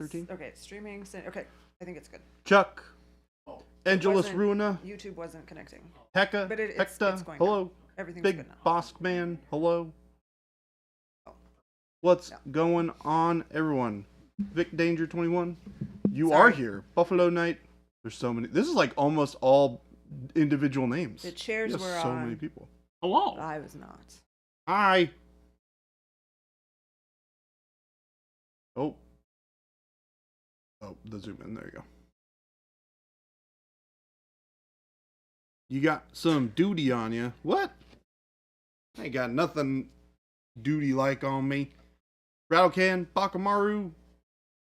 13? Okay, streaming. Okay, I think it's good. Chuck. Angelus Wasn't- Ruina. YouTube wasn't connecting. Hecka. But it's Hecta. going Hello. now. Everything's Big good now. Bosk Man. Hello. Oh. What's No. going on, everyone? Vic Danger 21. You Sorry. are here. Buffalo Knight. There's so many. This is like almost all individual names. The chairs There's were so on. many people. Hello. I was not. Hi. Oh. Oh, the zoom in. There you go. You got some duty on you. What? I ain't got nothing duty-like on me. Rattlecan, Bakamaru,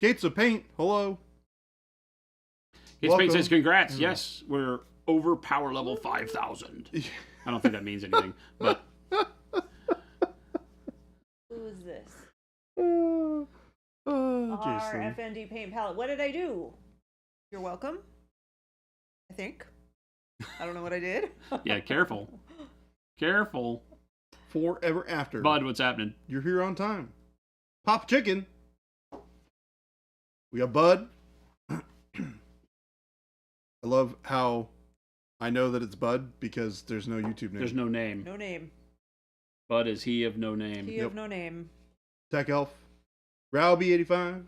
Gates of Paint. Hello. Gates Paint says, Welcome. congrats. Yes, we're over power level 5,000. I don't think that means anything, but Who is this? Jason. RFND Paint Palette. What did I do? You're welcome. I think. I don't know what I did. yeah, careful. Careful. Forever after. Bud, what's happening? You're here on time. Pop Chicken. We got Bud. I love how I know that it's Bud because there's no YouTube name. There's no name. No name. Bud is he of no name. He of no name. Tech Elf. Rowby85.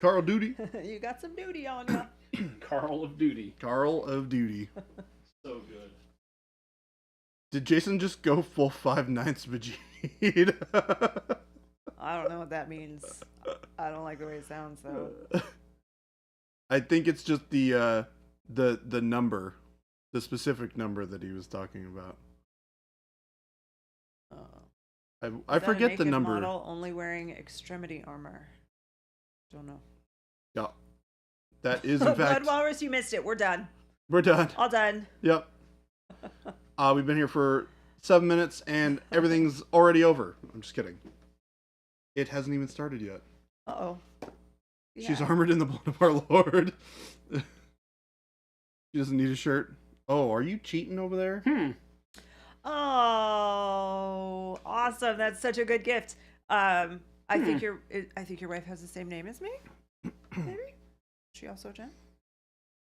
Carl Duty. You got some duty on you. Carl of Duty. Carl of Duty. So good. Did Jason just go full 5/9 Vegeta? I don't know what that means. I don't like the way it sounds, though. I think it's just the number, the specific number that he was talking about. I Is that a forget the naked number. Model only wearing extremity armor. Don't know. Yeah, that is in fact. Blood Walrus, you missed it. We're done. We're done. All done. Yep. We've been here for 7 minutes and everything's already over. I'm just kidding. It hasn't even started yet. Uh-oh. She's Yeah. armored in the blood of our Lord. She doesn't need a shirt. Oh, are you cheating over there? Oh, awesome! That's such a good gift. I think your wife has the same name as me. Maybe. She also Jen.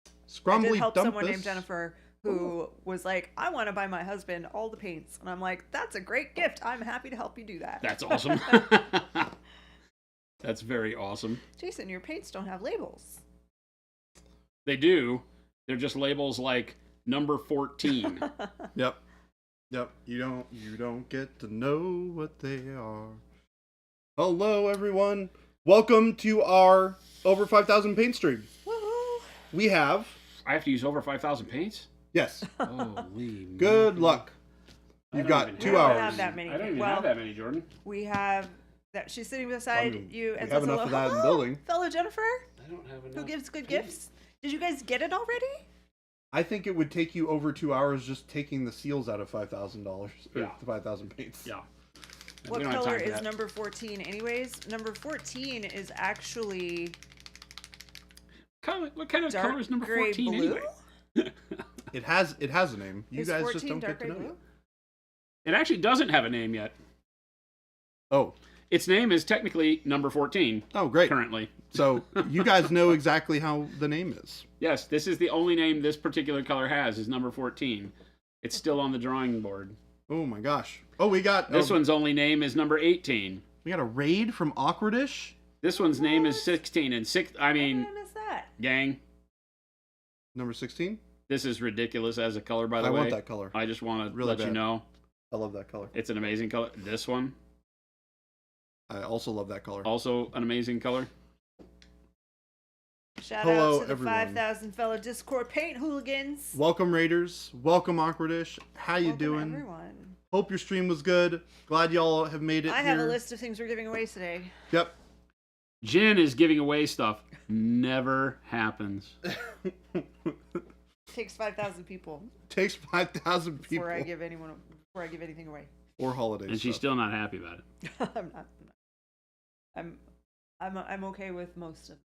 I Scrumbly did help someone Dumpus. named Jennifer who was like, "I want to buy my husband all the paints," and I'm like, "That's a great gift. I'm happy to help you do that." That's awesome. That's very awesome. Jason, your paints don't have labels. They do. They're just labels like number 14. Yep. You don't get to know what they are. Hello, everyone. Welcome to our over 5,000 paint stream. Woohoo! We have I have to use over 5,000 paints? yes. Holy Good moly. luck. I You've don't got even 2 We don't hours. have that many. I don't even Well, have that many, Jordan. we have that. She's sitting beside you and we have says enough hello. of that in the Hello, building. fellow Jennifer, I don't have enough. who gives good paint. gifts. Did you guys get it already? I think it would take you over 2 hours just taking the seals out of $5,000. Yeah. 5,000 paints. Yeah. What We don't have color time for is that. number 14? Anyways, number 14 is actually What kind of dark color is number gray 14 blue. anyway? It has a name. You Is guys 14 just don't dark get to gray know blue? yet. It actually doesn't have a name yet. Oh. Its name is technically number 14 Oh, great. currently. So you guys know exactly how the name is. Yes, this is the only name this particular color has, is number 14. It's still on the drawing board. Oh my gosh. Oh, we got This one's only name is number 18. We got a raid from Awkwardish. This one's name is 16. And I How mean, did I miss that? gang, Number 16. this is ridiculous as a color, by the I way. want that color. I just want to Really let you bad. know. I love that color. It's an amazing color. This one, I also love that color. also an amazing color. Shout Hello, out to the everyone. 5,000 fellow Discord paint hooligans. Welcome, Raiders. Welcome, Awkwardish. How you Welcome, doing? everyone. Hope your stream was good. Glad y'all have made it I have a here. list of things we're giving away today. Yep. Jen is giving away stuff. Never happens. Takes 5,000 people Takes 5,000 people. before I give anything away. Or holidays. And she's still not happy about it. I'm not. I'm okay with most of it.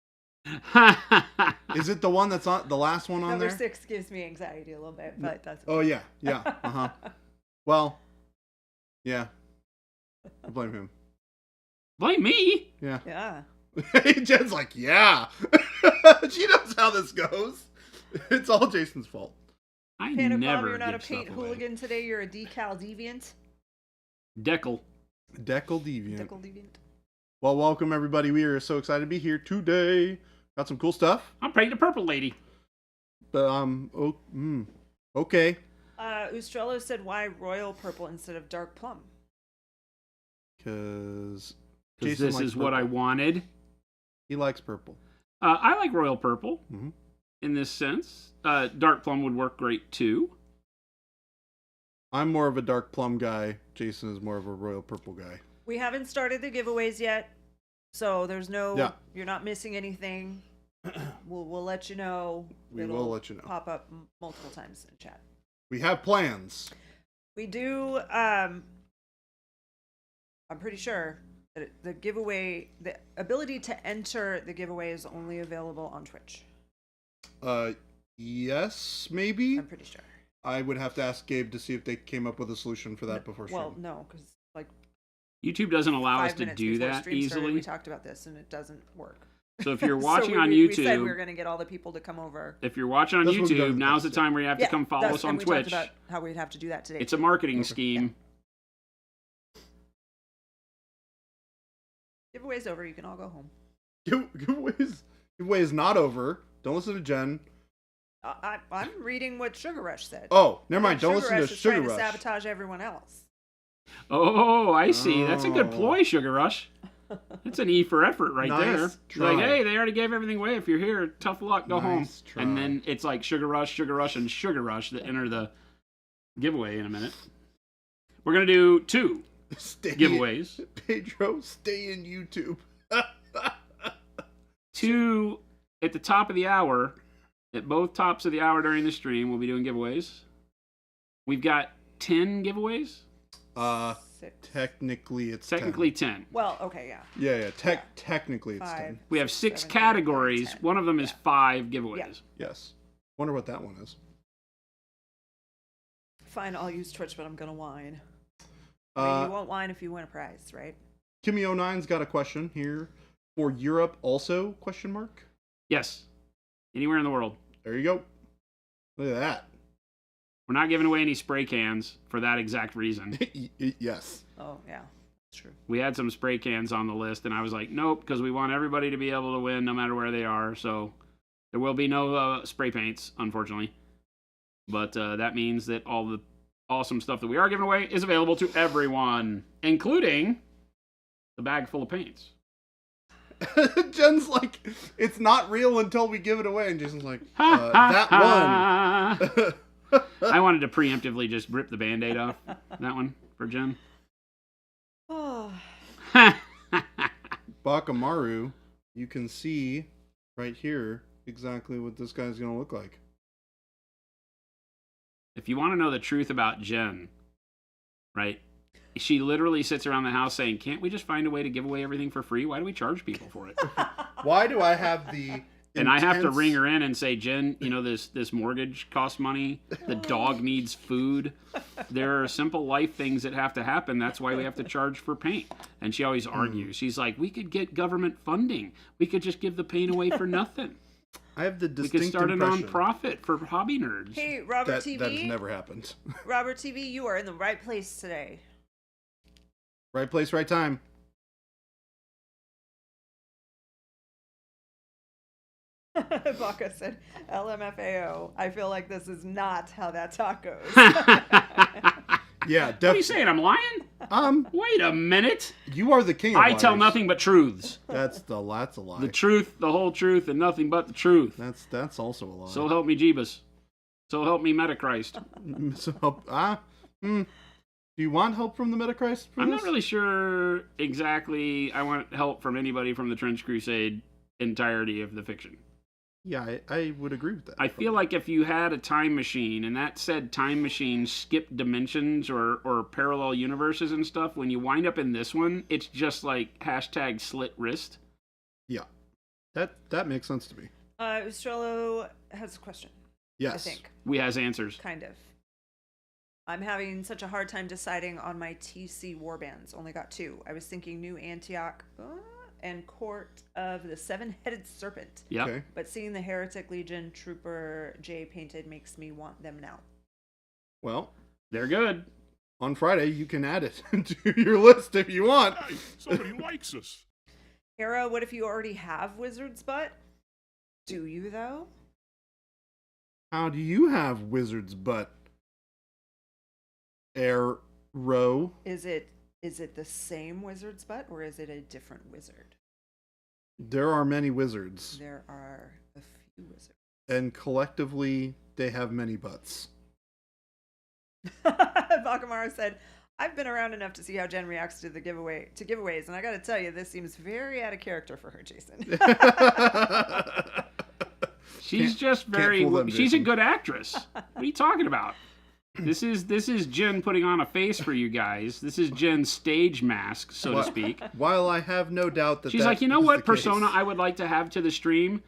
Is it the one that's on the last one on Number there? 6 gives me anxiety a little bit, but that's Oh yeah. Uh-huh. Well, yeah. I blame him. Blame me. Yeah. yeah. Jen's like, yeah. She knows how this goes. It's all Jason's fault. I Panic never Bomb, you're not a give stuff paint away. hooligan today. You're a decal deviant. Decal. Decal Deviant. Decal deviant. Well, welcome everybody. We are so excited to be here today. Got some cool stuff. I'm painting a purple lady. But okay. Ustrello said, "Why royal purple instead of dark plum?" Because Because this is what I wanted. He likes purple. I like royal purple Mhm. in this sense. Dark plum would work great too. I'm more of a dark plum guy. Jason is more of a royal purple guy. We haven't started the giveaways yet, so there's no. Yeah. You're not missing anything. We'll let you know. We It'll will let you know. Pop up multiple times in chat. We have plans. We do. I'm pretty sure that the giveaway, the ability to enter the giveaway, is only available on Twitch. Yes, maybe. I'm pretty sure. I would have to ask Gabe to see if they came up with a solution for that before stream. Well, no, because like YouTube doesn't allow us 5 to minutes do before that stream started, easily. we talked about this and it doesn't work. So if you're watching on we said we YouTube, were going to get all the people to come over. if you're watching on That's what we've done YouTube, in the now's the past, time where you have to come follow us on and we Twitch. talked about how we'd have to do that today. It's a marketing scheme. Giveaway's over. You can all go home. Giveaway is not over. Don't listen to Jen. I'm reading what Sugar Rush said. Oh, never mind. Don't listen to is Sugar trying Rush. to sabotage everyone else. Oh, I see. That's a good Oh. ploy, Sugar Rush. That's an E for effort right Nice there. try. Like, hey, they already gave everything away. If you're here, tough luck, go home. Nice try. And then it's like Sugar Rush, and Sugar Rush that enter the giveaway in a minute. We're going to do 2 Stay giveaways. Pedro, stay in YouTube. 2 at the top of the hour. At both tops of the hour during the stream, we'll be doing giveaways. We've got 10 giveaways. 6. Technically it's Technically 10. Well, okay, yeah. Yeah. Technically it's 5. 10. We have 6 7, 8, categories. 9, 10. One of them is Yeah. 5 giveaways. Yes. Wonder what that one is. Fine, I'll use Twitch, but I'm gonna whine. I mean, you won't whine if you win a prize, right? Kimmy09's got a question here. For Europe also, question mark? Yes. Anywhere in the world. There you go. Look at that. We're not giving away any spray cans for that exact reason. Yes. Oh, yeah, that's true. We had some spray cans on the list, and I was like, nope, because we want everybody to be able to win no matter where they are. So there will be no spray paints, unfortunately. But that means that all the awesome stuff that we are giving away is available to everyone, including the bag full of paints. Jen's like, it's not real until we give it away. And Jason's like, that one. I wanted to preemptively just rip the Band-Aid off that one for Jen. Oh, Bakamaru, you can see right here exactly what this guy's going to look like. If you want to know the truth about Jen, right? She literally sits around the house saying, can't we just find a way to give away everything for free? Why do we charge people for it? Why do I have the And I have to intense- ring her in and say, Jen, you know, this mortgage costs money. The dog needs food. There are simple life things that have to happen. That's why we have to charge for paint. And she always argues. She's like, we could get government funding. We could just give the paint away for nothing. I have the We distinct could start a impression nonprofit for hobby nerds. hey, Robert that TV. that has never happened. Robert TV, you are in the right place today. Right place, right time. Baca said, LMFAO. I feel like this is not how that talk goes. Yeah, What are you definitely. saying? I'm lying? Wait a minute. You are the king of I tell liars. nothing but truths. That's a lie. The truth, the whole truth, and nothing but the truth. That's also a lie. So help me, Jeebus. So help me, Metachrist. Do you want help from the Metachrist for I'm this? not really sure exactly. I want help from anybody from the Trench Crusade entirety of the fiction. Yeah, I would agree with that. I feel like if you had a time machine and that said time machine skipped dimensions or parallel universes and stuff, when you wind up in this one, it's just like hashtag slit wrist. Yeah, that makes sense to me. Ustrello has a question. Yes. I think. We has answers. Kind of. I'm having such a hard time deciding on my TC warbands. Only got 2. I was thinking New Antioch and Court of the Seven-Headed Serpent. Yep. Okay. But seeing the Heretic Legion Trooper J painted makes me want them now. Well, They're good. on Friday you can add it to your list if you want. Hey, somebody likes us. Hera, what if you already have Wizard's Butt? Do you, though? How do you have Wizard's Butt? Arrow. Is it the same Wizard's Butt, or is it a different wizard? There are many wizards, There are a few wizards. and collectively they have many butts. Bakamara said, I've been around enough to see how Jen reacts to giveaways, and I gotta tell you, this seems very out of character for her, Jason. She's just very. fool them, She's a Jason. good actress. What are you talking about? This is Jen putting on a face for you guys. This is Jen's stage mask, so to What? speak. While I have no doubt that She's that like, you know is what the persona case. I would like to have to the stream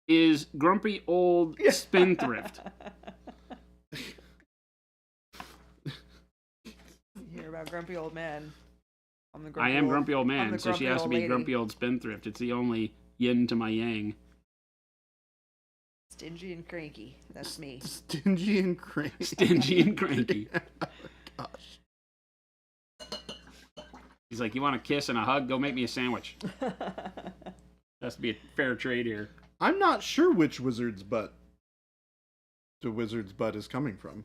is grumpy old spendthrift. You hear about grumpy old man. I'm the I am grumpy old I'm man, the so she grumpy has to old be lady. grumpy old spendthrift. It's the only yin to my yang. Stingy and cranky. That's me. Stingy and cranky. Stingy and cranky. Gosh. He's like, you want a kiss and a hug? Go make me a sandwich. Has to be a fair trade here. I'm not sure which wizard's butt the wizard's butt is coming from.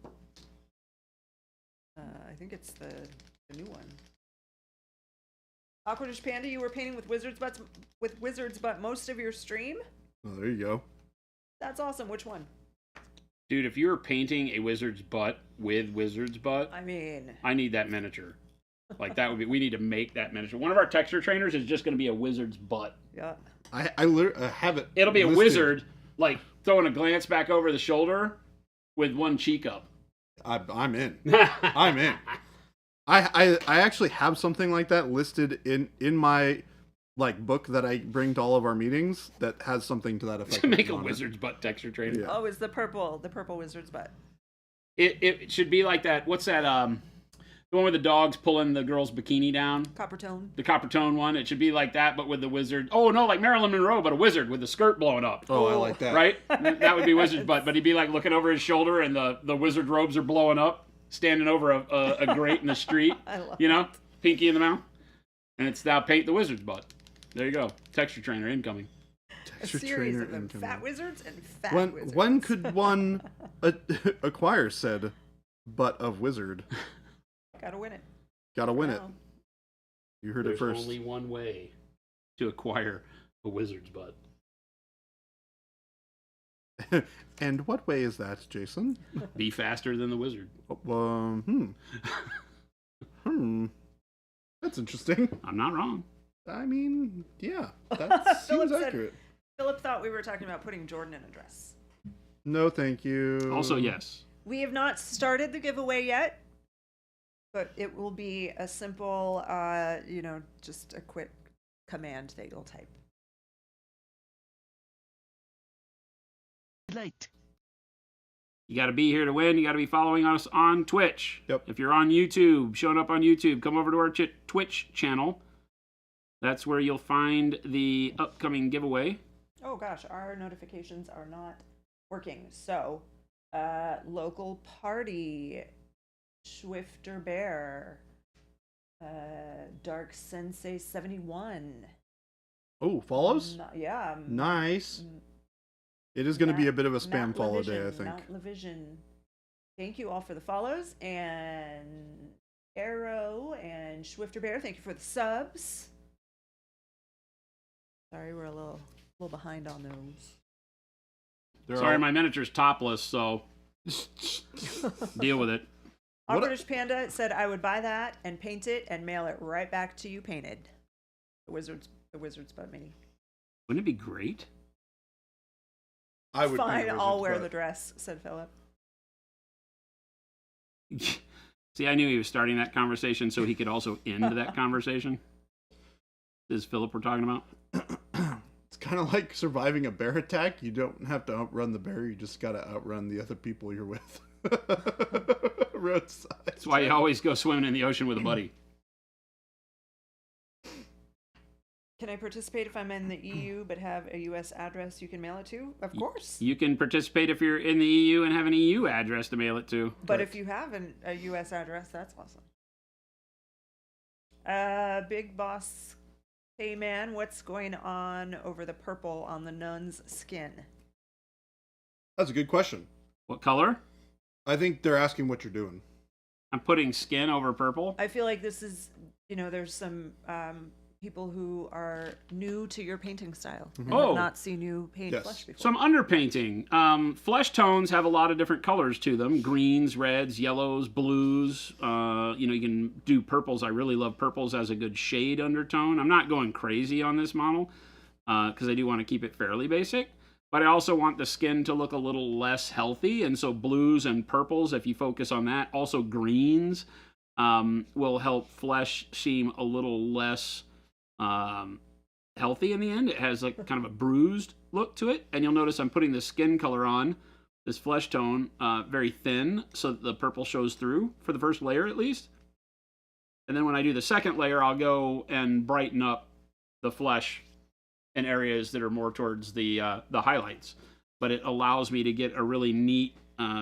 I think it's the new one. Aquadish Panda, you were painting with Wizard's Butt most of your stream? Oh, there you go. That's awesome. Which one? Dude, if you were painting a wizard's butt with wizard's butt, I mean, I need that miniature. Like, that would be, we need to make that miniature. One of our texture trainers is just going to be a wizard's butt. yeah. I literally have it. It'll be a listed. wizard, like, throwing a glance back over the shoulder with one cheek up. I'm in. I'm in. I actually have something like that listed in my book that I bring to all of our meetings that has something to that effect. To make a on it. wizard's butt texture trainer. Yeah. Oh, it's the purple Wizard's Butt. It should be like that. What's that? The one with the dogs pulling the girl's bikini down. Copper tone. The copper tone one. It should be like that, but with the wizard. Oh no, like Marilyn Monroe, but a wizard with the skirt blowing up. Oh, I like that. Right? That would be wizard's butt. But he'd be like looking over his shoulder, and the wizard robes are blowing up, standing over a grate in the street. I love You know, pinky in the mouth, and it's now paint the wizard's butt. There you go. Texture trainer incoming. a Texture series trainer of them. incoming. Fat wizards and fat When wizards. when could one acquire said butt of wizard? Gotta win it. Gotta win it. Wow. You heard There's it first. only one way to acquire a wizard's butt. And what way is that, Jason? Be faster than the wizard. That's interesting. I'm not wrong. I mean, yeah, that Philip seems said- accurate. Philip thought we were talking about putting Jordan in a dress. No, thank you. Also, yes. We have not started the giveaway yet, but it will be a simple, just a quick command that you'll type. Late. You got to be here to win. You got to be following us on Twitch. Yep. If you're on YouTube, showing up on YouTube, come over to our Twitch channel. That's where you'll find the upcoming giveaway. Oh gosh, our notifications are not working. So, local party, Swifter Bear, Dark Sensei 71. Oh, follows? Yeah. Nice. It is going to be a bit of a spam Mount follow Levision, day, I think. Mount Levision. Thank you all for the follows. And Arrow and Swifter Bear, thank you for the subs. Sorry, we're a little behind on those. They're Sorry, all- my miniature's topless, so deal with it. What- British Panda said I would buy that and paint it and mail it right back to you painted. The Wizard's Butt Mini. Wouldn't it be great? I would Fine, paint a I'll wizard's wear butt. the dress, said Philip. See, I knew he was starting that conversation so he could also end that conversation. This is Philip we're talking about. It's kind of like surviving a bear attack. You don't have to outrun the bear. You just got to outrun the other people you're with. Roadside. That's why you always go swimming in the ocean with a buddy. Can I participate if I'm in the EU but have a US address you can mail it to? Of course. You can participate if you're in the EU and have an EU address to mail it to. But if you have a US address, that's awesome. Big Boss Hey Man, what's going on over the purple on the nun's skin? That's a good question. What color? I think they're asking what you're doing. I'm putting skin over purple. I feel like this is, there's some people who are new to your painting style and Oh. have not seen you paint Yes. flesh before. So I'm underpainting. Flesh tones have a lot of different colors to them: greens, reds, yellows, blues. You can do purples. I really love purples as a good shade undertone. I'm not going crazy on this model because I do want to keep it fairly basic. But I also want the skin to look a little less healthy, and so blues and purples, if you focus on that, also greens, will help flesh seem a little less healthy in the end. It has like kind of a bruised look to it, and you'll notice I'm putting the skin color on, this flesh tone, very thin, so that the purple shows through for the first layer at least. And then when I do the second layer, I'll go and brighten up the flesh in areas that are more towards the highlights. But it allows me to get a really neat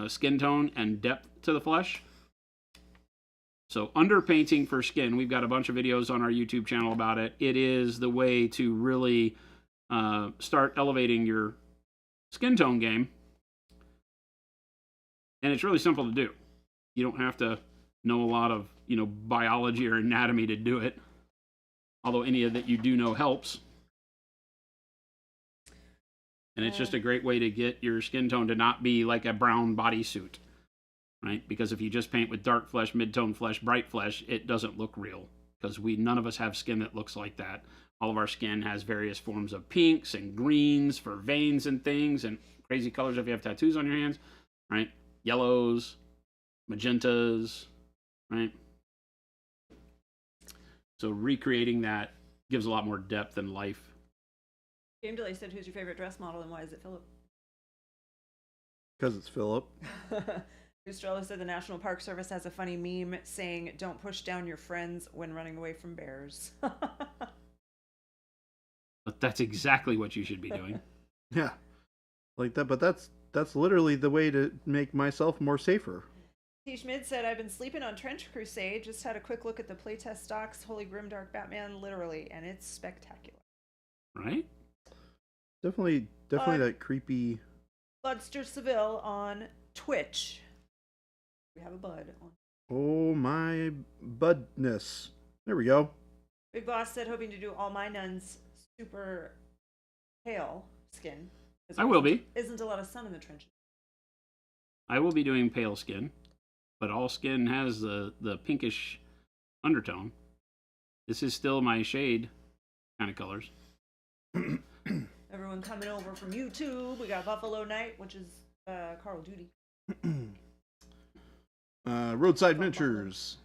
skin tone and depth to the flesh. So underpainting for skin, we've got a bunch of videos on our YouTube channel about it. It is the way to really start elevating your skin tone game. And it's really simple to do. You don't have to know a lot of, biology or anatomy to do it. Although any of that you do know helps. And it's just a great way to get your skin tone to not be like a brown bodysuit, right? Because if you just paint with dark flesh, mid-tone flesh, bright flesh, it doesn't look real. Because none of us have skin that looks like that. All of our skin has various forms of pinks and greens for veins and things, and crazy colors if you have tattoos on your hands, right? Yellows, magentas, right? So recreating that gives a lot more depth and life. Game Delay said, who's your favorite dress model and why is it Philip? Because it's Philip. Gustrello said the National Park Service has a funny meme saying, don't push down your friends when running away from bears. But that's exactly what you should be doing. Yeah. Like that, but that's literally the way to make myself more safer. T. Schmid said, I've been sleeping on Trench Crusade, just had a quick look at the playtest stocks, Holy Grimdark Batman, literally, and it's spectacular. Right? Definitely that creepy. Budster Seville on Twitch. We have a bud on. Oh my budness. There we go. Big Boss said, hoping to do all my nuns super pale skin. I will be. Isn't a lot of sun in the trenches. I will be doing pale skin, but all skin has the pinkish undertone. This is still my shade kind of colors. Everyone coming over from YouTube. We got Buffalo Night, which is Carl Duty. Roadside Miniatures.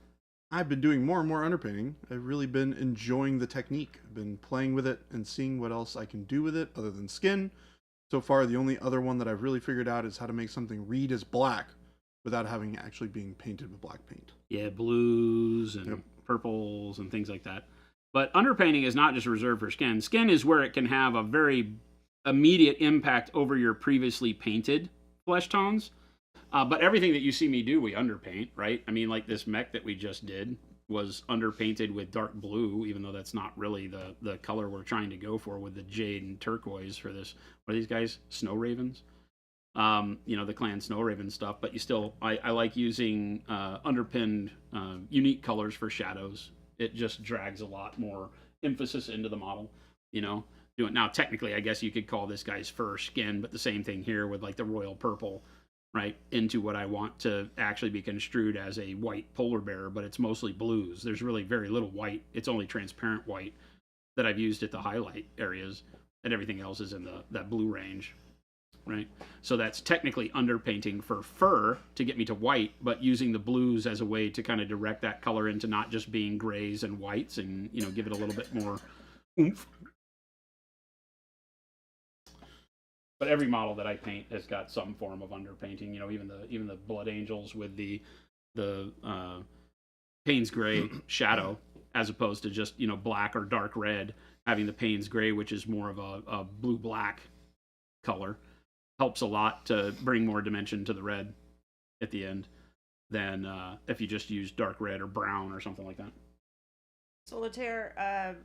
I've been doing more and more underpainting. I've really been enjoying the technique. I've been playing with it and seeing what else I can do with it other than skin. So far, the only other one that I've really figured out is how to make something read as black without having actually being painted with black paint. Yeah, blues and purples and things like that. But underpainting is not just reserved for skin. Skin is where it can have a very immediate impact over your previously painted flesh tones. But everything that you see me do, we underpaint, right? I mean, like this mech that we just did was underpainted with dark blue, even though that's not really the color we're trying to go for with the jade and turquoise for this. What are these guys? Snow Ravens? The clan Snow Raven stuff. But I like using underpinned unique colors for shadows. It just drags a lot more emphasis into the model, Now, technically, I guess you could call this guy's fur skin, but the same thing here with like the royal purple, right, into what I want to actually be construed as a white polar bear, but it's mostly blues. There's really very little white. It's only transparent white that I've used at the highlight areas, and everything else is in that blue range, right? So that's technically underpainting for fur to get me to white, but using the blues as a way to kind of direct that color into not just being grays and whites and, give it a little bit more oomph. But every model that I paint has got some form of underpainting. Even the Blood Angels with the Payne's Gray shadow, as opposed to just black or dark red. having the Payne's Gray, which is more of a blue-black color, helps a lot to bring more dimension to the red at the end than if you just use dark red or brown or something like that. Solitaire,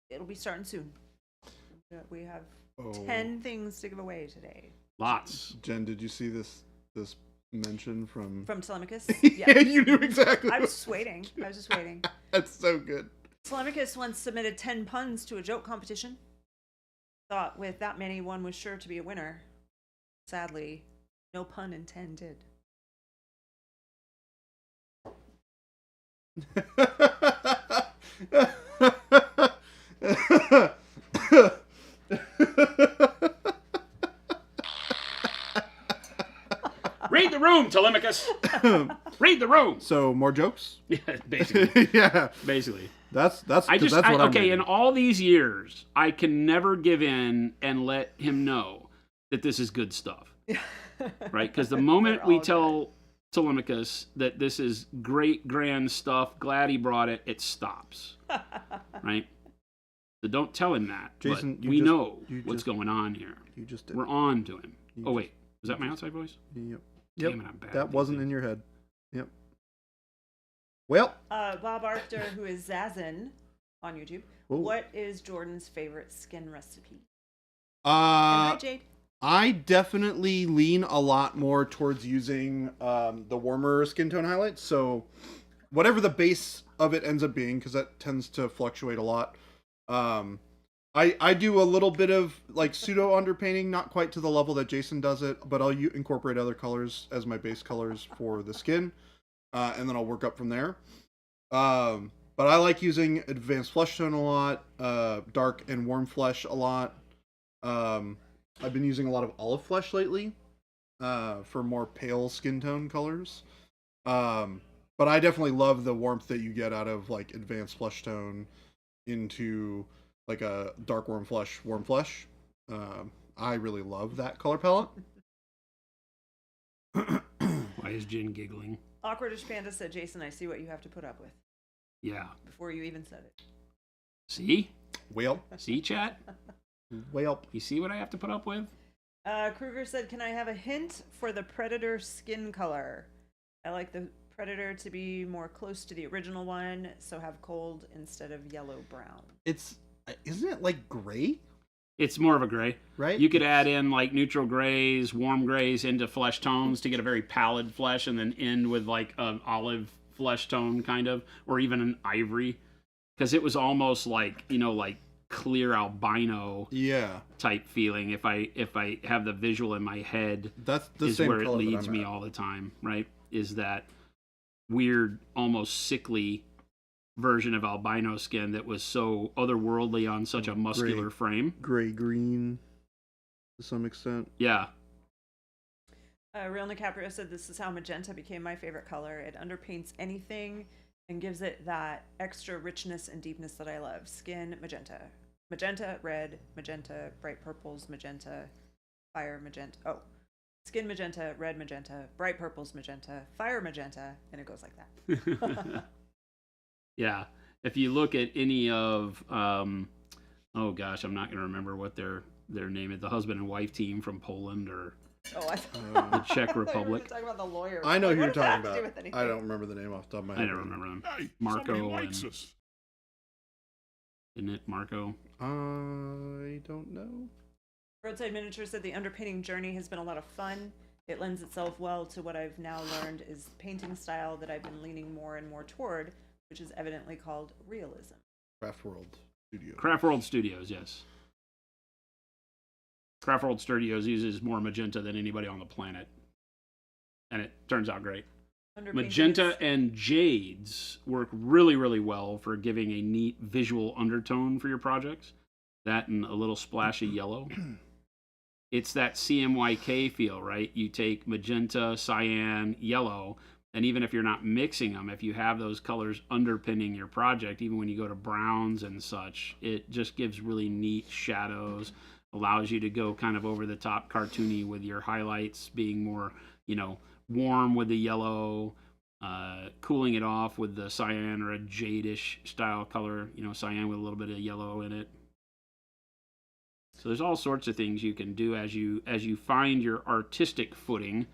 it'll be starting soon. We have 10 things to give away today. Lots. Jen, did you see this mention from Telemachus? Yeah, you knew exactly. I was just waiting. That's so good. Telemachus once submitted 10 puns to a joke competition. Thought with that many, one was sure to be a winner. Sadly, no pun intended. Read the room, Telemachus. Read the room. So more jokes? Yeah, basically. Yeah, basically. That's what I'm okay. reading. In all these years, I can never give in and let him know that this is good stuff, right? Because the moment we tell Telemachus that this is great, grand stuff, glad he brought it, it stops, right? So don't tell him that. Jason, but we know what's going on here. You just did. We're on to him. Wait, was that my outside voice? Yep. Damn it, I'm bad. That wasn't in your head. Yep. Well. Bob Arctor, who is Zazin on YouTube. Ooh. What is Jordan's favorite skin recipe? And hi, Jade. I definitely lean a lot more towards using the warmer skin tone highlights. So whatever the base of it ends up being, because that tends to fluctuate a lot. I do a little bit of like pseudo underpainting, not quite to the level that Jason does it, but I'll incorporate other colors as my base colors for the skin, and then I'll work up from there. But I like using advanced flesh tone a lot, dark and warm flesh a lot. I've been using a lot of olive flesh lately for more pale skin tone colors. But I definitely love the warmth that you get out of like advanced flesh tone into like a dark warm flesh. I really love that color palette. Why is Jen giggling? Awkwardish Panda said, Jason, I see what you have to put up with. Yeah. Before you even said it. See? Well. See, chat? Well. You see what I have to put up with? Kruger said, can I have a hint for the Predator skin color? I like the Predator to be more close to the original one, so have cold instead of yellow-brown. Isn't it like gray? It's more of a gray. Right? You could add in like neutral grays, warm grays into flesh tones to get a very pallid flesh, and then end with like an olive flesh tone kind of, or even an ivory. Because it was almost like, like clear albino type feeling. If I have the visual in my head, that's the is same where it color leads me at all the time, right? Is that weird, almost sickly version of albino skin that was so otherworldly on such a muscular frame. Gray green to some extent. Yeah. Real DiCaprio said, this is how magenta became my favorite color. It underpaints anything and gives it that extra richness and deepness that I love. Skin, magenta. Magenta, red, magenta, bright purples, magenta, fire, magenta. Oh, skin, magenta, red, magenta, bright purples, magenta, fire, magenta, and it goes like that. Yeah. If you look at any of, oh gosh, I'm not going to remember what their name is. The husband and wife team from Poland or the Czech Republic. Talking about the lawyer. I know who you're talking about. I don't remember the name off the top of my head. I don't remember them. Hey, Marco somebody likes and, us. Isn't it Marco? I don't know. Roadside Miniature said the underpainting journey has been a lot of fun. It lends itself well to what I've now learned is painting style that I've been leaning more and more toward, which is evidently called realism. Craft World Studios. Craft World Studios, yes. Craft World Studios uses more magenta than anybody on the planet. And it turns out great. Magenta and jades work really, really well for giving a neat visual undertone for your projects. That and a little splash of yellow. It's that CMYK feel, right? You take magenta, cyan, yellow, and even if you're not mixing them, if you have those colors underpinning your project, even when you go to browns and such, it just gives really neat shadows, allows you to go kind of over the top cartoony with your highlights being more, warm with the yellow, cooling it off with the cyan or a jadish style color, cyan with a little bit of yellow in it. So there's all sorts of things you can do as you find your artistic footing,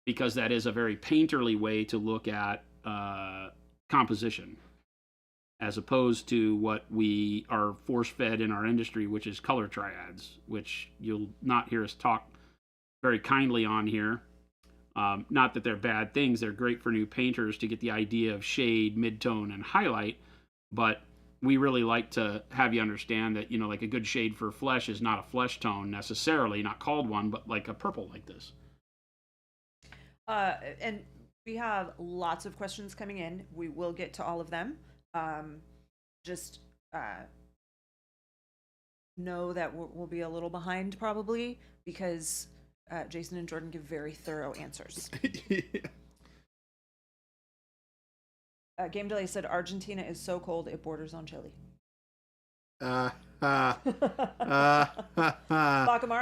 because that is a very painterly way to look at composition, as opposed to what we are force-fed in our industry, which is color triads, which you'll not hear us talk very kindly on here. Not that they're bad things. They're great for new painters to get the idea of shade, midtone, and highlight, but we really like to have you understand that, like a good shade for flesh is not a flesh tone necessarily, not called one, but like a purple like this. And we have lots of questions coming in. We will get to all of them. Just know that we'll be a little behind probably, because Jason and Jordan give very thorough answers. Game Delay said Argentina is so cold it borders on Chile. Bakamara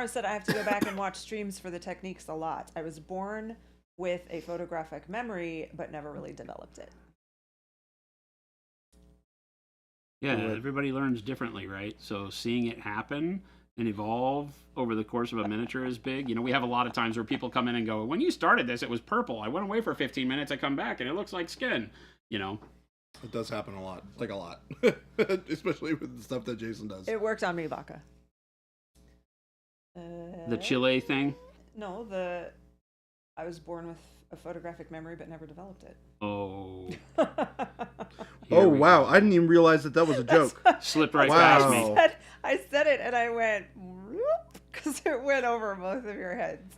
said I have to go back and watch streams for the techniques a lot. I was born with a photographic memory, but never really developed it. Yeah, everybody learns differently, right? So seeing it happen and evolve over the course of a miniature is big. We have a lot of times where people come in and go, when you started this, it was purple. I went away for 15 minutes. I come back and it looks like skin, It does happen a lot. Like a lot. Especially with the stuff that Jason does. It worked on me, Baka. The Chile thing? No, I was born with a photographic memory but never developed it. Oh. Oh, wow. I didn't even realize that was a joke. Slipped right Wow. past me. I said it and I went, because it went over both of your heads.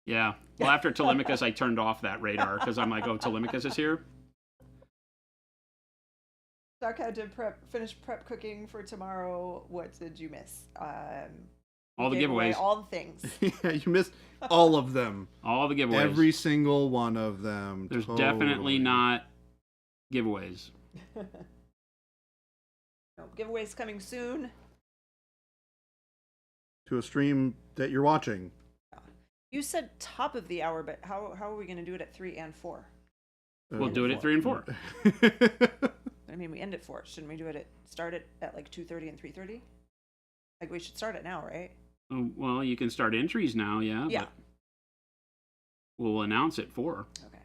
Yeah. Well, after Telemachus, I turned off that radar because I'm like, oh, Telemachus is here? Doc had to finish prep cooking for tomorrow. What did you miss? All the gave away giveaways. all the things. Yeah, you missed all of them. All the giveaways. Every single one of them. There's Totally. definitely not giveaways. No, giveaways coming soon. To a stream that you're watching. You said top of the hour, but how are we going to do it at 3 and 4? We'll do it at 3 and 4. I mean, we end at 4. Shouldn't we start it at like 2:30 and 3:30? Like we should start it now, right? Well, you can start entries now, yeah. Yeah. But we'll announce at 4. Okay.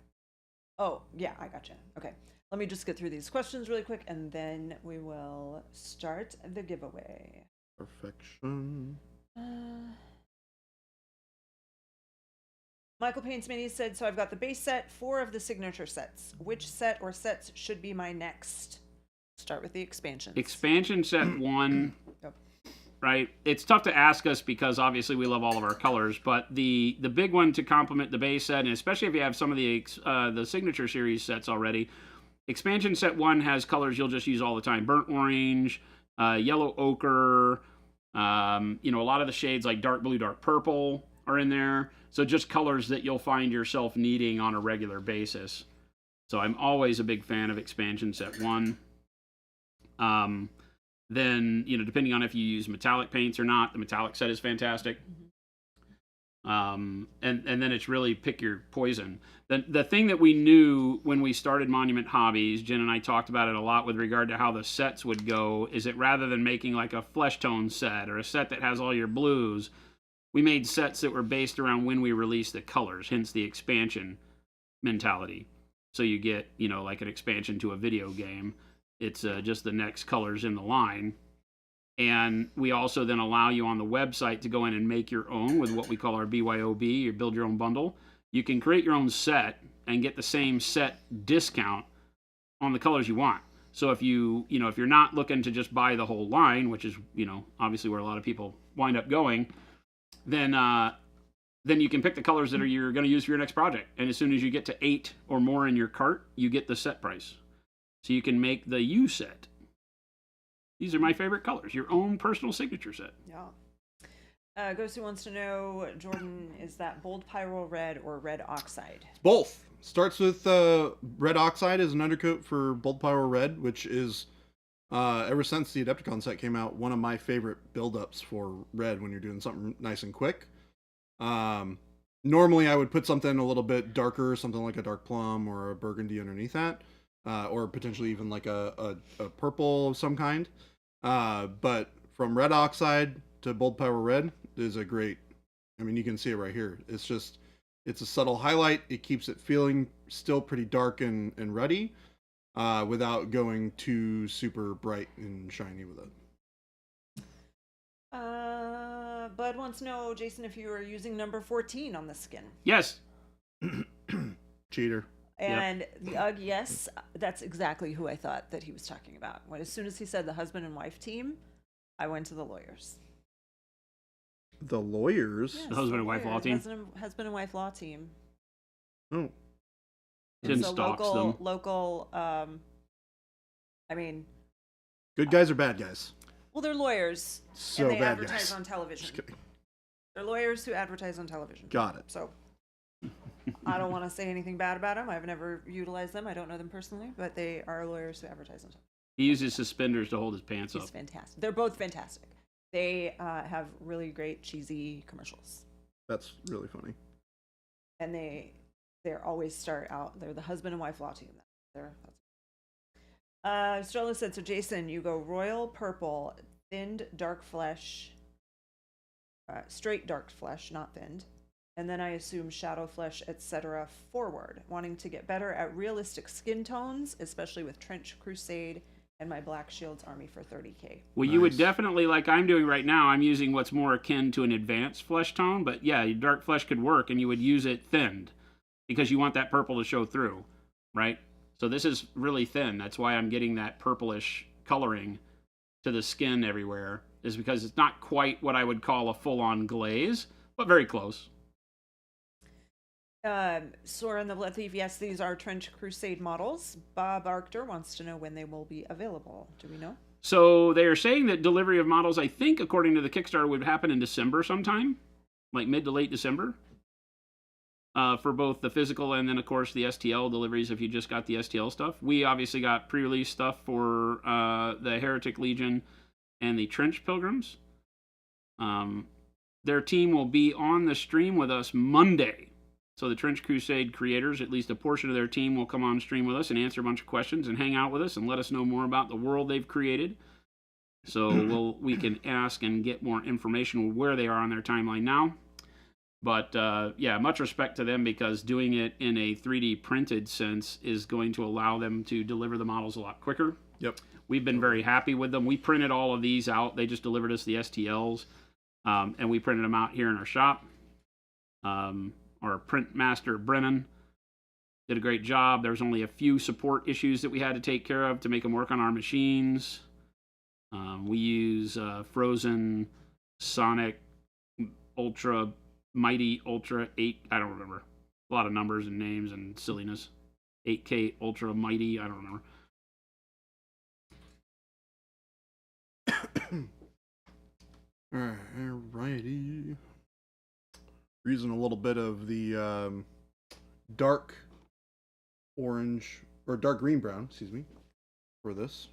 Oh, yeah, I gotcha. Okay. Let me just get through these questions really quick, and then we will start the giveaway. Perfection. Michael Payne's Mini said, so I've got the base set, 4 of the signature sets. Which set or sets should be my next? Start with the expansions. Expansion set 1, Yep. right? It's tough to ask us because obviously we love all of our colors, but the big one to complement the base set, and especially if you have some of the signature series sets already, expansion set 1 has colors you'll just use all the time. Burnt orange, yellow ochre, a lot of the shades like dark blue, dark purple are in there. So just colors that you'll find yourself needing on a regular basis. So I'm always a big fan of expansion set 1. Then, depending on if you use metallic paints or not, the metallic set is fantastic. And then it's really pick your poison. The thing that we knew when we started Monument Hobbies, Jen and I talked about it a lot with regard to how the sets would go, is that rather than making like a flesh tone set or a set that has all your blues, we made sets that were based around when we released the colors, hence the expansion mentality. So you get, like an expansion to a video game. It's just the next colors in the line. And we also then allow you on the website to go in and make your own with what we call our BYOB, your build your own bundle. You can create your own set and get the same set discount on the colors you want. So if if you're not looking to just buy the whole line, which is, obviously where a lot of people wind up going, then you can pick the colors that you're going to use for your next project. And as soon as you get to 8 or more in your cart, you get the set price. So you can make the U set. These are my favorite colors. Your own personal signature set. Yeah. Ghosty wants to know, Jordan, is that bold pyro red or red oxide? It's both. Starts with red oxide as an undercoat for bold pyro red, which is ever since the Adepticon set came out, one of my favorite build-ups for red when you're doing something nice and quick. Normally I would put something a little bit darker, something like a dark plum or a burgundy underneath that, or potentially even like a purple of some kind. But from red oxide to Bold Power Red is a great. I mean, you can see it right here. It's a subtle highlight. It keeps it feeling still pretty dark and ruddy, without going too super bright and shiny with it. Bud wants to know, Jason, if you are using number 14 on the skin. Yes. Cheater. And the UGG, yes, that's exactly who I thought that he was talking about. As soon as he said the husband and wife team, I went to the lawyers. The lawyers? Yes, The husband and wife law team? Husband and wife law team. Oh. Jen So stalks local, them. I mean... Good guys or bad guys? Well, they're lawyers, So and they bad advertise guys. on television. Just kidding. They're lawyers who advertise on television. Got it. So I don't want to say anything bad about them. I've never utilized them. I don't know them personally, but they are lawyers who advertise on television. He uses suspenders to hold his pants He's up. fantastic. They're both fantastic. They have really great cheesy commercials, That's really funny. and they're always start out. They're the husband and wife law team. Stroller said, so Jason, you go royal purple, thinned dark flesh, straight dark flesh, not thinned, and then I assume shadow flesh, etc. forward, wanting to get better at realistic skin tones, especially with Trench Crusade and my Black Shields Army for 30K. Well, you would Nice. definitely, like I'm doing right now, I'm using what's more akin to an advanced flesh tone, but yeah, your dark flesh could work, and you would use it thinned because you want that purple to show through, right? So this is really thin. That's why I'm getting that purplish coloring to the skin everywhere, is because it's not quite what I would call a full-on glaze, but very close. Soren the Blood Thief, yes, these are Trench Crusade models. Bob Arctor wants to know when they will be available. Do we know? So they are saying that delivery of models, I think, according to the Kickstarter, would happen in December sometime, like mid to late December, for both the physical and then, of course, the STL deliveries if you just got the STL stuff. We obviously got pre-release stuff for the Heretic Legion and the Trench Pilgrims. Their team will be on the stream with us Monday. So the Trench Crusade creators, at least a portion of their team, will come on stream with us and answer a bunch of questions and hang out with us and let us know more about the world they've created. So we can ask and get more information where they are on their timeline now. But yeah, much respect to them, because doing it in a 3D printed sense is going to allow them to deliver the models a lot quicker. Yep. We've been very happy with them. We printed all of these out. They just delivered us the STLs, and we printed them out here in our shop. Our print master, Brennan, did a great job. There was only a few support issues that we had to take care of to make them work on our machines. We use Frozen, Sonic, Ultra, Mighty, Ultra, 8, I don't remember. A lot of numbers and names and silliness. 8K, Ultra, Mighty, I don't remember. Alrighty. Using a little bit of the dark orange, or dark green brown, excuse me, for this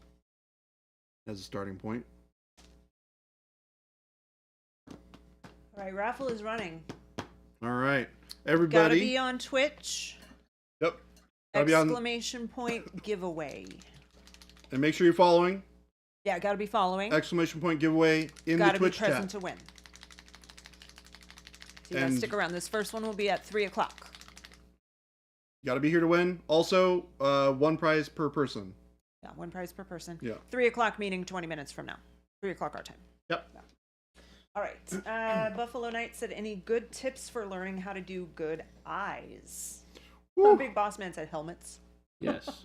as a starting point. All right, raffle is running. All right, Gotta everybody. be on Twitch. Yep. Gotta be on, Exclamation point giveaway. and make sure you're following. Yeah, gotta be following. Exclamation point giveaway in Gotta the be Twitch present chat. to win. So you gotta And- stick around. This first one will be at 3 o'clock. You gotta be here to win. Also, one prize per person. Yeah, one prize per person. Yeah. 3 o'clock meaning 20 minutes from now. 3 o'clock our time. Yep. Yeah. All right. Buffalo Knight said, any good tips for learning how to do good eyes? Woo. Big Boss Man said helmets. Yes.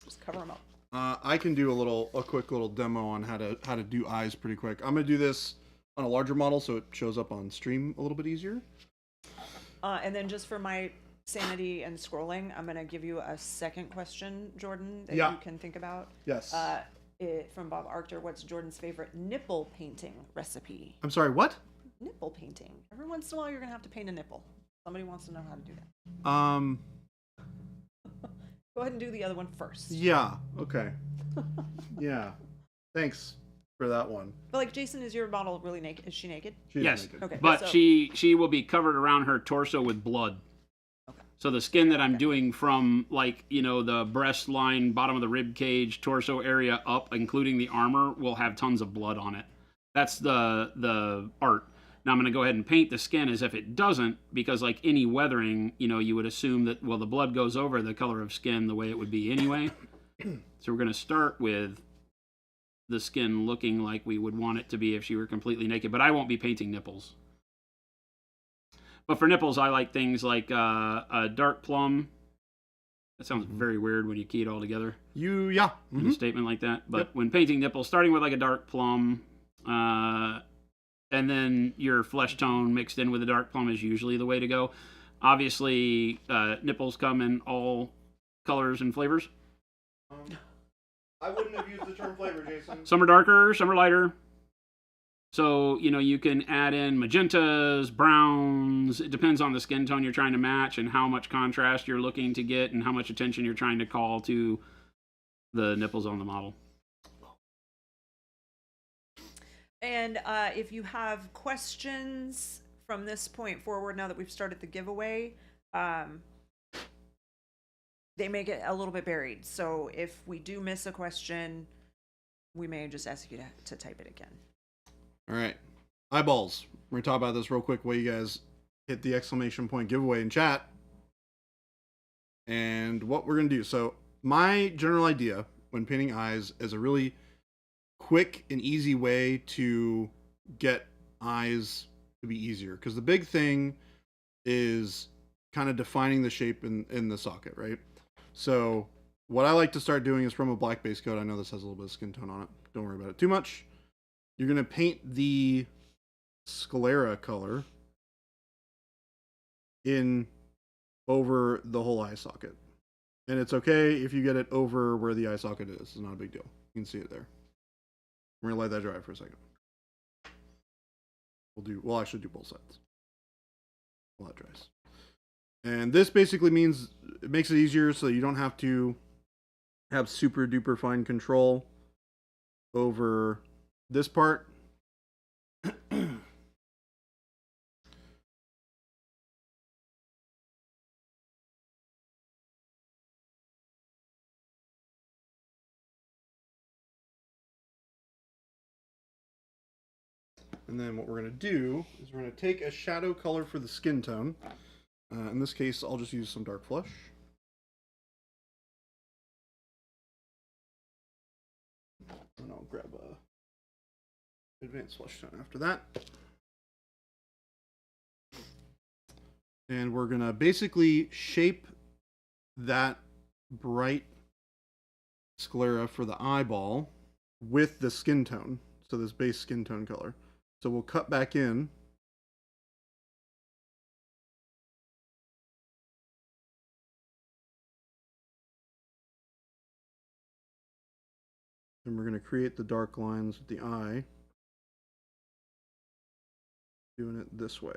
Just cover them up. I can do a quick little demo on how to do eyes pretty quick. I'm gonna do this on a larger model so it shows up on stream a little bit easier. And then just for my sanity and scrolling, I'm going to give you a second question, Jordan, that Yeah. you can think about. Yes. From Bob Arctor, what's Jordan's favorite nipple painting recipe? I'm sorry, what? Nipple painting. Every once in a while, you're going to have to paint a nipple. Somebody wants to know how to do that. Go ahead and do the other one first. Yeah. Okay. Yeah. Thanks for that one. But like, Jason, is your model really naked? Is she naked? She is Yes. naked. Okay. But so- she will be covered around her torso with blood. Okay. So the skin that I'm Okay. doing from, like, the breast line, bottom of the rib cage, torso area up, including the armor, will have tons of blood on it. That's the art. Now I'm going to go ahead and paint the skin as if it doesn't, because like any weathering, you would assume that, well, the blood goes over the color of skin the way it would be anyway. So we're going to start with the skin looking like we would want it to be if she were completely naked, but I won't be painting nipples. But for nipples, I like things like a dark plum. That sounds very weird when you key it all together. In a statement like that. But when painting nipples, starting with like a dark plum, and then your flesh tone mixed in with a dark plum is usually the way to go. Obviously, nipples come in all colors and flavors. I wouldn't have used the term flavor, Jason. Some are darker, some are lighter. So, you can add in magentas, browns. It depends on the skin tone you're trying to match and how much contrast you're looking to get and how much attention you're trying to call to the nipples on the model. And if you have questions from this point forward, now that we've started the giveaway, they may get a little bit buried. So if we do miss a question, we may just ask you to type it again. All right. Eyeballs. We're going to talk about this real quick while you guys hit the exclamation point giveaway in chat. And what we're going to do. So my general idea when painting eyes is a really quick and easy way to get eyes to be easier. Because the big thing is kind of defining the shape in the socket, right? So what I like to start doing is from a black base coat. I know this has a little bit of skin tone on it. Don't worry about it too much. You're going to paint the sclera color in over the whole eye socket. And it's okay if you get it over where the eye socket is. It's not a big deal. You can see it there. We're going to let that dry for a second. We'll actually do both sides while that dries. And this basically means it makes it easier so you don't have to have super duper fine control over this part. And then what we're going to do is we're going to take a shadow color for the skin tone. In this case, I'll just use some dark flush. And I'll grab a advanced flush tone after that. And we're going to basically shape that bright sclera for the eyeball with the skin tone. So this base skin tone color. So we'll cut back in. And we're going to create the dark lines with the eye. Doing it this way.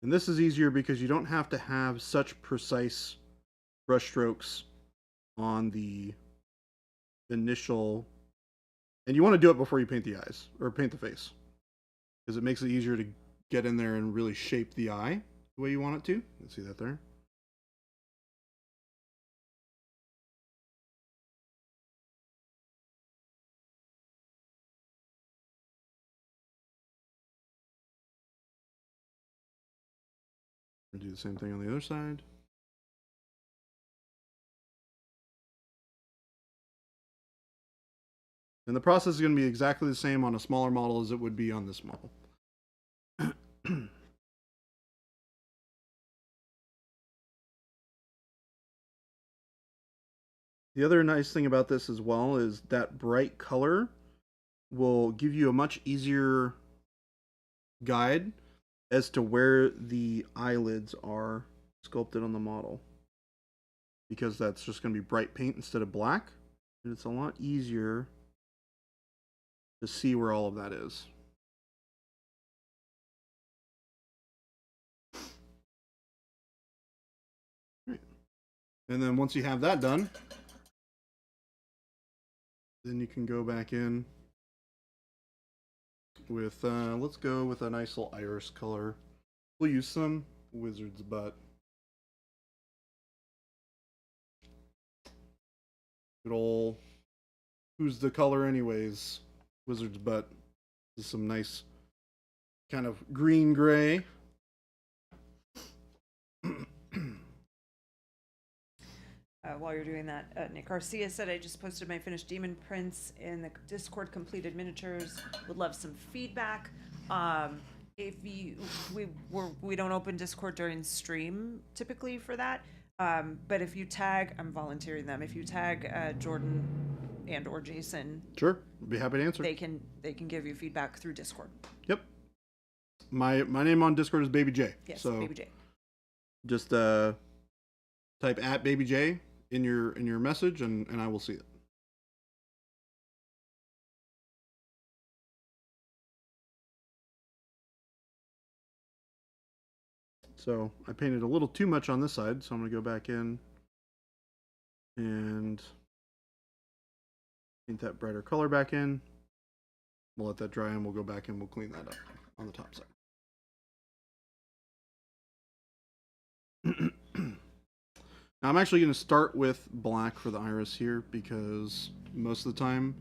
And this is easier because you don't have to have such precise brush strokes on the initial. And you want to do it before you paint the eyes, or paint the face. Because it makes it easier to get in there and really shape the eye the way you want it to. You can see that there. We'll do the same thing on the other side. And the process is going to be exactly the same on a smaller model as it would be on this model. The other nice thing about this as well is that bright color will give you a much easier guide as to where the eyelids are sculpted on the model. Because that's just going to be bright paint instead of black. And it's a lot easier to see where all of that is. Right. And then once you have that done, then you can go back in with, let's go with a nice little iris color. We'll use some Wizard's Butt. Good old who's the color anyways? Wizard's butt. This is some nice kind of green gray. While you're doing that, Nick Garcia said, I just posted my finished demon prints in the Discord completed miniatures. Would love some feedback. If we don't open Discord during stream typically for that. But if you tag, I'm volunteering them. If you tag Jordan and or Jason, Sure, I'd be happy to answer. they can give you feedback through Discord. Yep. My name on Discord is Baby J. Yes, so Baby J. just type at Baby J in your message, and I will see it. So I painted a little too much on this side, so I'm going to go back in and paint that brighter color back in. We'll let that dry and we'll go back and we'll clean that up on the top side. Now I'm actually going to start with black for the iris here because most of the time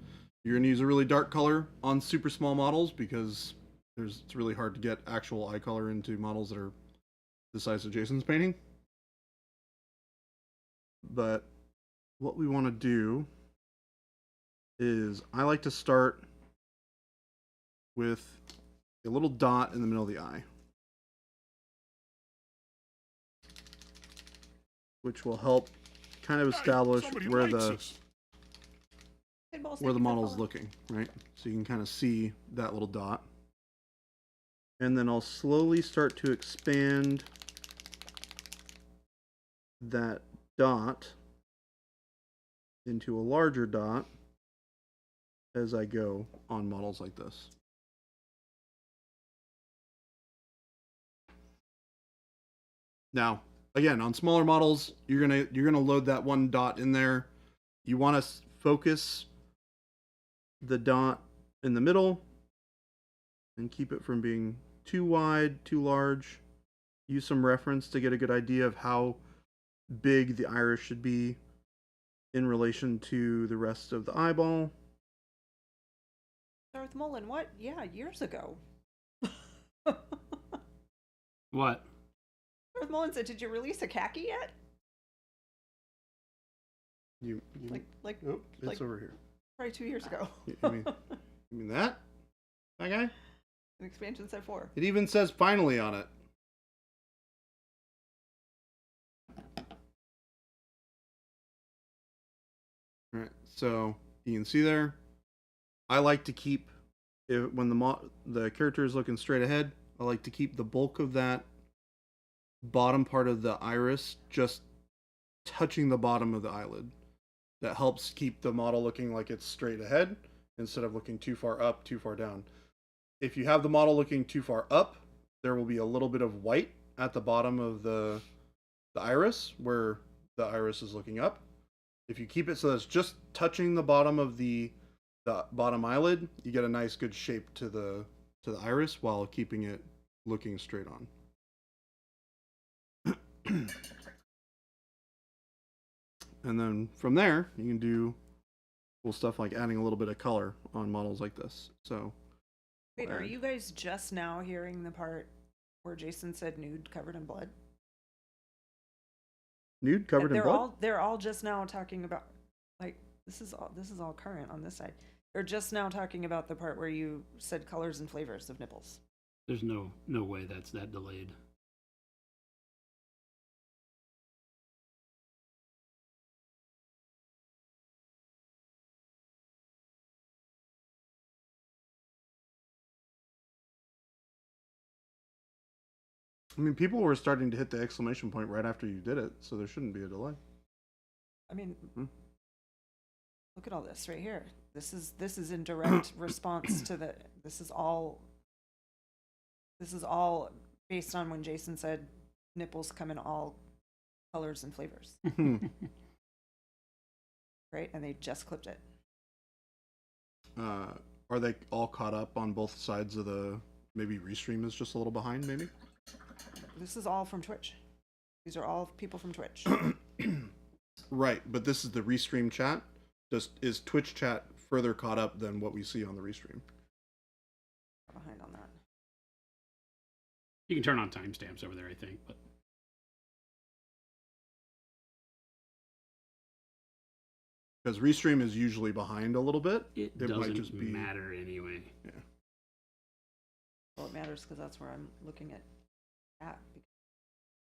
you're going to use a really dark color on super small models because it's really hard to get actual eye color into models that are the size of Jason's painting. But what we want to do is I like to start with a little dot in the middle of the eye, which will help kind of establish Somebody where likes the us. model is looking, right? So you can kind of see that little dot. And then I'll slowly start to expand that dot into a larger dot as I go on models like this. Now, again, on smaller models, you're gonna load that one dot in there. You want to focus the dot in the middle and keep it from being too wide, too large. Use some reference to get a good idea of how big the iris should be in relation to the rest of the eyeball. Darth Mullen, what? Yeah, years ago. What? Darth Mullen said, "Did you release a khaki yet?" You Like oh, it's like- over here. probably 2 years ago. You mean that? That guy? An expansion set 4. It even says finally on it. Alright, so you can see there, I like to keep, when the character is looking straight ahead, I like to keep the bulk of that bottom part of the iris just touching the bottom of the eyelid. That helps keep the model looking like it's straight ahead instead of looking too far up, too far down. If you have the model looking too far up, there will be a little bit of white at the bottom of the iris where the iris is looking up. If you keep it so that it's just touching the bottom of the bottom eyelid, you get a nice good shape to the iris while keeping it looking straight on. And then from there, you can do cool stuff like adding a little bit of color on models like this. So, Wait, are you guys just now hearing the part where Jason said nude covered in blood? nude covered in blood? They're all just now talking about, like, this is all current on this side. They're just now talking about the part where you said colors and flavors of nipples. There's no way that's that delayed. I mean, people were starting to hit the exclamation point right after you did it, so there shouldn't be a delay. I mean, look at all this right here. This is in direct response to this is all based on when Jason said nipples come in all colors and flavors. Right? And they just clipped it. Are they all caught up on both sides of the, maybe Restream is just a little behind, maybe? This is all from Twitch. These are all people from Twitch. Right, but this is the Restream chat. Is Twitch chat further caught up than what we see on the restream. Behind on that. You can turn on timestamps over there, I think. But Because restream is usually behind a little bit. it might doesn't just be matter anyway. Yeah. Well, it matters because that's where I'm looking at. Because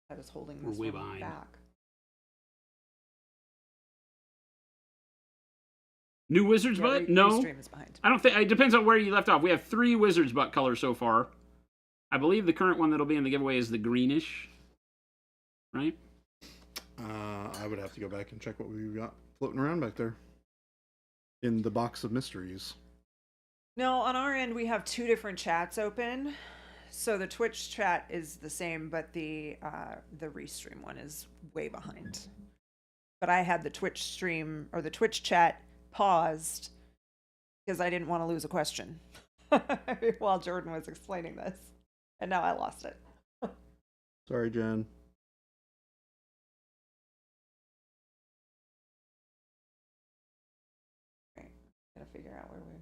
I was holding We're this way one behind. back. New Wizard's Yeah, Butt? No. Restream is behind. I don't think it depends on where you left off. We have 3 Wizard's Butt colors so far. I believe the current one that'll be in the giveaway is the greenish. Right? I would have to go back and check what we've got floating around back there in the box of mysteries. No, on our end we have 2 different chats open. So the Twitch chat is the same, but the restream one is way behind. But I had the Twitch stream or the Twitch chat paused because I didn't want to lose a question while Jordan was explaining this, and now I lost it. Sorry, Jen. Right, gotta figure out where we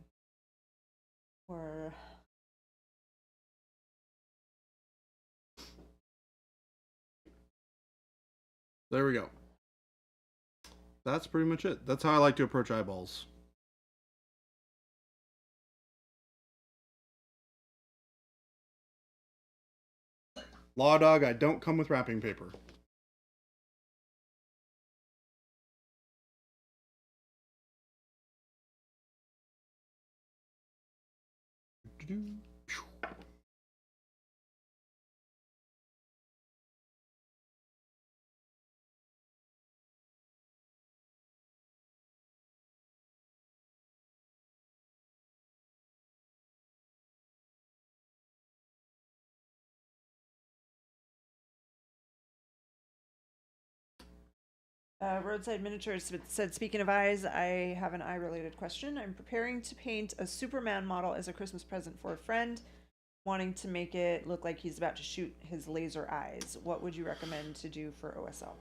were. There we go. That's pretty much it. That's how I like to approach eyeballs. Law Dog, I don't come with wrapping paper. Roadside Miniatures said, speaking of eyes, I have an eye-related question. I'm preparing to paint a Superman model as a Christmas present for a friend, wanting to make it look like he's about to shoot his laser eyes. What would you recommend to do for OSL?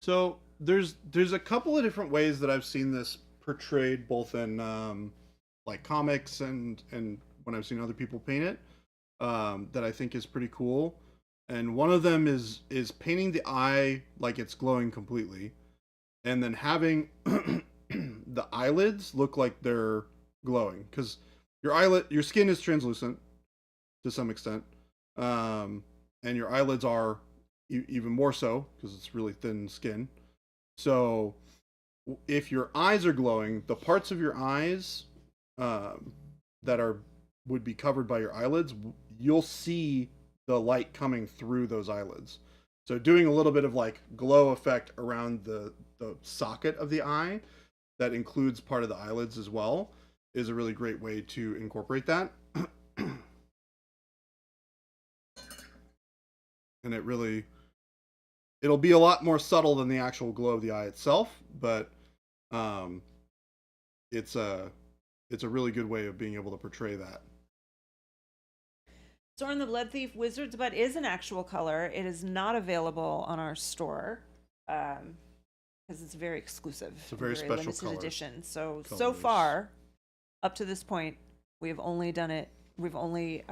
So there's a couple of different ways that I've seen this portrayed, both in like comics and when I've seen other people paint it, that I think is pretty cool. And one of them is painting the eye like it's glowing completely, and then having the eyelids look like they're glowing, because your skin is translucent to some extent, and your eyelids are even more so because it's really thin skin. So if your eyes are glowing, the parts of your eyes that would be covered by your eyelids, you'll see the light coming through those eyelids. So doing a little bit of like glow effect around the socket of the eye that includes part of the eyelids as well is a really great way to incorporate that. And it'll be a lot more subtle than the actual glow of the eye itself, but it's a really good way of being able to portray that. Zorn the Blood Thief Wizard's Butt is an actual color. It is not available on our store because it's very exclusive. It's a very special limited color. edition. So Colors. far, up to this point, we have only done it. We've only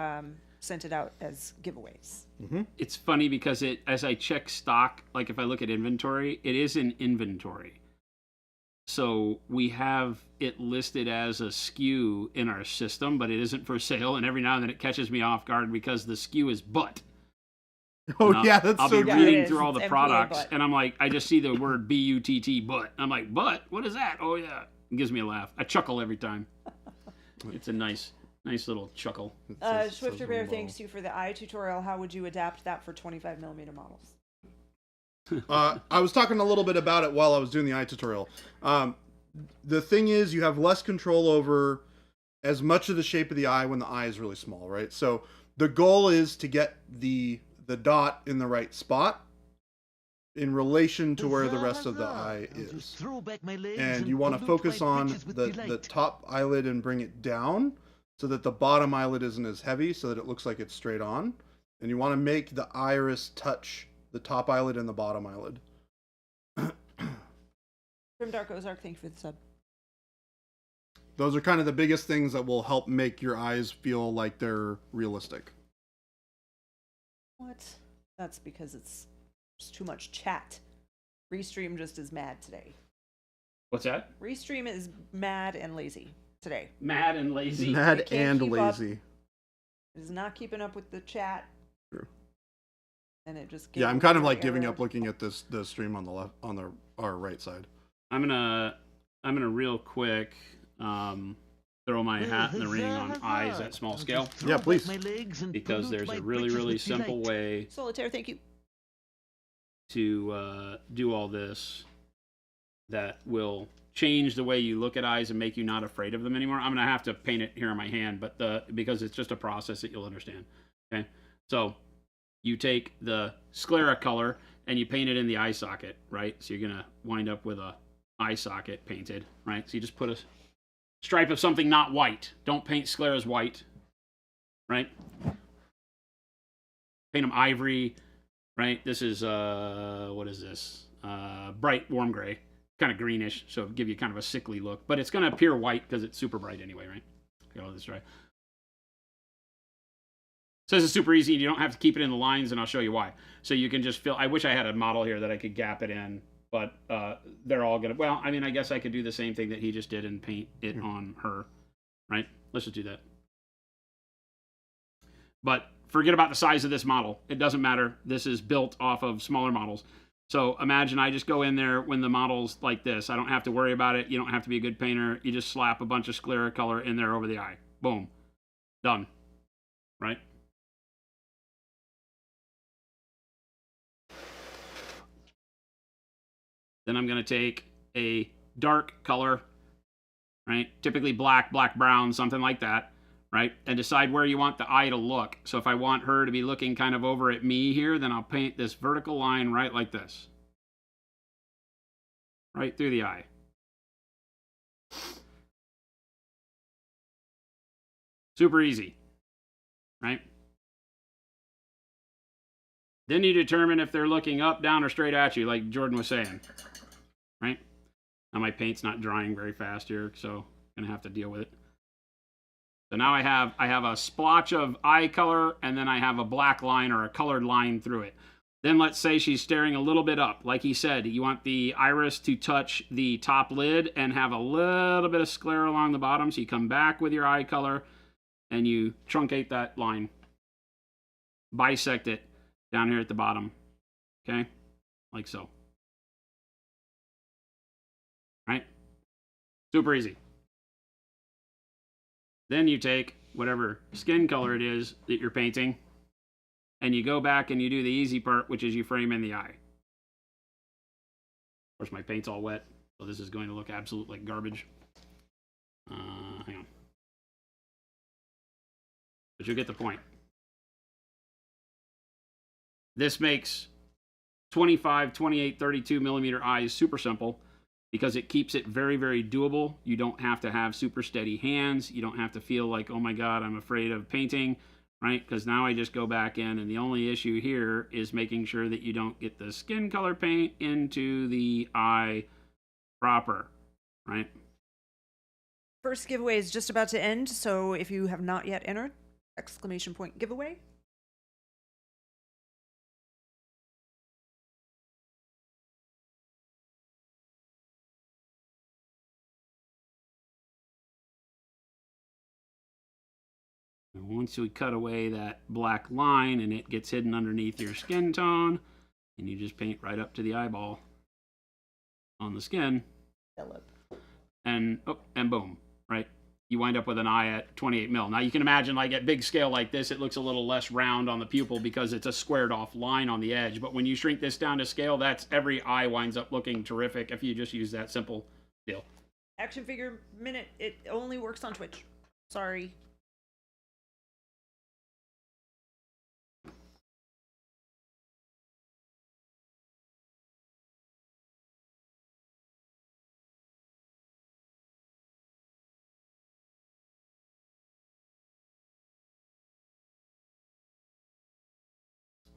sent it out as giveaways. Mm-hmm. It's funny because as I check stock, like if I look at inventory, it is in inventory. So we have it listed as a SKU in our system, but it isn't for sale. And every now and then it catches me off guard because the SKU is butt. Oh, And yeah, that's I'll so be Yeah, good. reading it through is. all the It's MPA products, butt. and I'm like, I just see the word BUTT butt. I'm like, butt? What is that? Oh yeah, it gives me a laugh. I chuckle every time. It's a nice little chuckle. Swifter Bear thanks you for the eye tutorial. How would you adapt that for 25mm models? I was talking a little bit about it while I was doing the eye tutorial. The thing is, you have less control over as much of the shape of the eye when the eye is really small, right? So the goal is to get the dot in the right spot in relation to where the rest of the eye is. And you want to focus on the top eyelid and bring it down so that the bottom eyelid isn't as heavy, so that it looks like it's straight on. And you want to make the iris touch the top eyelid and the bottom eyelid. From Dark Ozark, thank you for the sub. those are kind of the biggest things that will help make your eyes feel like they're realistic. What? That's because it's just too much chat. Restream just is mad today. What's that? Restream is mad and lazy today. Mad and lazy. Mad can't and keep up. lazy. It is not keeping up with the chat. True. And it just Yeah, gave I'm kind of an like giving error. up looking at the stream on the left, on our right side. I'm gonna real quick throw my hat in the ring on eyes at small scale, Yeah, please. because there's a really simple way Solitaire, thank you. to do all this that will change the way you look at eyes and make you not afraid of them anymore. I'm gonna have to paint it here on my hand, but because it's just a process that you'll understand. Okay, so you take the sclera color and you paint it in the eye socket, right? So you're gonna wind up with a eye socket painted, right? So you just put a stripe of something not white. Don't paint scleras white, right? Paint them ivory, right? This is what is this? Bright warm gray, kind of greenish, so it'll give you kind of a sickly look. But it's gonna appear white because it's super bright anyway, right? Got all this right. So this is super easy. You don't have to keep it in the lines, and I'll show you why. So you can just fill. I wish I had a model here that I could gap it in, but they're all gonna. Well, I mean, I guess I could do the same thing that he just did and paint it on her, right? Let's just do that. But forget about the size of this model. It doesn't matter. This is built off of smaller models. So imagine I just go in there when the model's like this. I don't have to worry about it. You don't have to be a good painter. You just slap a bunch of sclera color in there over the eye. Boom. Done. Right? Then I'm going to take a dark color, right? Typically black, black, brown, something like that, right? And decide where you want the eye to look. So if I want her to be looking kind of over at me here, then I'll paint this vertical line right like this. Right through the eye. Super easy, right? Then you determine if they're looking up, down, or straight at you, like Jordan was saying, right? Now my paint's not drying very fast here, so I'm gonna have to deal with it. So now I have a splotch of eye color, and then I have a black line or a colored line through it. Then let's say she's staring a little bit up. Like he said, you want the iris to touch the top lid and have a little bit of sclera along the bottom. So you come back with your eye color and you truncate that line. Bisect it down here at the bottom. Okay? Like so. Right? Super easy. Then you take whatever skin color it is that you're painting, and you go back and you do the easy part, which is you frame in the eye. Of course, my paint's all wet, so this is going to look absolute like garbage. Hang on. But you'll get the point. This makes 25, 28, 32 millimeter eyes super simple because it keeps it very, very doable. You don't have to have super steady hands. You don't have to feel like, oh my God, I'm afraid of painting. Right? Because now I just go back in, and the only issue here is making sure that you don't get the skin color paint into the eye proper, right? First giveaway is just about to end, so if you have not yet entered, exclamation point giveaway. And once we cut away that black line and it gets hidden underneath your skin tone, and you just paint right up to the eyeball on the skin, Philip. and boom, right? You wind up with an eye at 28 mil. Now you can imagine, like at big scale like this, it looks a little less round on the pupil because it's a squared off line on the edge. But when you shrink this down to scale, that's every eye winds up looking terrific if you just use that simple deal. Action figure minute, it only works on Twitch. Sorry.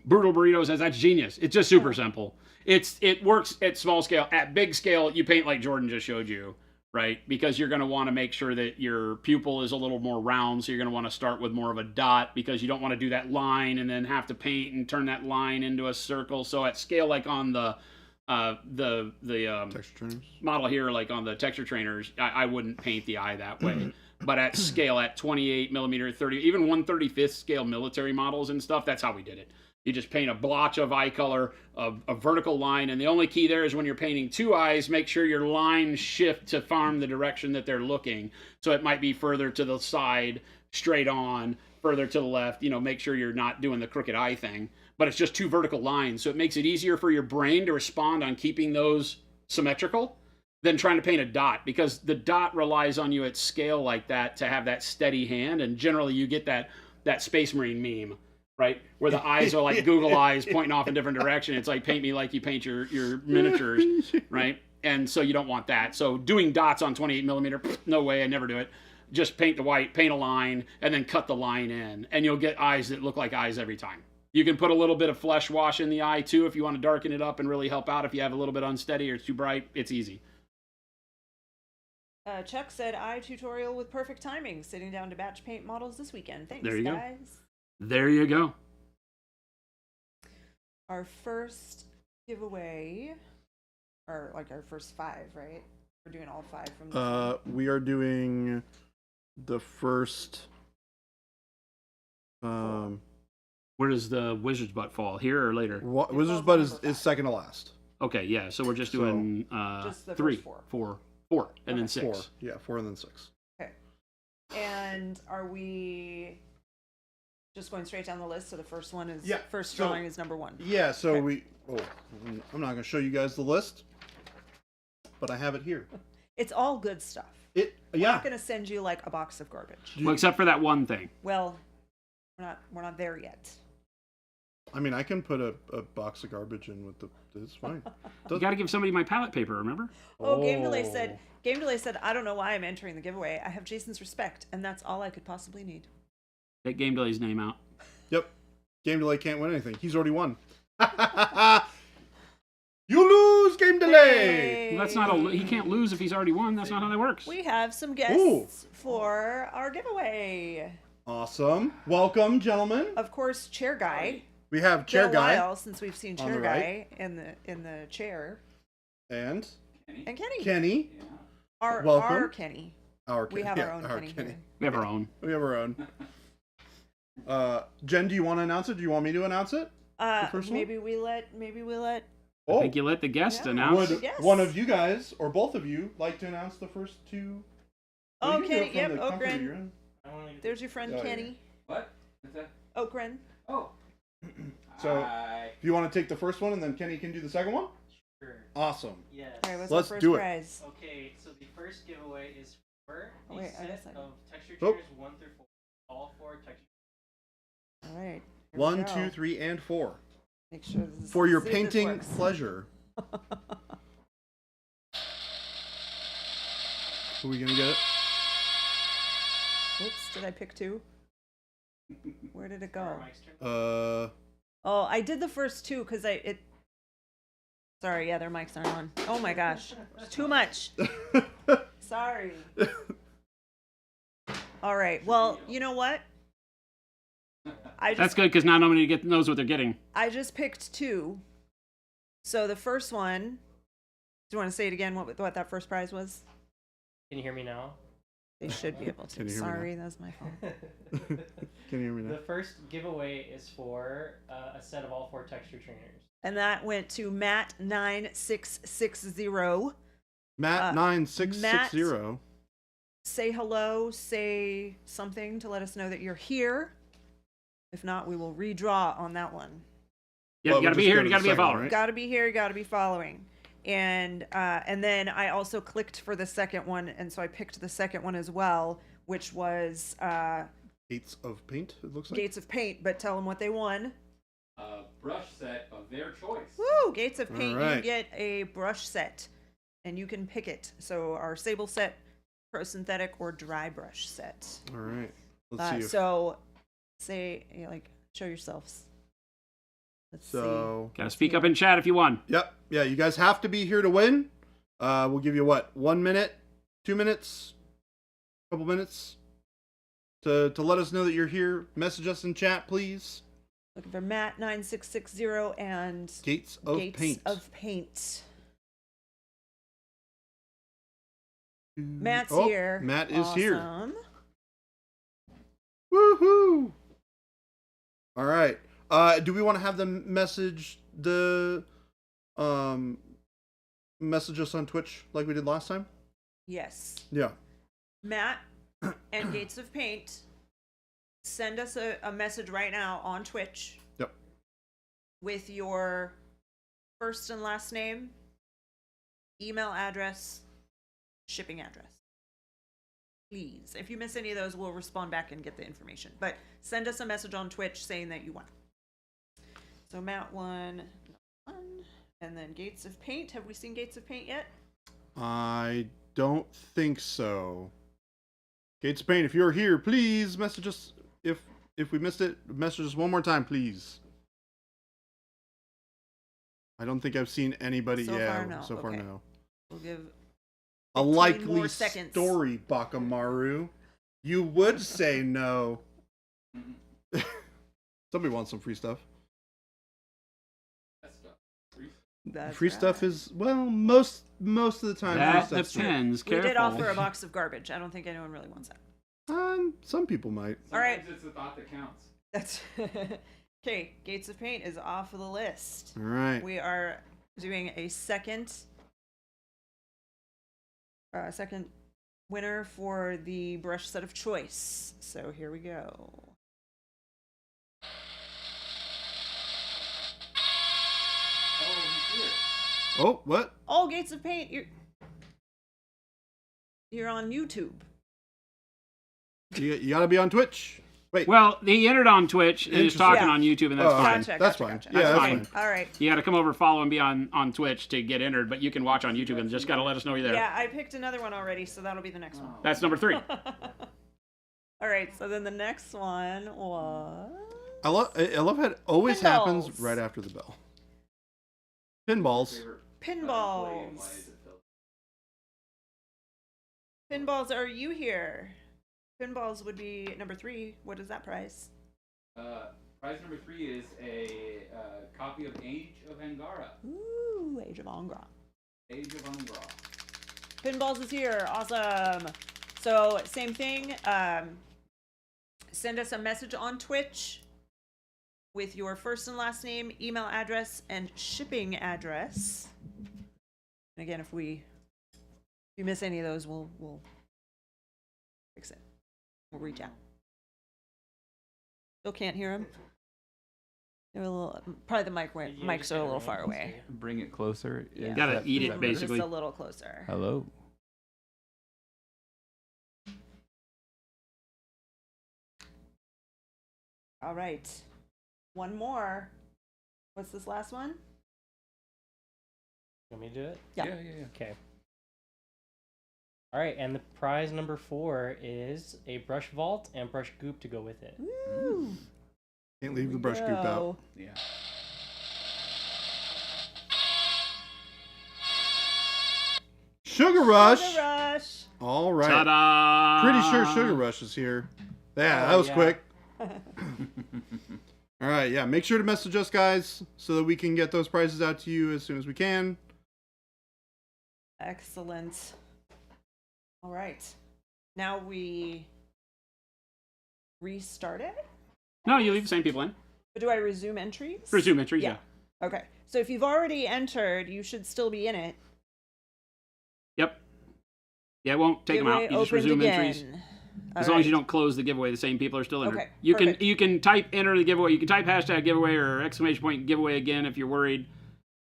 Brutal Burrito says that's genius. It's just super simple. It works at small scale. At big scale, you paint like Jordan just showed you, right? Because you're going to want to make sure that your pupil is a little more round, so you're going to want to start with more of a dot because you don't want to do that line and then have to paint and turn that line into a circle. So at scale, like on the Texture trainers. model here, like on the texture trainers, I wouldn't paint the eye that way. But at scale, at 28 millimeter, 30, even 1/35th scale military models and stuff, that's how we did it. You just paint a blotch of eye color, a vertical line, and the only key there is when you're painting two eyes, make sure your lines shift to farm the direction that they're looking. So it might be further to the side, straight on, further to the left, make sure you're not doing the crooked eye thing. But it's just two vertical lines, so it makes it easier for your brain to respond on keeping those symmetrical than trying to paint a dot, because the dot relies on you at scale like that to have that steady hand, and generally you get that Space Marine meme, right? Where the eyes are like Google eyes pointing off in different direction. It's like, paint me like you paint your miniatures, right? And so you don't want that. So doing dots on 28 millimeter, no way, I never do it. Just paint the white, paint a line, and then cut the line in, and you'll get eyes that look like eyes every time. You can put a little bit of flesh wash in the eye too if you want to darken it up and really help out. If you have a little bit unsteady or it's too bright, it's easy. Chuck said, eye tutorial with perfect timing. Sitting down to batch paint models this weekend. Thanks, There you go. guys. There you go. Our first giveaway, or like our first 5, right? We're doing all 5 from this one. We are doing the first. Where does the wizard's butt fall? Here or later? Wizard's falls Butt number is 5. second to last. Okay, yeah. So we're just doing Just the 3, first 4. 4, and then Okay. 6. 4. Yeah, 4 and then 6. And are we just going straight down the list? So the first one is, Yeah, first so- drawing is number 1. Yeah, so Okay. I'm not going to show you guys the list, but I have it here. It's all good stuff. We're Yeah. not going to send you like a box of garbage. Well, except for that one thing. Well, we're not there yet. I mean, I can put a box of garbage in with it's fine. You got to give somebody my palette paper, remember? Game Delay said, I don't know why I'm entering the giveaway. I have Jason's respect, and that's all I could possibly need. Take Game Delay's name out. Yep. Game Delay can't win anything. He's already won. You lose, Game Delay! Well, that's not he can't lose if he's already won. That's not how that works. We have some guests for our giveaway. Awesome. Welcome, gentlemen. Of course, Chair Guy. We have Chair Been a Guy while since we've seen on Chair the Guy in the chair. and And Kenny. Kenny. Our Welcome. Kenny. We have our own Kenny. here. We have our own. We have our own. Jen, do you want to announce it? Do you want me to announce it? first one? Maybe we let. I think you let the guest Yeah. announce. Would Yes. one of you guys or both of you like to announce the first 2? Well, you can do Kenny. it from Yep. the comfort of Okren. your own. There's your friend Oh, yeah. Kenny. What? What's that? Okren. Oh. So, Hi. if you want to take the first one and then Kenny can do the second one? Sure. Awesome. Yes. All right. What's Let's our first do it. prize? Okay, so the first giveaway is for Oh, a wait, I guess set I- of texture Oh. trainers 1 through 4. All 4 texture. All right. here we 1, go. 2, 3, and 4. Make sure this is, For your see if this painting works. pleasure. Who are we gonna get? Oops, did I pick 2? Where did it go? Mike's turn. Oh, I did the first 2 because Sorry, yeah, their mics aren't on. Oh my gosh, it's too much. Sorry. All right. Well, you know what? That's good because now nobody knows what they're getting. I just picked 2. So the first one. Do you want to say it again? What that first prize was? Can you hear me now? They should be able to. Can you hear me now? Sorry, that was my fault. Can you hear me The now? first giveaway is for a set of all 4 texture trainers. And that went to Matt9660. Matt9660. Say hello, say something to let us know that you're here. If not, we will redraw on that one. Yeah, Well, you got to we'll be just here. go to You got to the be a second one, follower. right? Got to be here, got to be following. And then I also clicked for the second one, and so I picked the second one as well, which was Gates of Paint, it looks like. Gates of Paint, but tell them what they won. A brush set of their choice. Woo! Gates of Paint, All you right. get a brush set, and you can pick it. So our Sable set, Pro Synthetic, or Dry Brush set. All right. Let's see. If, So, show yourselves. Let's so, Got to speak up in chat if you won. yep. Yeah, you guys have to be here to win. We'll give you 1 minute 2 minutes, couple minutes to let us know that you're here. Message us in chat, please. Looking for Matt 9660 and Gates of Paint. Matt's Oh, here. Matt is here. Awesome. Woohoo! All right. Do we want to have them message message us on Twitch like we did last time? Yes. Yeah. Matt and Gates of Paint, send us a message right now on Twitch. Yep. With your first and last name, email address, shipping address. Please. If you miss any of those, we'll respond back and get the information. But send us a message on Twitch saying that you won. So Matt won. And then Gates of Paint. Have we seen Gates of Paint yet? I don't think so. Gates of Paint, if you're here, please message us. If we missed it, message us one more time, please. I don't think I've seen anybody. So yeah, far, no. so far Okay. no. We'll give A 15 likely more seconds. story, Bakamaru. You would say no. Somebody wants some free stuff. That's Free right. stuff is, well, most of the time. That free stuff's free. depends. We Careful. did offer a box of garbage. I don't think anyone really wants that. Some people might. All right. Sometimes it's the thought that counts. That's okay. Gates of Paint is off of the list. All right. We are doing a second winner for the brush set of choice. So here we go. Oh, what? Oh, Gates of Paint, you're on YouTube. You gotta be on Twitch. Wait. Well, he entered on Twitch and is Interesting. talking Yeah. on YouTube, and that's Oh, fine. Gotcha, that's gotcha, fine. gotcha. Yeah, That's that's fine. fine. All right. You got to come over, follow, and be on Twitch to get entered, but you can watch on YouTube and just got to let us know you're there. Yeah, I picked another one already, so that'll be the next one. That's number 3. All right, so then the next one was I love how it always happens Pinballs. right after the bell. Pinballs. pinballs. Pinballs, are you here? Pinballs would be number 3. What is that prize? Prize number 3 is a copy of Age of Angara. Ooh, Age of Angara. Age of Angara. Pinballs is here. Awesome. So, same thing. Send us a message on Twitch with your first and last name, email address, and shipping address. And again, if you miss any of those, we'll fix it. We'll reach out. Still can't hear them. They're a little. Probably the mics are a little far away. Bring it closer. Yeah. Is Gotta that- eat is it, that basically. better? Just a little closer. Hello. All right. One more. What's this last one? You want me to do it? Yeah. Yeah. Okay. All right, and the prize number 4 is a brush vault and brush goop to go with it. Woo. Can't leave the brush goop out. Go. Yeah. Sugar Rush. Sugar Rush. All right. Ta-da! Pretty sure Sugar Rush is here. Yeah, that was yeah. quick. All right, yeah. Make sure to message us, guys, so that we can get those prizes out to you as soon as we can. Excellent. All right. Now we restart it? No, you leave the same people in. But do I resume entries? Resume entries, yeah. Okay. So if you've already entered, you should still be in it. Yep. Yeah, it won't take them out. Giveaway You just opened resume again. entries. As All long as you right. don't close the giveaway, the same people are still entered. Okay, You perfect. can type enter the giveaway. You can type hashtag giveaway or exclamation point giveaway again if you're worried.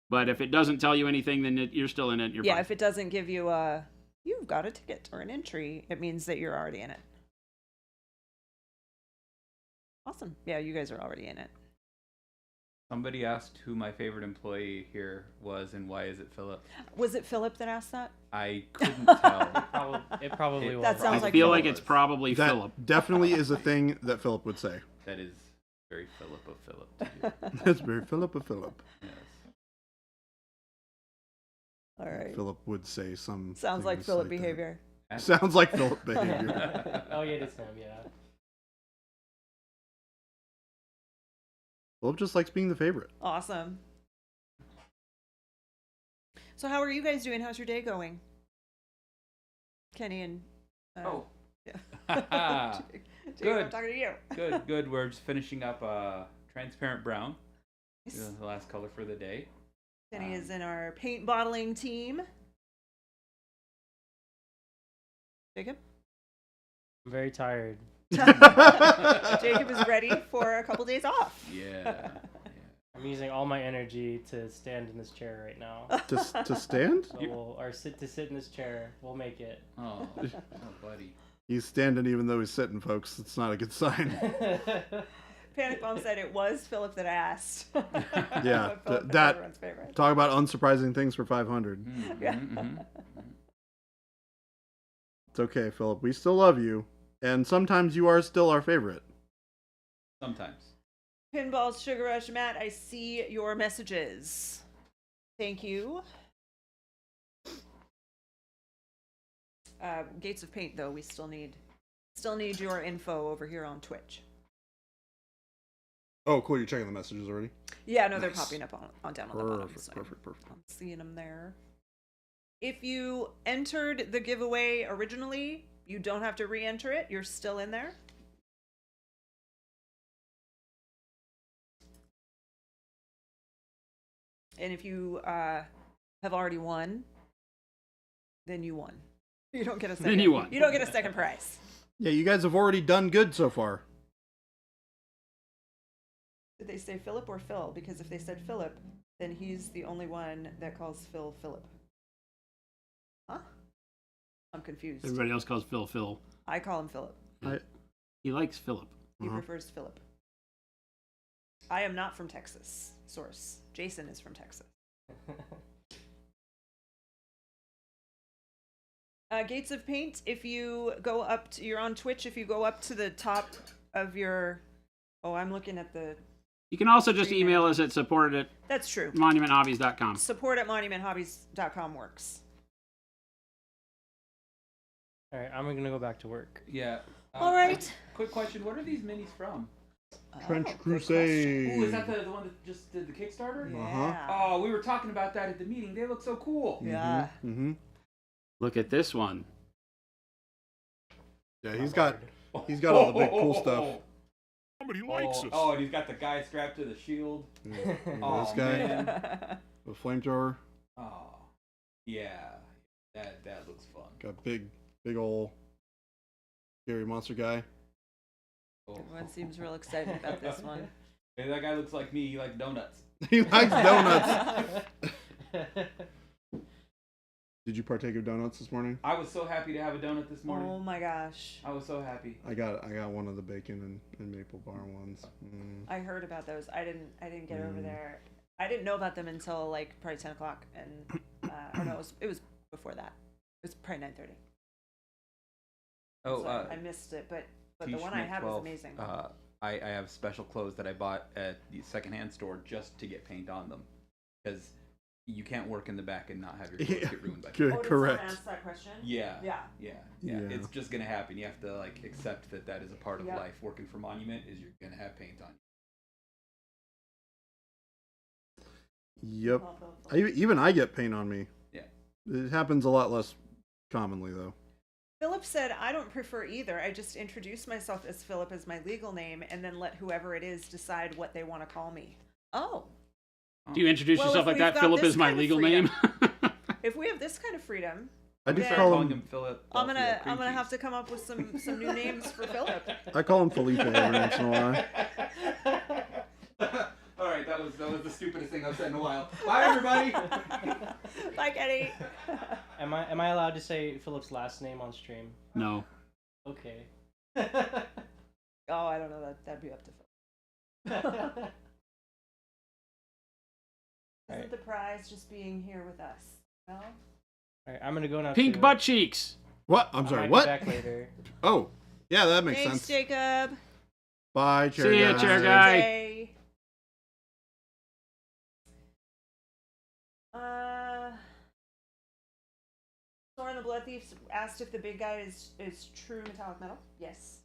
But if it doesn't tell you anything, then you're still in it. You're Yeah, fine. if it doesn't give you you've got a ticket or an entry, it means that you're already in it. Awesome. Yeah, you guys are already in it. Somebody asked who my favorite employee here was and why is it Philip? Was it Philip that asked that? I couldn't tell. It probably was. That sounds I like feel Philip. like it's probably That Philip. definitely is a thing that Philip would say. That is very Philip of Philip to do. That's very Philip of Philip. Yes. All right. Philip would say some. Sounds like things Philip that. behavior. Sounds like Philip behavior. Oh, yeah, it's him, yeah. Philip just likes being the favorite. Awesome. So how are you guys doing? How's your day going? Kenny and Oh. yeah. Jake, Good. I'm talking to you. Good. We're just finishing up transparent brown. Nice. The last color for the day. Kenny is in our paint bottling team. Jacob? I'm very tired. Jacob is ready for a couple days off. Yeah. I'm using all my energy to stand in this chair right now. To stand? So sit in this chair. We'll make it. Oh, buddy. He's standing even though he's sitting, folks. It's not a good sign. Panic Bomb said it was Philip that asked. Yeah, Philip is that- everyone's favorite. Talk about unsurprising things for 500. Yeah. It's okay, Philip. We still love you. And sometimes you are still our favorite. Sometimes. Pinballs, Sugar Rush, Matt, I see your messages. Thank you. Gates of Paint, though, we still need your info over here on Twitch. Oh, cool. You're checking the messages already? Yeah, no, they're Nice. popping up on down on the bottom. Perfect, So perfect. I'm seeing them there. If you entered the giveaway originally, you don't have to re-enter it. You're still in there. And if you have already won, then you won. You don't get a second. Then you won. You don't get a second prize. Yeah, you guys have already done good so far. Did they say Philip or Phil? Because if they said Philip, then he's the only one that calls Phil Philip. Huh? I'm confused. Everybody else calls Phil Phil. I call him Philip. He likes Philip. He prefers Philip. I am not from Texas. Source. Jason is from Texas. Gates of Paint, if you go up to, you're on Twitch, if you go up to the top of your, I'm looking at the, You can also just email us at support that's true. monumenthobbies.com. Support at monumenthobbies.com works. All right, I'm gonna go back to work. Yeah. All right. Quick question. What are these minis from? Trench good Crusade. Ooh, is that the one that just did the Kickstarter? question. Uh-huh. Yeah. Oh, we were talking about that at the meeting. They look so cool. Yeah. Mm-hmm. Look at this one. Yeah, he's got all the big cool stuff. Somebody likes us. Oh, and he's got the guy strapped to the shield. Yeah, Oh, this guy, man. the flamethrower, Oh, yeah. That looks fun. got big ol' scary monster guy. Oh. Everyone seems real excited about this one. Hey, that guy looks like me. He likes donuts. He likes donuts. Did you partake of donuts this morning? I was so happy to have a donut this morning. Oh my gosh. I was so happy. I got one of the bacon and maple bar ones. I heard about those. I didn't get over there. I didn't know about them until like probably 10 o'clock, and or no, it was before that. It was probably 9:30. Oh, So I missed it, but the one I T-Schmidt had 12, was amazing. I have special clothes that I bought at the secondhand store just to get paint on them, because you can't work in the back and not have your clothes get ruined by paint. Good, Did correct. someone ask that question? Yeah. Yeah. Yeah. Yeah. It's just gonna happen. You have to like accept that is a part of Yep. life. Working for Monument is you're gonna have paint on you. Yep. Even I get paint on me. Yeah. It happens a lot less commonly though. Philip said, I don't prefer either. I just introduce myself as Philip as my legal name and then let whoever it is decide what they want to call me. Oh. Do you introduce Well, yourself if like we've that? got Philip this is my kind of legal freedom. name. If we have this kind of freedom, I do then call calling him. him Philip. I'm gonna have to come up with some new names for Philip. I call him Felipe every once in a while. All right, that was the stupidest thing I've said in a while. Bye, everybody. Bye, Kenny. Am I allowed to say Philip's last name on stream? No. Okay. Oh, I don't know. That'd be up to Philip. Isn't Right. the prize just being here with us? No? All right, I'm gonna go now. Pink to, butt cheeks. What? I I'm sorry. might be What? Back later. Oh, yeah, that makes Thanks, sense. Jacob. Bye, chair See ya, guy. chair guy. Day. So Lauren the Blood Thief asked if the big guy is true metallic metal. Yes.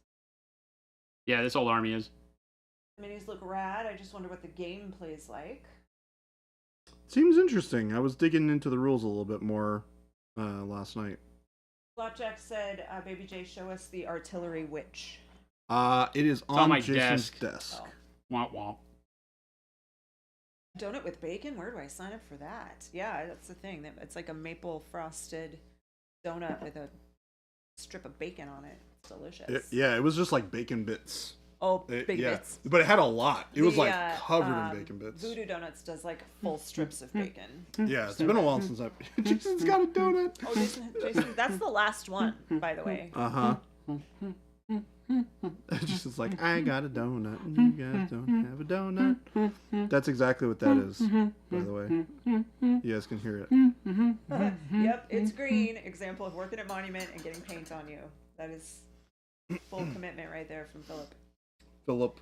Yeah, this old army is. The minis look rad. I just wonder what the game plays like. Seems interesting. I was digging into the rules a little bit more last night. Flapjack said, Baby J, show us the artillery witch. It is on my Jason's desk. desk. Oh. Womp womp. Donut with bacon? Where do I sign up for that? Yeah, that's the thing. It's like a maple frosted donut with a strip of bacon on it. It's delicious. It was just like bacon bits. Oh, bacon bits. But it had a lot. It was like covered in bacon bits. Voodoo Donuts does like full strips of bacon. Yeah, it's been a while since I've... Jason's got a donut. Oh, Jason, that's the last one, by the way. Uh-huh. Jason's like, I got a donut, and you guys don't have a donut. That's exactly what that is, by the way. You guys can hear it. Yep, it's green. Example of working at Monument and getting paint on you. That is full commitment right there from Philip. Philip.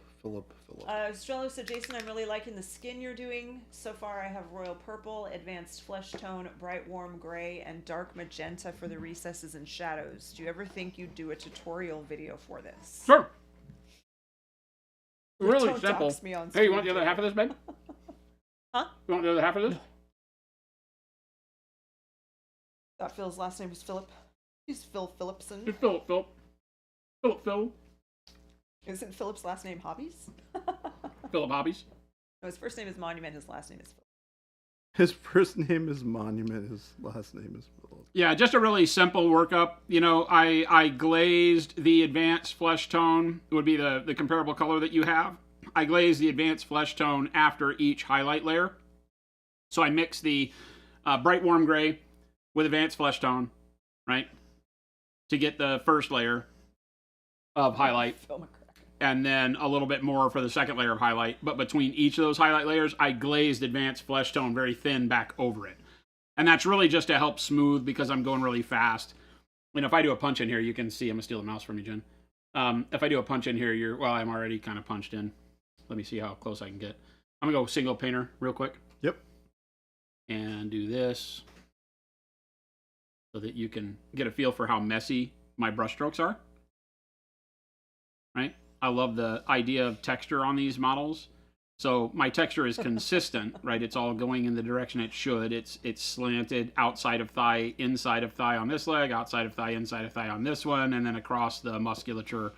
Strello said, Jason, I'm really liking the skin you're doing. So far, I have royal purple, advanced flesh tone, bright warm gray, and dark magenta for the recesses and shadows. Do you ever think you'd do a tutorial video for this? Sure. Really Don't simple. dox me on Hey, you want screen, the other half of this, babe? Huh? You want the other half of this? Thought Phil's last name was Philip. He's Phil Phillipson. Just Phil. Isn't Philip's last name Hobbies? Philip Hobbies. No, his first name is Monument. His last name is Philip. His first name is Monument. His last name is Philip. Yeah, just a really simple workup. You know, I glazed the advanced flesh tone, would be the comparable color that you have. I glazed the advanced flesh tone after each highlight layer. So I mix the bright warm gray with advanced flesh tone, right? To get the first layer of highlight. And then a little bit more for the second layer of highlight. But between each of those highlight layers, I glazed advanced flesh tone very thin back over it. And that's really just to help smooth because I'm going really fast. And if I do a punch in here, you can see, I'm going to steal the mouse from you, Jen. If I do a punch in here, well, I'm already kind of punched in. Let me see how close I can get. I'm going to go single painter real quick. Yep. And do this so that you can get a feel for how messy my brush strokes are. Right? I love the idea of texture on these models. So my texture is consistent, right? It's all going in the direction it should. It's slanted outside of thigh, inside of thigh on this leg, outside of thigh, inside of thigh on this one, and then across the musculature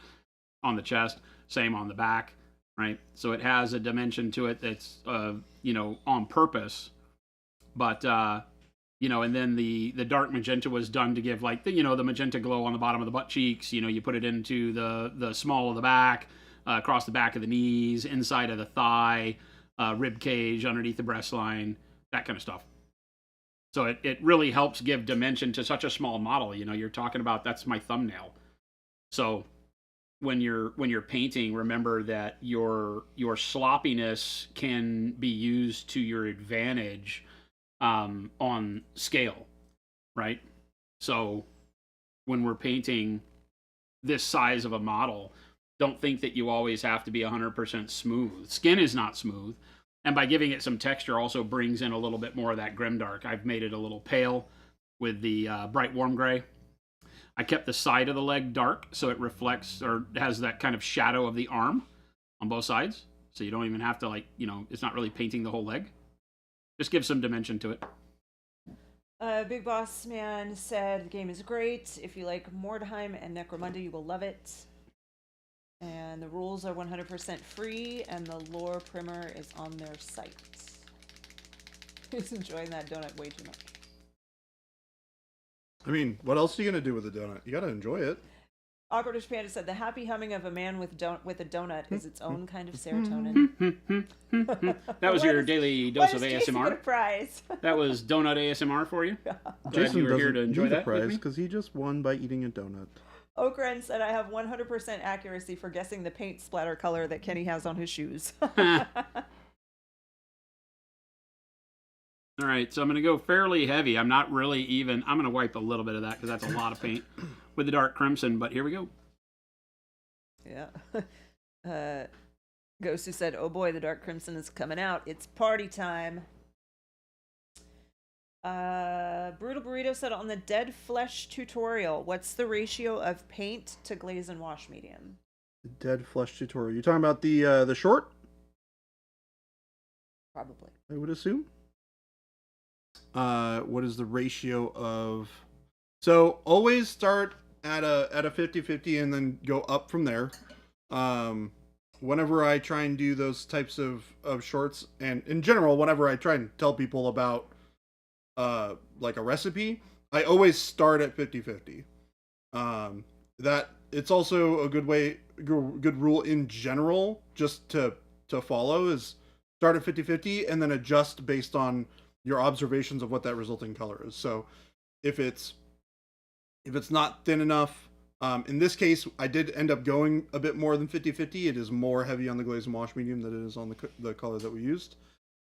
on the chest. Same on the back, right? So it has a dimension to it that's, on purpose. But, and then the dark magenta was done to give like the magenta glow on the bottom of the butt cheeks. You put it into the small of the back, across the back of the knees, inside of the thigh, rib cage, underneath the breast line, that kind of stuff. So it really helps give dimension to such a small model. You're talking about, that's my thumbnail. So when you're painting, remember that your sloppiness can be used to your advantage on scale, right? So when we're painting this size of a model, don't think that you always have to be 100% smooth. Skin is not smooth, and by giving it some texture also brings in a little bit more of that grimdark. I've made it a little pale with the bright warm gray. I kept the side of the leg dark so it reflects or has that kind of shadow of the arm on both sides, so you don't even have to it's not really painting the whole leg. Just give some dimension to it. Big Boss Man said the game is great. If you like Mordheim and Necromunda, you will love it. And the rules are 100% free, and the lore primer is on their site. He's enjoying that donut way too much. I mean, what else are you going to do with a donut? You got to enjoy it. Awkwardish Panda said the happy humming of a man with a donut is its own kind of serotonin. That was your daily dose of ASMR. Jason get a prize? That was donut ASMR for you. Glad Jason you were here to doesn't enjoy need the that with prize me. because he just won by eating a donut. Okren said I have 100% accuracy for guessing the paint splatter color that Kenny has on his shoes. All right, so I'm going to go fairly heavy. I'm not really even. I'm going to wipe a little bit of that because that's a lot of paint with the dark crimson, but here we go. Yeah. Ghost said, oh boy, the dark crimson is coming out. It's party time. Brutal Burrito said on the Dead Flesh tutorial, what's the ratio of paint to glaze and wash medium? Dead Flesh tutorial. You talking about the short? Probably. I would assume. What is the ratio of? So always start at a 50-50 and then go up from there. Whenever I try and do those types of shorts, and in general, whenever I try and tell people about like a recipe, I always start at 50-50. That it's also a good rule in general, just to follow, is start at 50-50 and then adjust based on your observations of what that resulting color is. So if it's not thin enough, in this case, I did end up going a bit more than 50-50. It is more heavy on the glaze and wash medium than it is on the color that we used.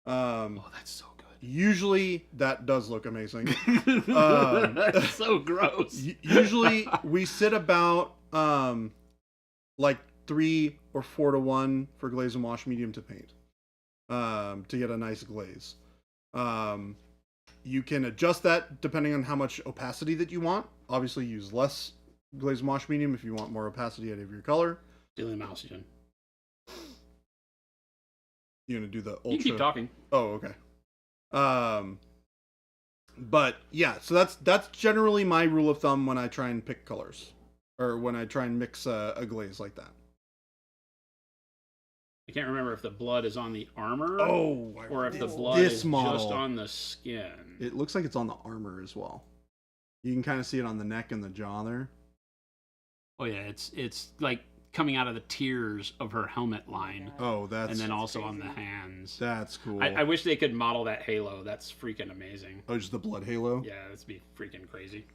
Oh, that's so good. Usually that does look amazing. That's so gross. Usually we sit about like 3 or 4 to 1 for glaze and wash medium to paint, to get a nice glaze. You can adjust that depending on how much opacity that you want. Obviously use less glaze and wash medium if you want more opacity out of your color. Stealing the mouse again. You're gonna do the ultra. You keep talking. Oh, okay. But yeah, so that's generally my rule of thumb when I try and pick colors, or when I try and mix a glaze like that. I can't remember if the blood is on the armor, or if the blood this is model, just on the skin. It looks like it's on the armor as well. You can kind of see it on the neck and the jaw there. Oh yeah, it's like coming out of the tears of her helmet line. Oh, that's and then also crazy. on the hands. That's cool. I wish they could model that halo. That's freaking amazing. Oh, just the blood halo? Yeah, that'd be freaking crazy.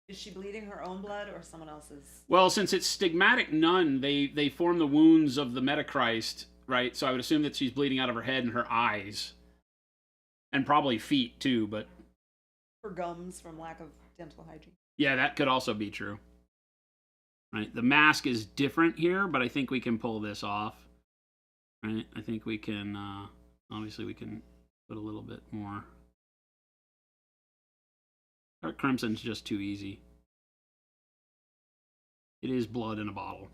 Is she bleeding her own blood or someone else's? Well, since it's stigmatic nun, they form the wounds of the Metachrist, right? So I would assume that she's bleeding out of her head and her eyes. And probably feet, too, but... Her gums from lack of dental hygiene. Yeah, that could also be true. Right, the mask is different here, but I think we can pull this off. Right, I think we can, obviously we can put a little bit more. Dark Crimson's just too easy. It is blood in a bottle.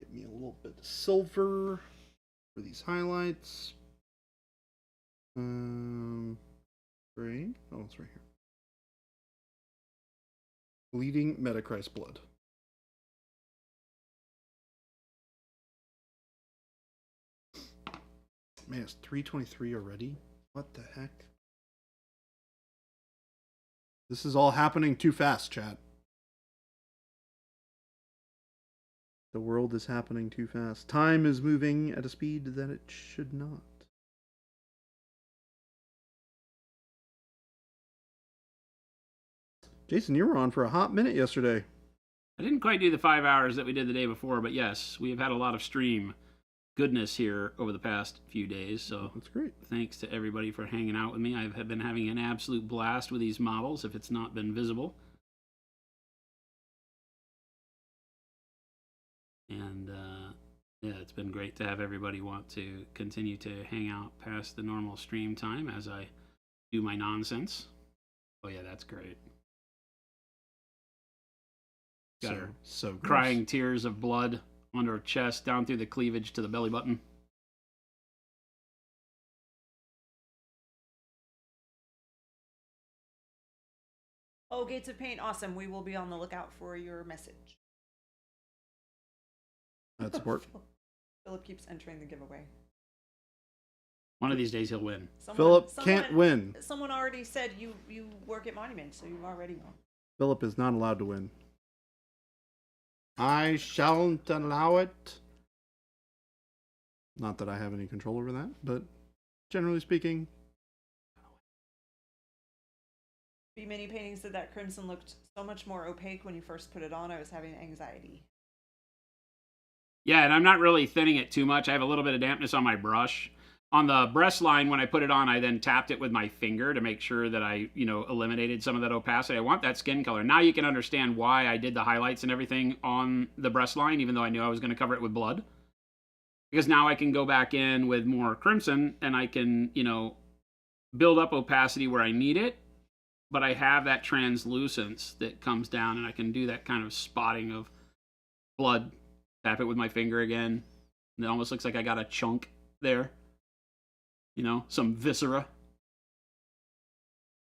Get me a little bit of silver for these highlights. Gray. Oh, it's right here. Bleeding Metachrist blood. Man, it's 3:23 already. What the heck? This is all happening too fast, chat. The world is happening too fast. Time is moving at a speed that it should not. Jason, you were on for a hot minute yesterday. I didn't quite do the 5 hours that we did the day before, but yes, we have had a lot of stream goodness here over the past few days, so that's great. Thanks to everybody for hanging out with me. I've been having an absolute blast with these models, if it's not been visible. And yeah, it's been great to have everybody want to continue to hang out past the normal stream time as I do my nonsense. Oh yeah, that's great. Got her so gross. Crying tears of blood on her chest, down through the cleavage to the belly button. Oh, Gates of Paint, awesome. We will be on the lookout for your message. That's support. Philip keeps entering the giveaway. One of these days he'll win. Philip can't win. Someone already said you work at Monument, so you already won. Philip is not allowed to win. I shan't allow it. Not that I have any control over that, but generally speaking. B-Mini Painting said that crimson looked so much more opaque when you first put it on. I was having anxiety. Yeah, and I'm not really thinning it too much. I have a little bit of dampness on my brush, On the breast line, when I put it on, I then tapped it with my finger to make sure that I, eliminated some of that opacity. I want that skin color. Now you can understand why I did the highlights and everything on the breast line, even though I knew I was going to cover it with blood. Because now I can go back in with more crimson and I can, build up opacity where I need it. But I have that translucence that comes down and I can do that kind of spotting of blood. Tap it with my finger again. And it almost looks like I got a chunk there. Some viscera.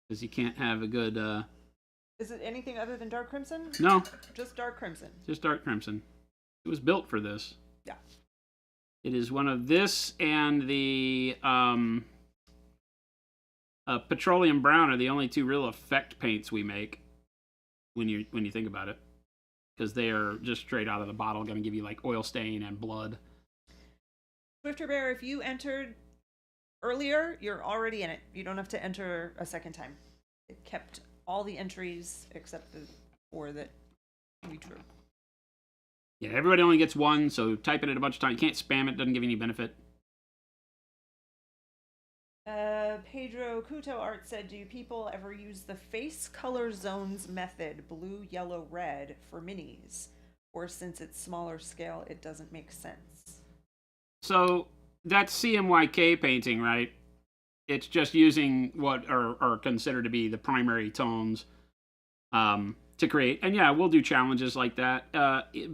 Because you can't have a good... Is it anything other than dark crimson? No. Just dark crimson. Just dark crimson. It was built for this. Yeah. It is one of this and the petroleum brown are the only two real effect paints we make when you think about it. Because they are just straight out of the bottle going to give you like oil stain and blood. Swifter Bear, if you entered earlier, you're already in it. You don't have to enter a second time. It kept all the entries except the 4 that we drew. Yeah, everybody only gets one, so type it a bunch of times. You can't spam it, doesn't give you any benefit. Pedro Kuto Art said, do people ever use the face color zones method, blue, yellow, red, for minis? Or since it's smaller scale, it doesn't make sense? So that's CMYK painting, right? It's just using what are considered to be the primary tones to create. And yeah, we'll do challenges like that.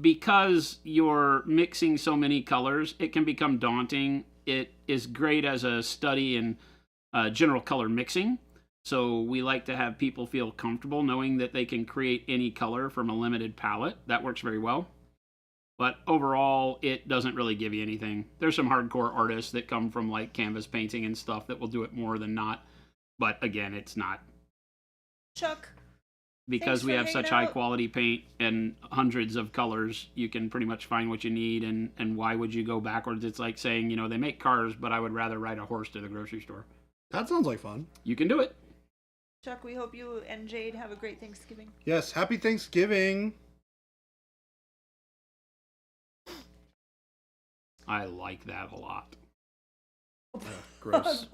Because you're mixing so many colors, it can become daunting. It is great as a study in general color mixing. So we like to have people feel comfortable knowing that they can create any color from a limited palette. That works very well. But overall, it doesn't really give you anything. There's some hardcore artists that come from like canvas painting and stuff that will do it more than not. But again, it's not. Chuck. Because we have such high quality paint and hundreds of colors, you can pretty much find what you need. And why would you go backwards? It's like saying, they make cars, but I would rather ride a horse to the grocery store. That sounds like fun. You can do it. Chuck, we hope you and Jade have a great Thanksgiving. Yes, happy Thanksgiving. I like that a lot. Gross.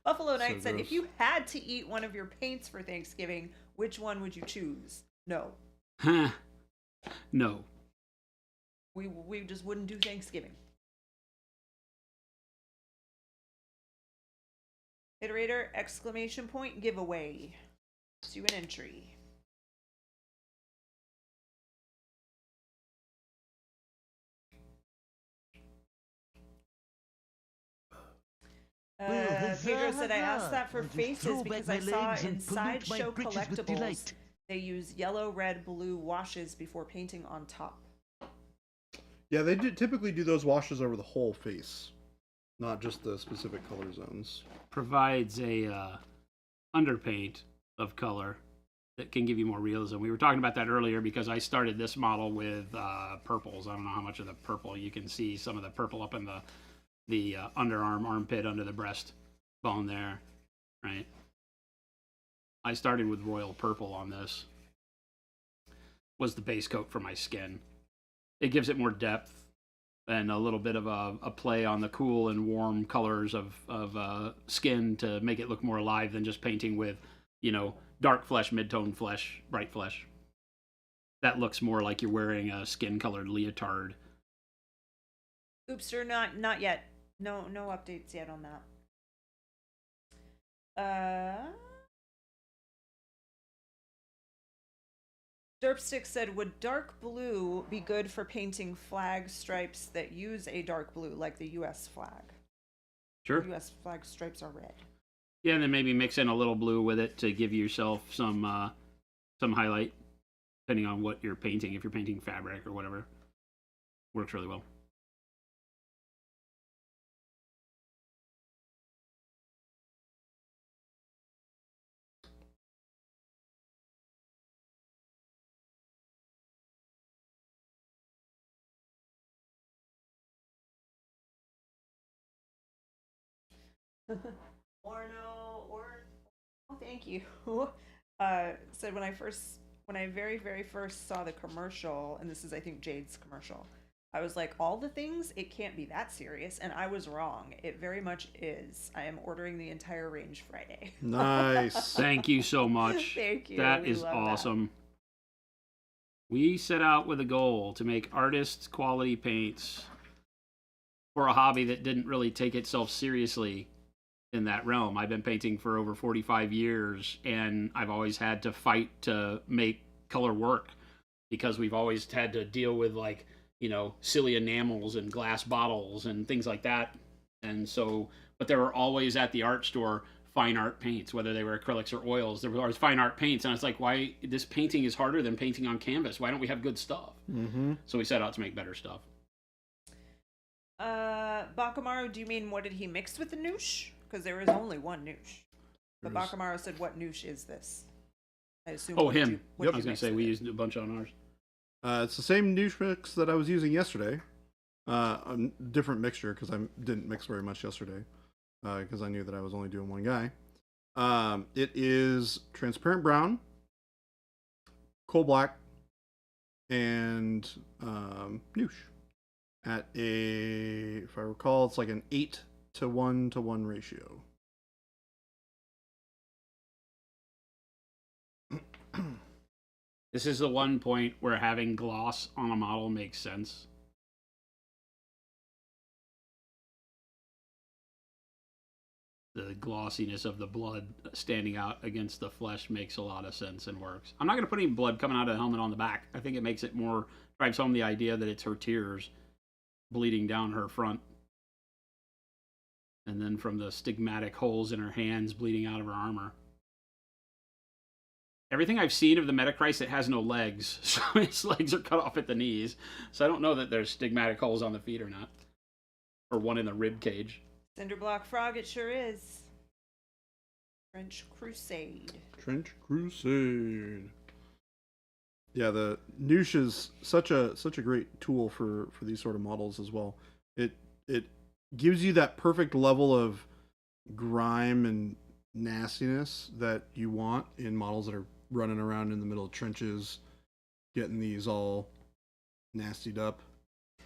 Buffalo Knight So said, gross. if you had to eat one of your paints for Thanksgiving, which one would you choose? No. No. We just wouldn't do Thanksgiving. Iterator, exclamation point, giveaway. Let's do an entry. Pedro said, I asked that for faces because I saw in Sideshow Collectibles they use yellow, red, blue washes before painting on top. Yeah, they typically do those washes over the whole face, not just the specific color zones. Provides a underpaint of color that can give you more realism. We were talking about that earlier because I started this model with purples. I don't know how much of the purple. You can see some of the purple up in the underarm, armpit, under the breast bone there, right? I started with royal purple on this. Was the base coat for my skin. It gives it more depth and a little bit of a play on the cool and warm colors of skin to make it look more alive than just painting with, dark flesh, mid-tone flesh, bright flesh. That looks more like you're wearing a skin-colored leotard. Oopster, not yet. No updates yet on that. Derpstick said, would dark blue be good for painting flag stripes that use a dark blue, like the U.S. flag? Sure. The U.S. flag stripes are red. Yeah, and then maybe mix in a little blue with it to give yourself some highlight, depending on what you're painting. If you're painting fabric or whatever, works really well. Thank you. Said when I very, very first saw the commercial, and this is, I think, Jade's commercial, I was like, all the things, it can't be that serious. And I was wrong. It very much is. I am ordering the entire range Friday. Nice. Thank you so much. Thank you. That We is love that. awesome. We set out with a goal to make artist quality paints for a hobby that didn't really take itself seriously in that realm. I've been painting for over 45 years, and I've always had to fight to make color work because we've always had to deal with, like, you know, silly enamels and glass bottles and things like that. And so, but there were always at the art store fine art paints, whether they were acrylics or oils. There were always fine art paints, and I was like, why, this painting is harder than painting on canvas. Why don't we have good stuff? Mm-hmm. So we set out to make better stuff. Bakamaru, do you mean what did he mix with the noosh? Because there is only one noosh. But There's- Bakamaru said, what noosh is this? I assume. Oh, what did him. what I did was you going to mix say, with we it? used a bunch on ours. It's the same douche mix that I was using yesterday. A different mixture because I didn't mix very much yesterday because I knew that I was only doing one guy. It is transparent brown, coal black, and noosh at a, if I recall, it's like an 8:1 ratio. This is the one point where having gloss on a model makes sense. The glossiness of the blood standing out against the flesh makes a lot of sense and works. I'm not going to put any blood coming out of the helmet on the back. I think it makes it more, drives home the idea that it's her tears bleeding down her front. And then from the stigmatic holes in her hands bleeding out of her armor. Everything I've seen of the Metachrist, it has no legs, so its legs are cut off at the knees. So I don't know that there's stigmatic holes on the feet or not. Or one in the rib cage. Cinderblock Frog, it sure is. French Crusade. Trench Crusade. Yeah, the noosh is such a great tool for these sort of models as well. It gives you that perfect level of grime and nastiness that you want in models that are running around in the middle of trenches, getting these all nastied up.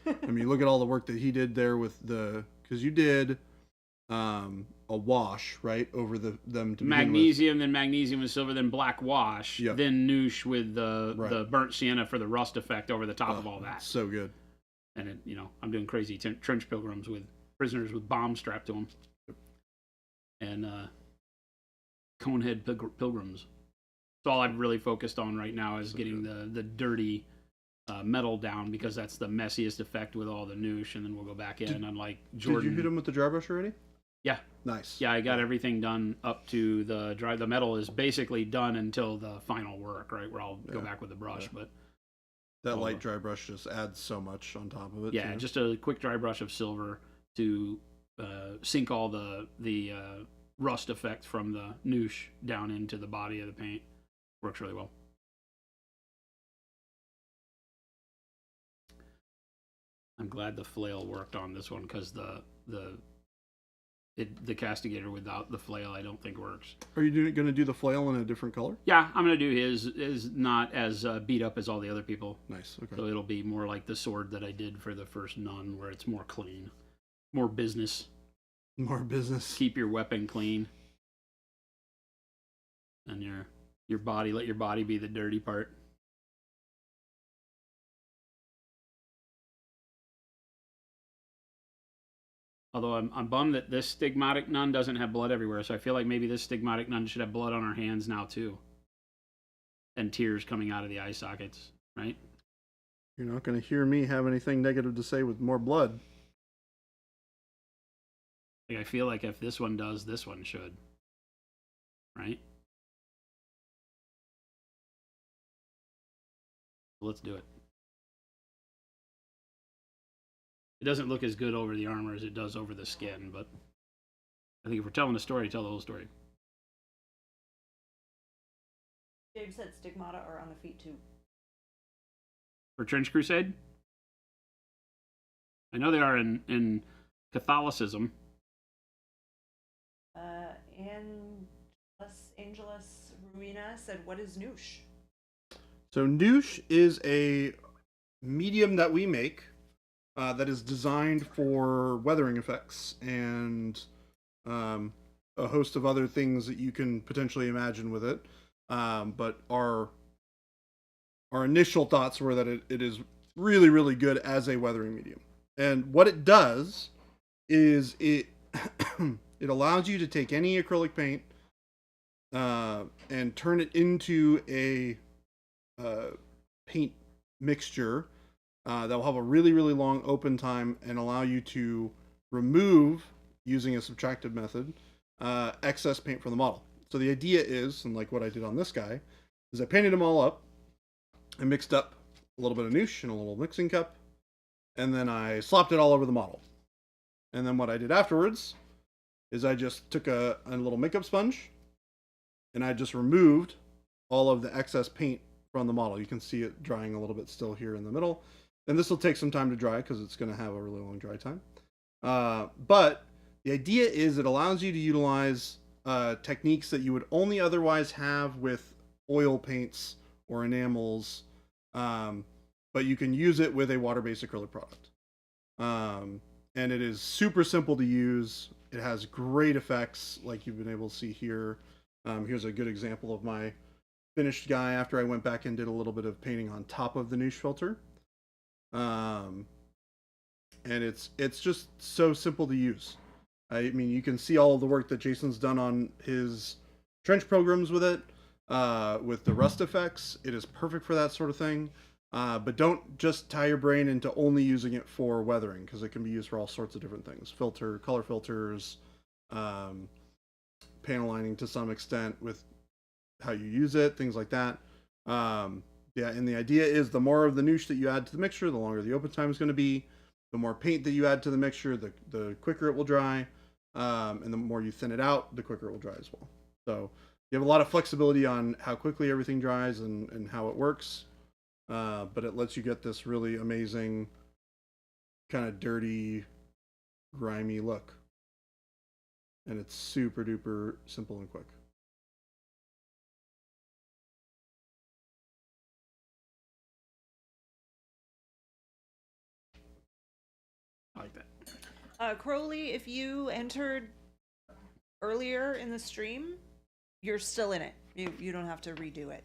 I mean, look at all the work that he did there with the, because you did a wash right over them to begin with. Magnesium, then magnesium with silver, then black wash, Yep. then noosh with the Right. the burnt sienna for the rust effect over the top of all that. So good. And it, you know, I'm doing crazy trench pilgrims with prisoners with bombs strapped to them, and conehead pilgrims. So all I've really focused on right now is getting the dirty metal down, because that's the messiest effect with all the noosh, and then we'll go back in. Unlike Jordan, Did you hit him with the dry brush already? Yeah. Nice. Yeah, I got everything done up to the dry. The metal is basically done until the final work, right? Where I'll go back with the brush, Yeah. but That light dry brush just adds so much on top of it. yeah, too. just a quick dry brush of silver to sink all the rust effect from the noosh down into the body of the paint. Works really well. I'm glad the flail worked on this one, because the castigator without the flail I don't think works. Are you going to do the flail in a different color? Yeah, I'm gonna do his is not as beat up as all the other people. Nice. Okay. So it'll be more like the sword that I did for the first nun, where it's more clean, more business. More business. Keep your weapon clean, and your body, let your body be the dirty part. Although I'm bummed that this stigmatic nun doesn't have blood everywhere, so I feel like maybe this stigmatic nun should have blood on her hands now too, and tears coming out of the eye sockets, right? You're not going to hear me have anything negative to say with more blood. Like, I feel like if this one does, this one should, right? Let's do it. It doesn't look as good over the armor as it does over the skin, but I think if we're telling a story, tell the whole story. James said stigmata are on the feet too. For Trench Crusade? I know they are in Catholicism. Angelus Ruina said, what is noosh? So noosh is a medium that we make that is designed for weathering effects and a host of other things that you can potentially imagine with it. But our initial thoughts were that it is really, really good as a weathering medium. And what it does is it it allows you to take any acrylic paint and turn it into a paint mixture that will have a really, really long open time and allow you to remove, using a subtractive method, excess paint from the model. So the idea is, and like what I did on this guy, is I painted them all up. I mixed up a little bit of noosh in a little mixing cup, and then I slopped it all over the model. And then what I did afterwards is I just took a little makeup sponge, and I just removed all of the excess paint from the model. You can see it drying a little bit still here in the middle. And this will take some time to dry because it's going to have a really long dry time. But the idea is it allows you to utilize techniques that you would only otherwise have with oil paints or enamels, but you can use it with a water-based acrylic product. And it is super simple to use. It has great effects, like you've been able to see here. Here's a good example of my finished guy after I went back and did a little bit of painting on top of the niche filter. And it's just so simple to use. I mean, you can see all of the work that Jason's done on his trench programs with it, with the rust effects. It is perfect for that sort of thing. But don't just tie your brain into only using it for weathering, because it can be used for all sorts of different things. Color filters, panel lining to some extent with how you use it, things like that. Yeah, and the idea is the more of the noosh that you add to the mixture, the longer the open time is going to be. The more paint that you add to the mixture, the quicker it will dry. And the more you thin it out, the quicker it will dry as well. So you have a lot of flexibility on how quickly everything dries and how it works. But it lets you get this really amazing kind of dirty, grimy look. And it's super duper simple and quick. I like that. Crowley, if you entered earlier in the stream, you're still in it. You don't have to redo it.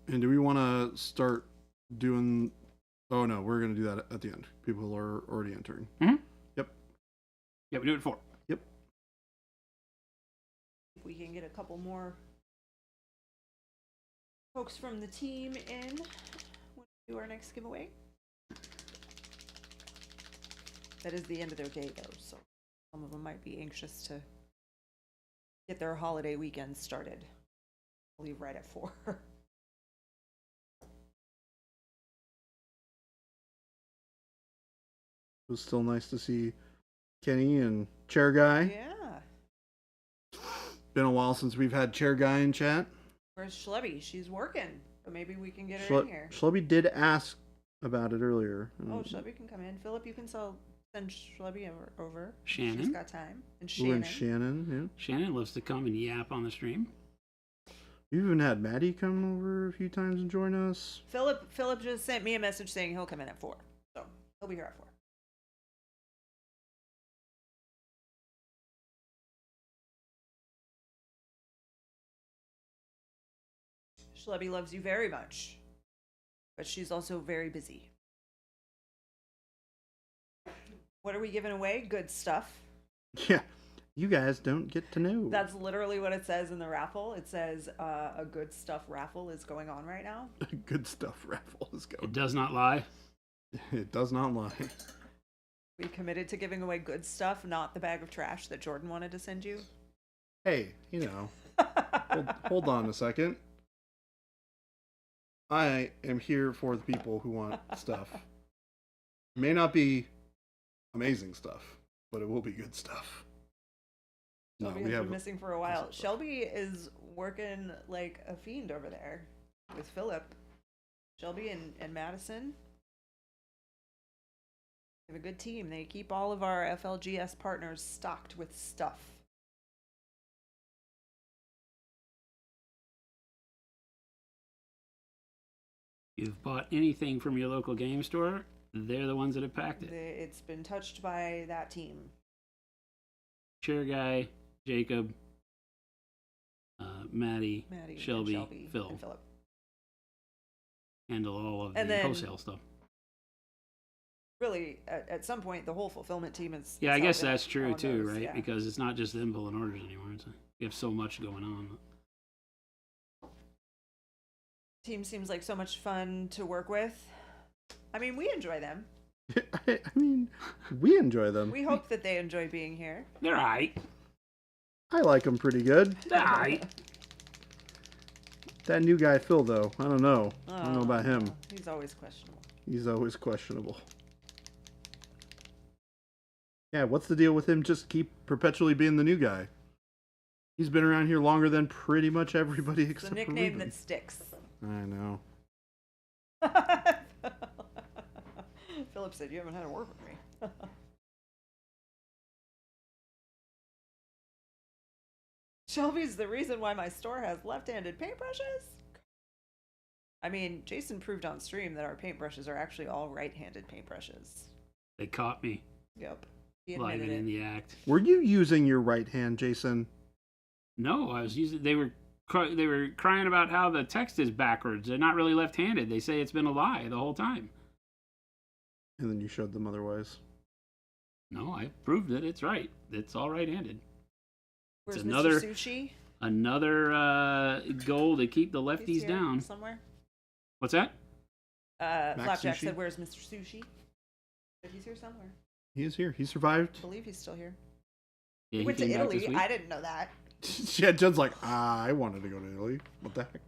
And do we want to start doing... Oh, no, we're going to do that at the end. People are already entering. Mm-hmm. Yep. Yeah, we do it at 4. Yep. If we can get a couple more folks from the team in when we do our next giveaway. That is the end of their day, though, so some of them might be anxious to get their holiday weekend started. I'll leave right at 4. It was still nice to see Kenny and Chair Guy. Yeah. Been a while since we've had Chair Guy in chat. Where's Schlebby? She's working, but maybe we can get her in here. Schlebby did ask about it earlier. Oh, Schlebby can come in. Philip, you can send Schlebby over. Shannon. She's got time. And Ooh, Shannon. yeah. Shannon loves to come and yap on the stream. We've even had Maddie come over a few times and join us. Philip just sent me a message saying he'll come in at 4. So he'll be here at 4. Schlebby loves you very much, but she's also very busy. What are we giving away? Good stuff. Yeah, you guys don't get to know. That's literally what it says in the raffle. It says a good stuff raffle is going on right now. Good stuff raffle is going. It does not lie. It does not lie. We committed to giving away good stuff, not the bag of trash that Jordan wanted to send you. Hey, hold on a second. I am here for the people who want stuff. It may not be amazing stuff, but it will be good stuff. Shelby has been missing for a while. Shelby is working like a fiend over there with Philip. Shelby and Madison. They have a good team. They keep all of our FLGS partners stocked with stuff. you've bought anything from your local game store, they're the ones that have packed it. It's been touched by that team. Chair Guy, Jacob, Maddie, Maddie, Shelby, and Phil. and Philip. Handle all of And the then- wholesale stuff. Really, at some point, the whole fulfillment team is. Yeah, I is guess helping that's true on too, those, right? yeah. Because it's not just them pulling orders anymore. You have so much going on. Team seems like so much fun to work with. I mean, we enjoy them. I mean, we enjoy them. We hope that they enjoy being here. They're alright. I like them pretty good. They're alright. That new guy, Phil, though, I don't know. I don't know about him. He's always questionable. He's always questionable. Yeah, what's the deal with him just keep perpetually being the new guy? He's been around here longer than pretty much everybody It's except a for nickname Ruben. that sticks. I know. Philip said, "You haven't had a word with me." Shelby's the reason why my store has left-handed paintbrushes. I mean, Jason proved on stream that our paintbrushes are actually all right-handed paintbrushes. They caught me Yep. He live admitted and in it. the act. Were you using your right hand, Jason? No, I was using. They were crying about how the text is backwards. They're not really left-handed. They say it's been a lie the whole time. And then you showed them otherwise. No, I proved that it's right. It's all right-handed. Where's another- Mr. Sushi? Another goal to keep the He's lefties here down. somewhere. What's that? Flapjack Sushi? said, "Where's Mr. Sushi?" But he's here somewhere. He is here. He I survived. believe he's still here. Yeah, He went to came back this Italy. week. I didn't know that. Yeah, Jen's like, I wanted to go to Italy. What the heck?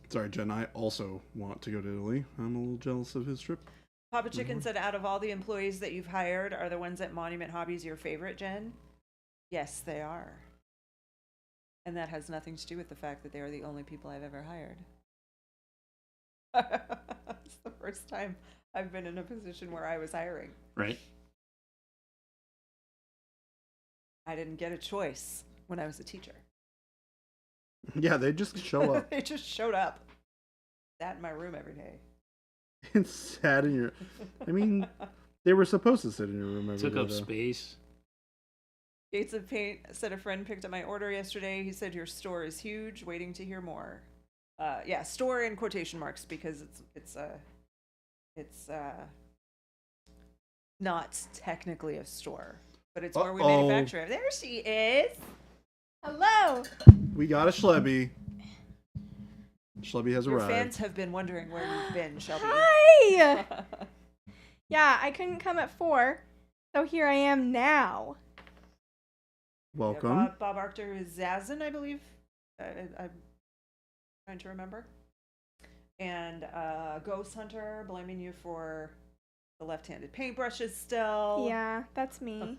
Sorry, Jen. I also want to go to Italy. I'm a little jealous of his trip. Papa Chicken said, "Out of all the employees that you've hired, are the ones at Monument Hobbies your favorite, Jen?" Yes, they are. And that has nothing to do with the fact that they are the only people I've ever hired. It's the first time I've been in a position where I was hiring. Right. I didn't get a choice when I was a teacher. Yeah, they just show up They just showed up. Sat in my room every day. and sat in your. I mean, they were supposed to sit in your room every Took day, up though. space. Gates of Paint said a friend picked up my order yesterday. He said your store is huge. Waiting to hear more. Yeah, store in quotation marks because it's not technically a store, but it's where we Uh-oh. manufacture it. There she is. Hello. We got a Schlebby. Schlebby has Your arrived. fans have been wondering where you've been, Shelby. Hi. Yeah, I couldn't come at 4, so here I am now. Welcome. Bob Arctor is Zazin, I believe. I'm trying to remember. And Ghost Hunter blaming you for the left-handed paintbrushes still. Yeah, that's me.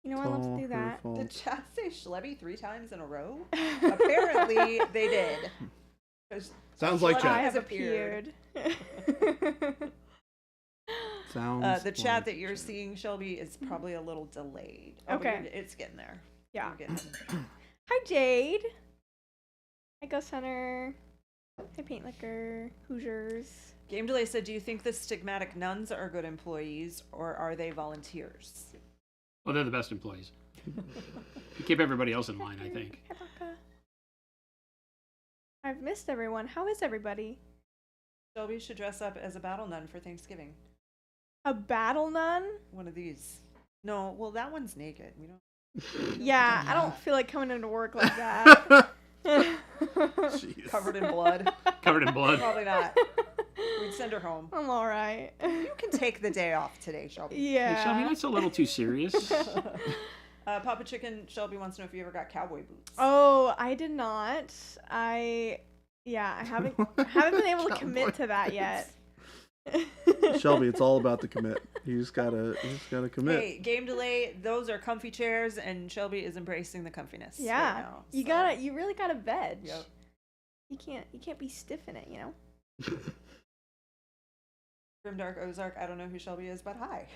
You know, I It's love all to do her that. fault. Did chat say Schlebby 3 times in a row? Apparently they did. 'Cause Sounds like Schlebby chat. I has have appeared. appeared. Sounds. The chat like that you're chat. seeing, Shelby, is probably a little delayed. Oh, but Okay. it's getting there. Yeah. You're getting there. Hi, Jade. Hi, Ghost Hunter. Hi, Paint Liquor. Hoosiers. Game Delay said, "Do you think the stigmatic nuns are good employees, or are they volunteers?" Well, they're the best employees. You keep everybody else in line, I think. Hi, Baka. I've missed everyone. How is everybody? Shelby should dress up as a battle nun for Thanksgiving. A battle nun? One of these. No, well, that one's naked. We don't. Yeah, I don't feel like coming into work like that. Jeez. Covered in blood. Covered in blood. Probably not. We'd send her home. I'm all right. You can take the day off today, Shelby. Yeah. Hey, Shelby, that's a little too serious. Papa Chicken, Shelby wants to know if you ever got cowboy boots. Oh, I did not. I haven't been able to commit to that yet. Shelby, it's all about the commit. You just gotta commit. Hey, Game Delay, those are comfy chairs, and Shelby is embracing the comfiness. Yeah. Right now, You so- you really gotta veg. Yep. You can't be stiff in it, you know? Grimdark Ozark, I don't know who Shelby is, but hi.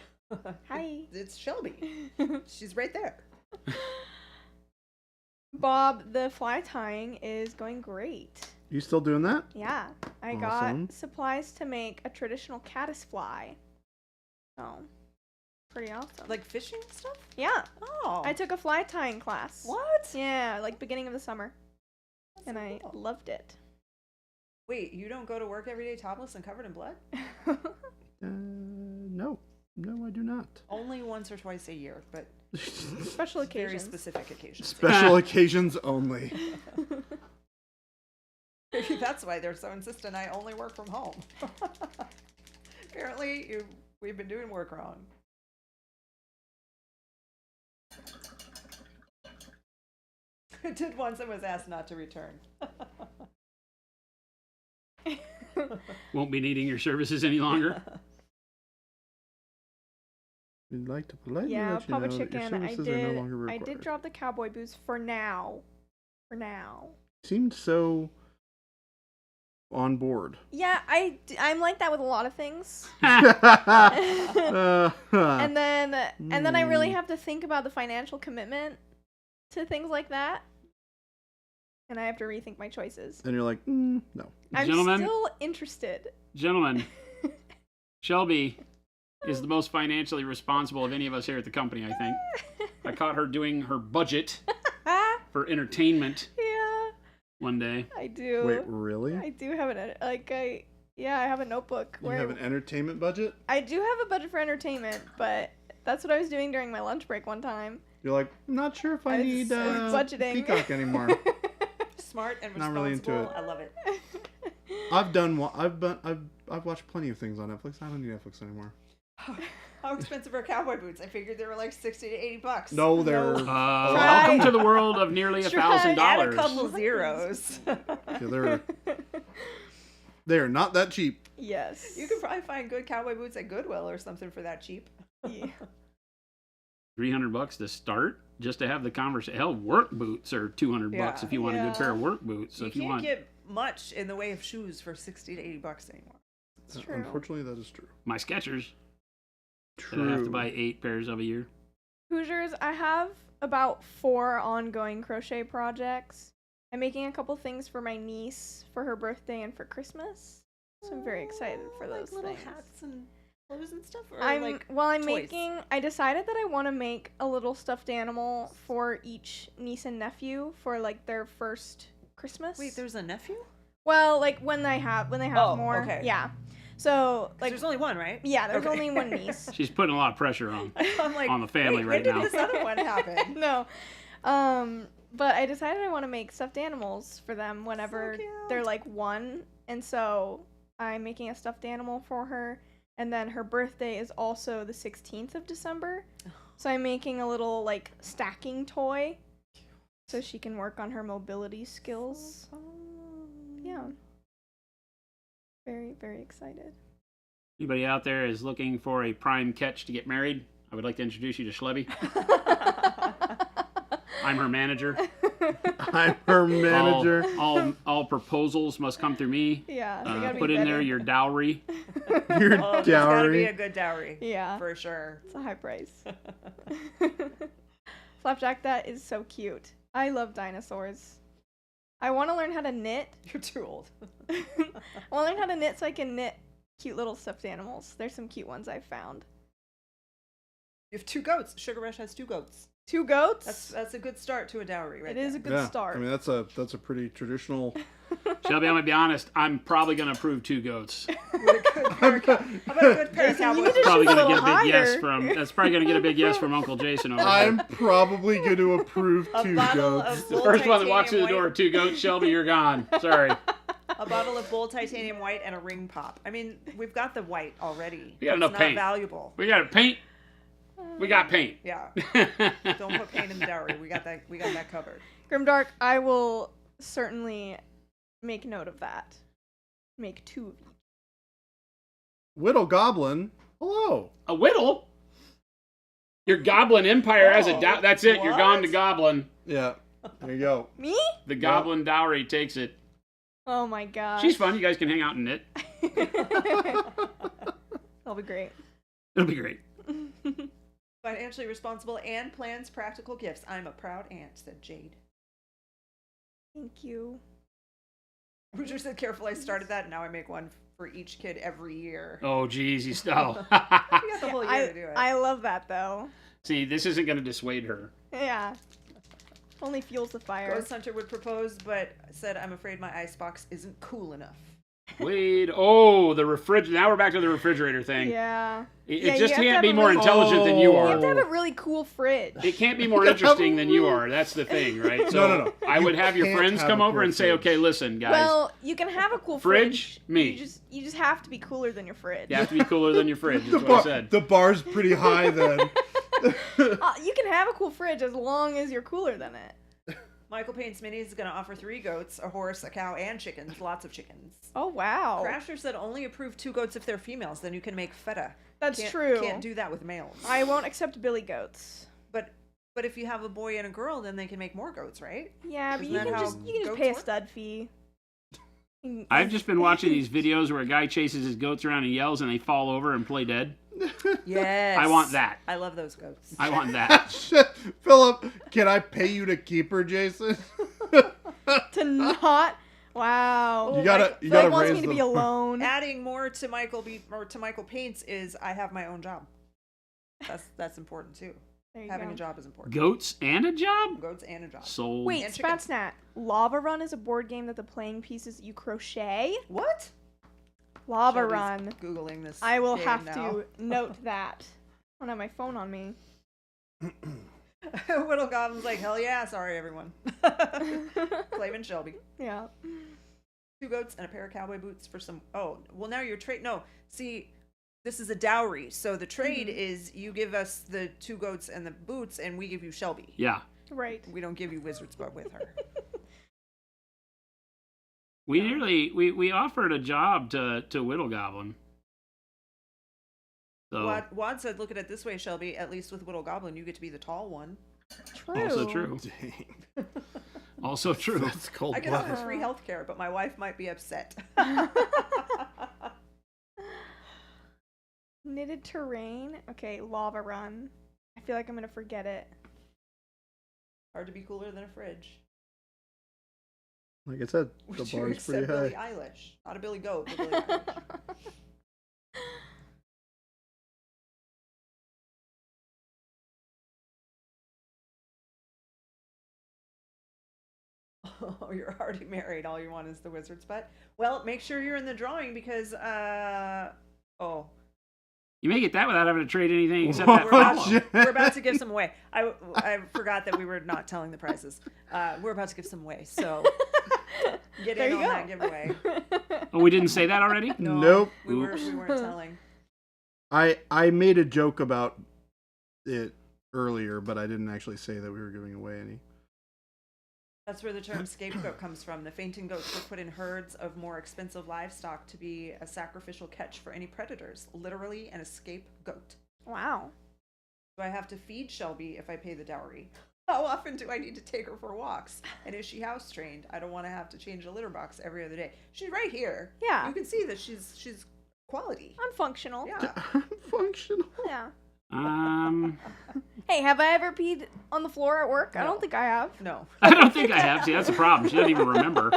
Hi. It's Shelby. She's right there. Bob, the fly tying is going great. You still doing that? Yeah, I Awesome. got supplies to make a traditional caddis fly. So, pretty awesome. Like fishing stuff? Yeah, Oh. I took a fly tying class. What? Yeah, like beginning of the summer, That's and so I cool. loved it. Wait, you don't go to work every day topless and covered in blood? No. No, I do not. Only once or twice a year, but Special very occasions. specific occasions. Special occasions only. Maybe that's why they're so insistent I only work from home. Apparently, we've been doing work wrong. I did once and was asked not to return. Won't be needing your services any longer. We'd like to politely Yeah, let you Papa know that your Chicken. I services are no longer did. I required. did drop the cowboy boots for now. For now. Seemed so on board. Yeah, I'm like that with a lot of things. Uh, and then I really Hmm. have to think about the financial commitment to things like that. And I have to rethink my choices. and you're like, no. I'm Gentlemen? still interested. Gentlemen, Shelby is the most financially responsible of any of us here at the company, I think. I caught her doing her budget for entertainment Yeah, one day. I do. Wait, really? I do have I have a notebook You where have an entertainment budget? I do have a budget for entertainment, but that's what I was doing during my lunch break one time. You're like, I'm not sure if I was need budgeting. Peacock anymore. Smart and Not responsible. really into it. I love it. I've done one. I've watched plenty of things on Netflix. I don't need Netflix anymore. How expensive are cowboy boots? I figured they were like $60 to $80. No, they're Welcome to the world of nearly Try. Add a $1,000. couple zeros. they're not that cheap. Yes. You could probably find good cowboy boots at Goodwill or something for that cheap. Yeah. $300 to start just to have the conversation. Hell, work boots are $200 Yeah. if you want a good pair of work boots. So You if you can't want get much in the way of shoes for $60 to $80 anymore. It's true. Unfortunately, that is true. my Skechers True. that I have to buy 8 pairs of a year. Hoosiers, I have about 4 ongoing crochet projects. I'm making a couple things for my niece for her birthday and for Christmas. So I'm very excited for those like little things. hats and clothes and stuff. Or I'm like toys? I decided that I want to make a little stuffed animal for each niece and nephew for like their first Christmas. Wait, there's a nephew? well, like when they have Oh, more. okay. Yeah. So 'Cause like there's only one, right? yeah, there's Okay. only one niece. She's putting a lot of pressure on. I'm like, On the family wait, right when now. did this other one happen? No. But I decided I want to make stuffed animals for them whenever cute. they're like 1. And so I'm making a stuffed animal for her. And then her birthday is also the 16th of December. So I'm making a little like stacking toy so she can work on her mobility skills. Yeah. Very, very excited. Anybody out there is looking for a prime catch to get married? I would like to introduce you to Schlebby. I'm her manager. I'm her manager. All proposals must come through me. Yeah. they gotta be Put in there better. your dowry. Your Oh, there's gotta be dowry. a good dowry. Yeah. For sure. It's a high price. Flapjack, that is so cute. I love dinosaurs. I want to learn how to knit. You're too old. I want to learn how to knit so I can knit cute little stuffed animals. There's some cute ones I've found. You have 2 goats. Sugar Rush has 2 goats. 2 goats? That's a good start to a dowry, right? It is a there. good Yeah, start. I mean that's a pretty traditional. Shelby, I'm gonna be honest. I'm probably gonna approve 2 goats. With a good pair of how about a good pair of You need cowboys? to Probably shoot a gonna get little a big yes higher. from. That's probably gonna get a big yes from Uncle Jason over there. I'm probably going to approve A 2 bottle goats. of The bull first one that walks through the titanium door, 2 goats. Shelby, you're gone. Sorry. A bottle of bull titanium white and a ring pop. I mean, we've got the white already. We got It's enough not paint. valuable. We got paint. We got paint. Yeah. Don't put paint in the dowry. We got that covered. Grimdark, I will certainly make note of that. Make 2 of each. Whittle Goblin. Hello. A whittle. Your Goblin Empire has a Oh, that's it. You're gone to what? Goblin. Yeah. There you go. Me? The Goblin Dowry takes it. Oh my gosh. She's fun. You guys can hang out and knit. That'll be great. It'll be great. Financially responsible and plans practical gifts. I'm a proud aunt, said Jade. Thank you. Butcher said, careful, I started that, and now I make one for each kid every year. Oh, geez, you still. You got the whole year to do it. I love that though. See, this isn't going to dissuade her. Yeah. Only fuels the fire. Ghost Hunter would propose, but said, I'm afraid my icebox isn't cool enough. Wait, oh, the refrigerator. Now we're back to the refrigerator thing. Yeah. It Yeah, just you have to can't have be a more really- intelligent than you You are. have to have a really cool fridge. It can't be more interesting than you are. That's the thing, right? So No. I would have your can't friends have come a over cool and say, fridge. okay, listen, guys. Well, you can have a cool Fridge? fridge. Me. You just have to be cooler than your fridge. You have to be cooler than your fridge, is The, what I bar, said. the bar's pretty high then. You can have a cool fridge as long as you're cooler than it. Michael Paints Minis is going to offer 3 goats, a horse, a cow, and chickens. Lots of chickens. Oh wow. Crasher said only approve 2 goats if they're females. Then you can make feta. That's Can't- true. Can't do that with males. I won't accept billy goats. But if you have a boy and a girl, then they can make more goats, right? Yeah, but Isn't you that can how just goats pay a work? stud fee. I've just been watching these videos where a guy chases his goats around and yells and they fall over and play dead. Yes. I want that. I love those goats. I want that. Philip, can I pay you to keep her, Jason? to not. Wow. You gotta Phil wants raise me to the be alone. Adding more to Michael Paints is I have my own job. That's important too. There you Having go. a job is important. Goats and a job? Goats and a job. Sold. Wait, And chickens. Spatsnat. Lava Run is a board game that the playing pieces you crochet. What? Lava Shelby's Run. Googling this. I will game have now. to note that. I don't have my phone on me. Whittle Goblin's like, hell yeah, sorry everyone. Clavin Shelby. Yeah. 2 goats and a pair of cowboy boots for some. Oh, well now you're trade. No, see, this is a dowry. So the trade is you give us the 2 goats and the boots, and we give you Shelby. Yeah. Right. We don't give you wizard's butt with her. We nearly we offered a job to Whittle Goblin. So Wad said, look at it this way, Shelby. At least with Whittle Goblin, you get to be the tall one. True. also true. Dang. Also true. That's cold I could offer blooded. free health care, but my wife might be upset. Knitted terrain. Okay, Lava Run. I feel like I'm gonna forget it. Hard to be cooler than a fridge. Like I said, the Would you bar's accept pretty Billie high. Eilish? Not a Billy Goat, but Billie Eilish. Oh, you're already married. All you want is the wizard's butt. Well, make sure you're in the drawing because, oh, You may get that without having to trade anything except We're that about, follow. we're about to give some away. I forgot that we were not telling the prizes. We're about to give some away, so get There in you on go. that giveaway. Oh, we didn't say that already? No, Nope. we Oops. weren't telling. I made a joke about it earlier, but I didn't actually say that we were giving away any. That's where the term scapegoat comes from. The fainting goats were put in herds of more expensive livestock to be a sacrificial catch for any predators. Literally an scapegoat. Wow. Do I have to feed Shelby if I pay the dowry? How often do I need to take her for walks? And is she house trained? I don't want to have to change a litter box every other day. She's right here. Yeah. You can see that she's quality. I'm functional. Yeah. Functional. Yeah. Hey, have I ever peed on the floor at work? I No. don't think I have. No. I don't think I have. See, that's the problem. She doesn't even remember.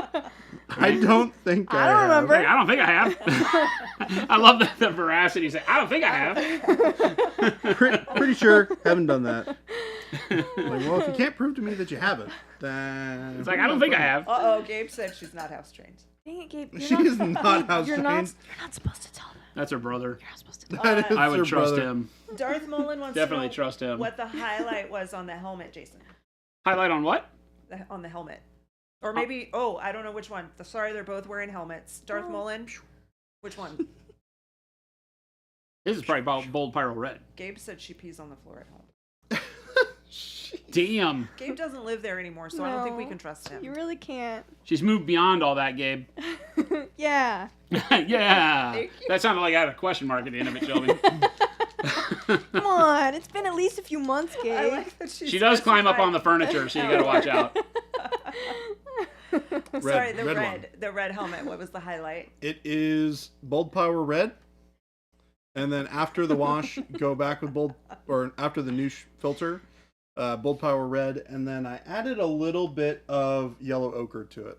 I don't think I don't have. remember. Like, I don't think I have. I love the veracity. Say, I don't think I have. Pretty sure. Haven't done that. Like, well, if you can't prove to me that you haven't, then It's like, I don't think I have. Uh-oh, Gabe said she's not house trained. Dang it, Gabe. She is not house You're trained. not supposed to tell them. That's her brother. You're not supposed to tell That is I would her trust brother. him. Darth Mullen wants Definitely to know trust him. what the highlight was on the helmet, Jason. Highlight on what? On the helmet. Or maybe, I don't know which one. Sorry, they're both wearing helmets. Darth Mullen, which one? This is probably Bold Pyro Red. Gabe said she pees on the floor at home. Damn. Gabe doesn't live there anymore, so I don't think we No. can trust him. You really can't. She's moved beyond all that, Gabe. Yeah. Yeah. Thank you. That sounded like I had a question mark at the end of it, Shelby. Come on, it's been at least a few months, I Gabe. like that She does climb up on the furniture, so you gotta watch out. Sorry, the red red, one. the red helmet. What was the highlight? It is Bold Power Red, and then after the wash, go back with Bold, or after the new filter, Bold Power Red, and then I added a little bit of yellow ochre to it.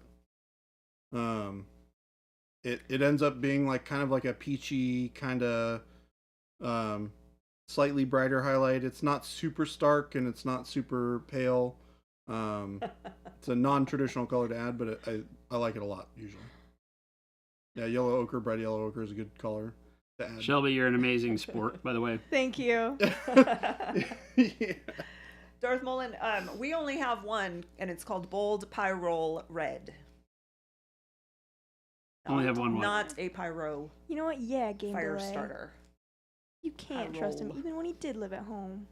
It ends up being like kind of like a peachy kind of slightly brighter highlight. It's not super stark and it's not super pale. It's a non-traditional color to add, but I like it a lot usually. Yeah, yellow ochre, bright yellow ochre is a good color to add. Shelby, you're an amazing sport, by the way. Thank you. Yeah. Darth Mullen, we only have one, and it's called Bold Pyrrole Red. Only have one. Not a pyro You know what? Yeah, game fire delay. starter. You can't trust him roll. even when he did live at home.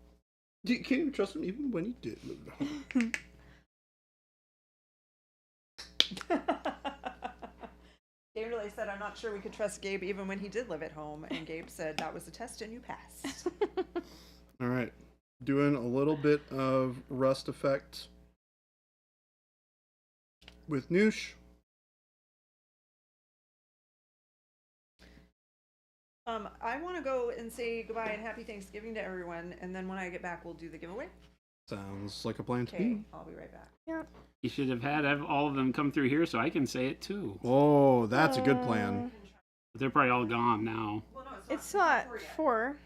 You can't even trust him even when he did live at home. Game Delay said, I'm not sure we could trust Gabe even when he did live at home. And Gabe said, that was a test and you passed. All right. Doing a little bit of rust effect with Noosh. I want to go and say goodbye and happy Thanksgiving to everyone. And then when I get back, we'll do the giveaway. Sounds like a plan to Okay, me. I'll be right back. Yeah. You should have had all of them come through here so I can say it too. Oh, that's a good plan. But they're probably all gone now. Well, no, It's not four yet. 4.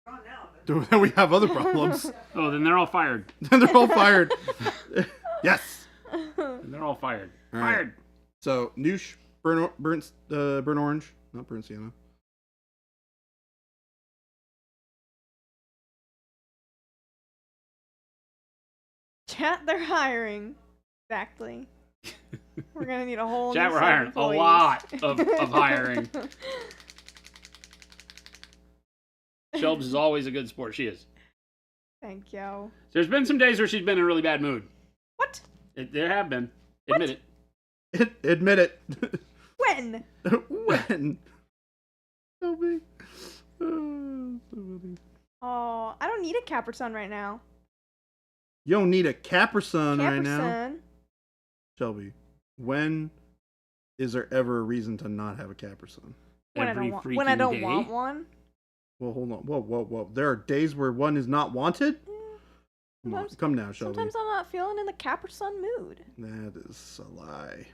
Gone now, but- Then we have other problems. Oh, then they're all fired. Then they're all fired. Yes. Then they're all fired. All right. Fired. So Noosh, burnt orange, not burnt sienna. Chat, they're hiring. Exactly. We're gonna need a whole Chat, new we're set of hiring a employees. lot of hiring. Shelbs is always a good sport. She is. Thank you. There's been some days where she's been in a really bad mood. What? There have been. Admit it. Admit it. When? When? So big. Oh, so funny. Oh, I don't need a Capri Sun right now. You don't need a Capri Sun Capri right now. Sun. Shelby, when is there ever a reason to not have a Capri Sun? When I Every don't want. freaking When I don't day. want one. Well, hold on. Whoa. There are days where one is not wanted? Come on. Sometimes- Come now, Shelby. Sometimes I'm not feeling in the Capri Sun mood. That is a lie.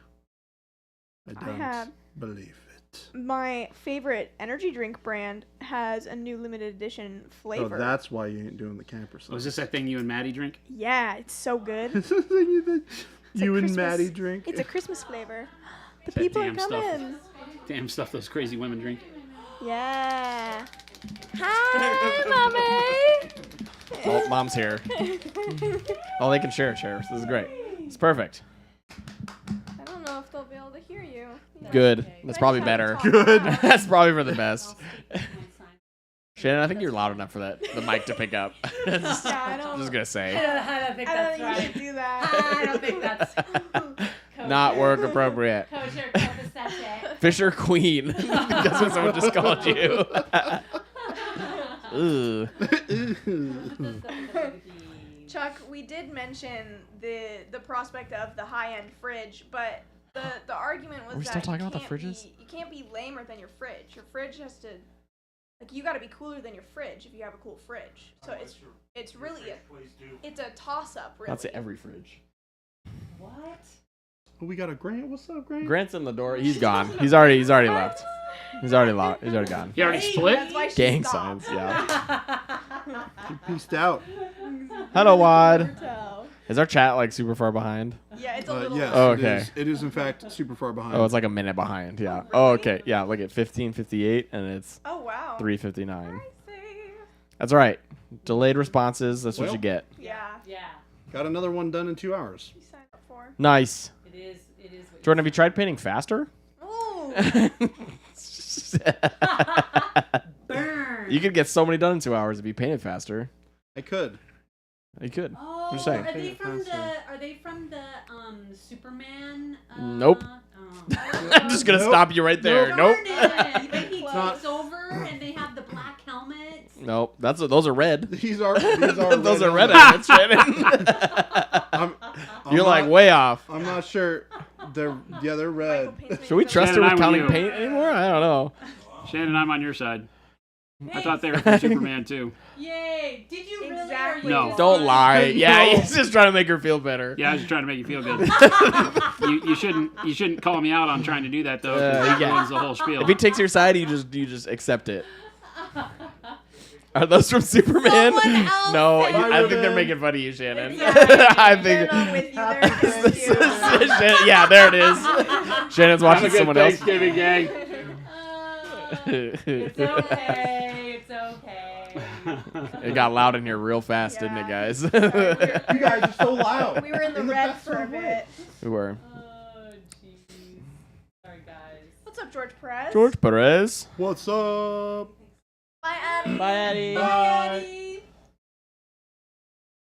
I I don't have- believe it. My favorite energy drink brand has a new limited edition flavor. Oh, that's why you ain't doing the Capri Sun. Was this that thing you and Maddie drink? Yeah, it's so good. you a and Christmas- Maddie drink? It's a Christmas flavor. The That people are damn stuff. coming. Damn stuff those crazy women drink. Yeah. Hi, mommy. Oh, mom's here. Oh, they can share. This is great. It's perfect. I don't know if they'll be able to hear you. Yeah. Good. Okay. That's But probably yeah, better. talk. Good. That's probably for the best. Shannon, I think you're loud enough for the mic to pick up. Yeah, I don't. Just gonna say. I don't think I that's don't think you right. should do that. I don't think that's Not work appropriate. kosher, copacetic. Fisher Queen. That's what someone just called you. Ooh. Chuck, we did mention the prospect of the high-end fridge, but the argument was Are we that still talking you about the can't fridges? you can't be lamer than your fridge. Your fridge has to, like, you got to be cooler than your fridge if you have a cool fridge. So it's really it's a toss-up, really. That's every fridge. What? We got a Grant. What's up, Grant? Grant's in the door. He's gone. He's already left. He's already gone. He already split? That's why she Gang stopped. signs. Yeah. He peaced out. Hello, Wad. Hotel. Is our chat like super far behind? Yeah, it's a little. Yes, Oh, it okay. is. It is, in fact, super far behind. Oh, it's like a minute behind. Yeah. Oh, Oh, really? okay. Yeah. Look at 15:58 and it's Oh wow. 3:59. I see. That's all right. Delayed responses. That's what Well. you get. Yeah. Yeah, Got another one done in 2 hours. You signed up for. Nice. it is. It is. What Jordan, have you tried painting faster? Ooh. Burn. You could get so many done in 2 hours if you painted faster. I could. You could. Oh, just saying. are they from Faster. the? Are they from the Superman? Nope. I'm just gonna Nope. stop you right there. Nope. When he not- takes over and they have the black helmets. Nope. Those are red. These are red. Those are red helmets. helmets, Shannon. I'm You're not- like way off. I'm not sure. They're red. Michael Pace Should we makes trust her Shannon, with I'm counting with you. paint anymore? I don't know. Shannon, I'm on your side. I thought they were from Superman too. Yay! Did you really? Exactly. Or you No. just Don't lied? lie. Yeah, No. he's just trying to make her feel better. Yeah, I was just trying to make you feel good. you shouldn't call me out on trying to do that though. 'Cause that yeah. ruins the whole spiel. If he takes your side, you just accept it. Are those from Superman? Someone else No, said I think they're Superman. making fun of you, Shannon. Yeah, I they're think. not with you. They're against you. Yeah, there it is. Shannon's Have watching a good someone else. Thanksgiving, gang. It's okay. It's okay. It got loud in here real fast, didn't it, guys? You guys are so loud. We were in the red for a bit. We were. Oh, jeez. Sorry, guys. What's up, George Perez? George Perez. What's up? Bye, Addie. Bye, Addie.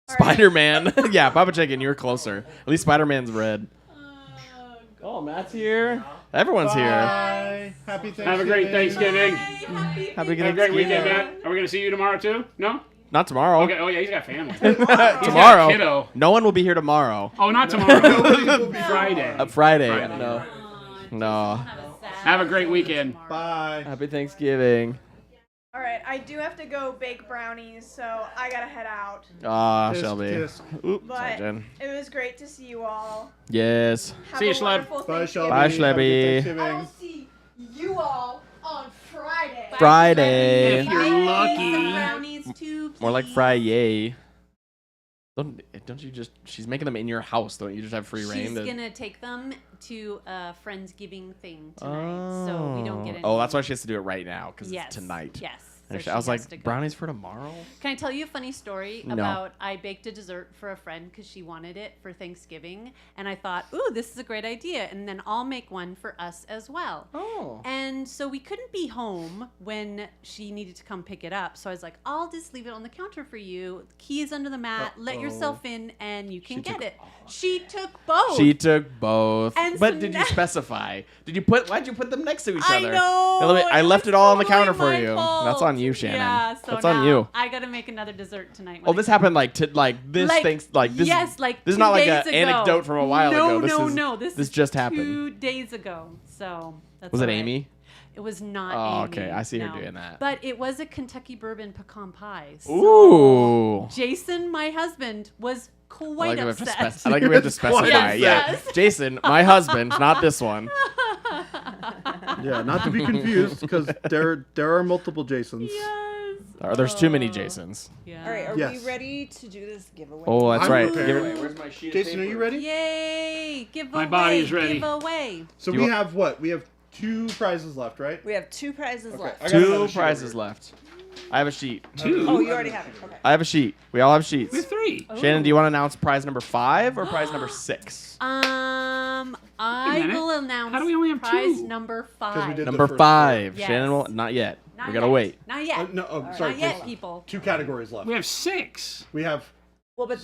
Bye. Spider-Man. Yeah, Papa Chicken, you were closer. At least Spider-Man's red. Oh, Oh, Matt's here. Everyone's here. Bye. Happy Thanksgiving. Have a great Thanksgiving. Happy Have a Have good a great weekend, Thanksgiving. Matt. Are we gonna see you tomorrow too? No? Not tomorrow. Okay. Oh yeah, he's got family. Tomorrow. Kiddo. No one will be here tomorrow. Oh, not tomorrow. Nobody will be Friday. Friday. Friday. No. Oh, No. Have a great weekend. Bye. Happy Thanksgiving. All right, I do have to go bake brownies, so I gotta head out. Ah, Tisk, Shelby. tisk. Oops, But sorry, Jen. it was great to see you all. Yes. Have See you, a Schleb. wonderful Bye, Shelby. Thanksgiving. Bye, Have a good Schlebby. Thanksgiving. I will see you all on Friday. Friday. If you're lucky. Some brownies too, More like please. Friday. Don't you just? She's making them in your house. Don't you just have free reign? She's gonna take them to a Friendsgiving thing tonight, so we don't get any. Oh, that's why she has to do it right now because Yes. it's tonight. Yes. And so I was she has like, to go. brownies for tomorrow? Can I tell you a funny story No. about I baked a dessert for a friend because she wanted it for Thanksgiving, and I thought, ooh, this is a great idea, and then I'll make one for us as well. Oh. And so we couldn't be home when she needed to come pick it up. So I was like, I'll just leave it on the counter for you. Key is under the mat. Let yourself in and you can She get took- it. She took both. She took both. And But so did you now- specify? Why'd you put them next to each I other? know. Now, I left was it all on the totally counter for my you. fault. That's on you, Shannon. Yeah, so That's on now you. I got to make another dessert tonight. Oh, this happened like this this. Yes, like this is 2 not like days an ago. anecdote from a while no, ago. No, This is just happened. 2 days ago. So that's Was it all right. Amy? It was not Oh, Amy. okay. I see her no. doing that. But it was a Kentucky bourbon pecan pie. So Ooh. Jason, my husband, was I quite like we have to upset. I like we have to specify. Yes, Yeah. yes. Jason, my husband, not this one. Yeah, not to be confused because there are multiple Jasons. Yes. There's too many Jasons. Yeah. All right, are Yes. we ready to do this giveaway? Oh, that's I'm right. prepared. Give it- Where's my sheet of Jason, are paper? you ready? Yay! Giveaway. My body is ready. Giveaway. So Do we you- have what? We have 2 prizes left, right? We have 2 prizes Okay, left. I got another Two sheet prizes over left. I have a sheet. Two. Oh, you already have it. Okay. I have a sheet. We all have sheets. We have 3. Shannon, do you want to announce prize number 5 or prize number 6? I minute. will announce How do we only have prize 2? number 'Cause we 5. did- the Number first 5. Yes. Shannon will not yet. Not We gotta yet. wait. Not yet. No, sorry. Not yet, Jason. people. 2 categories left. We have 6. We have Well, but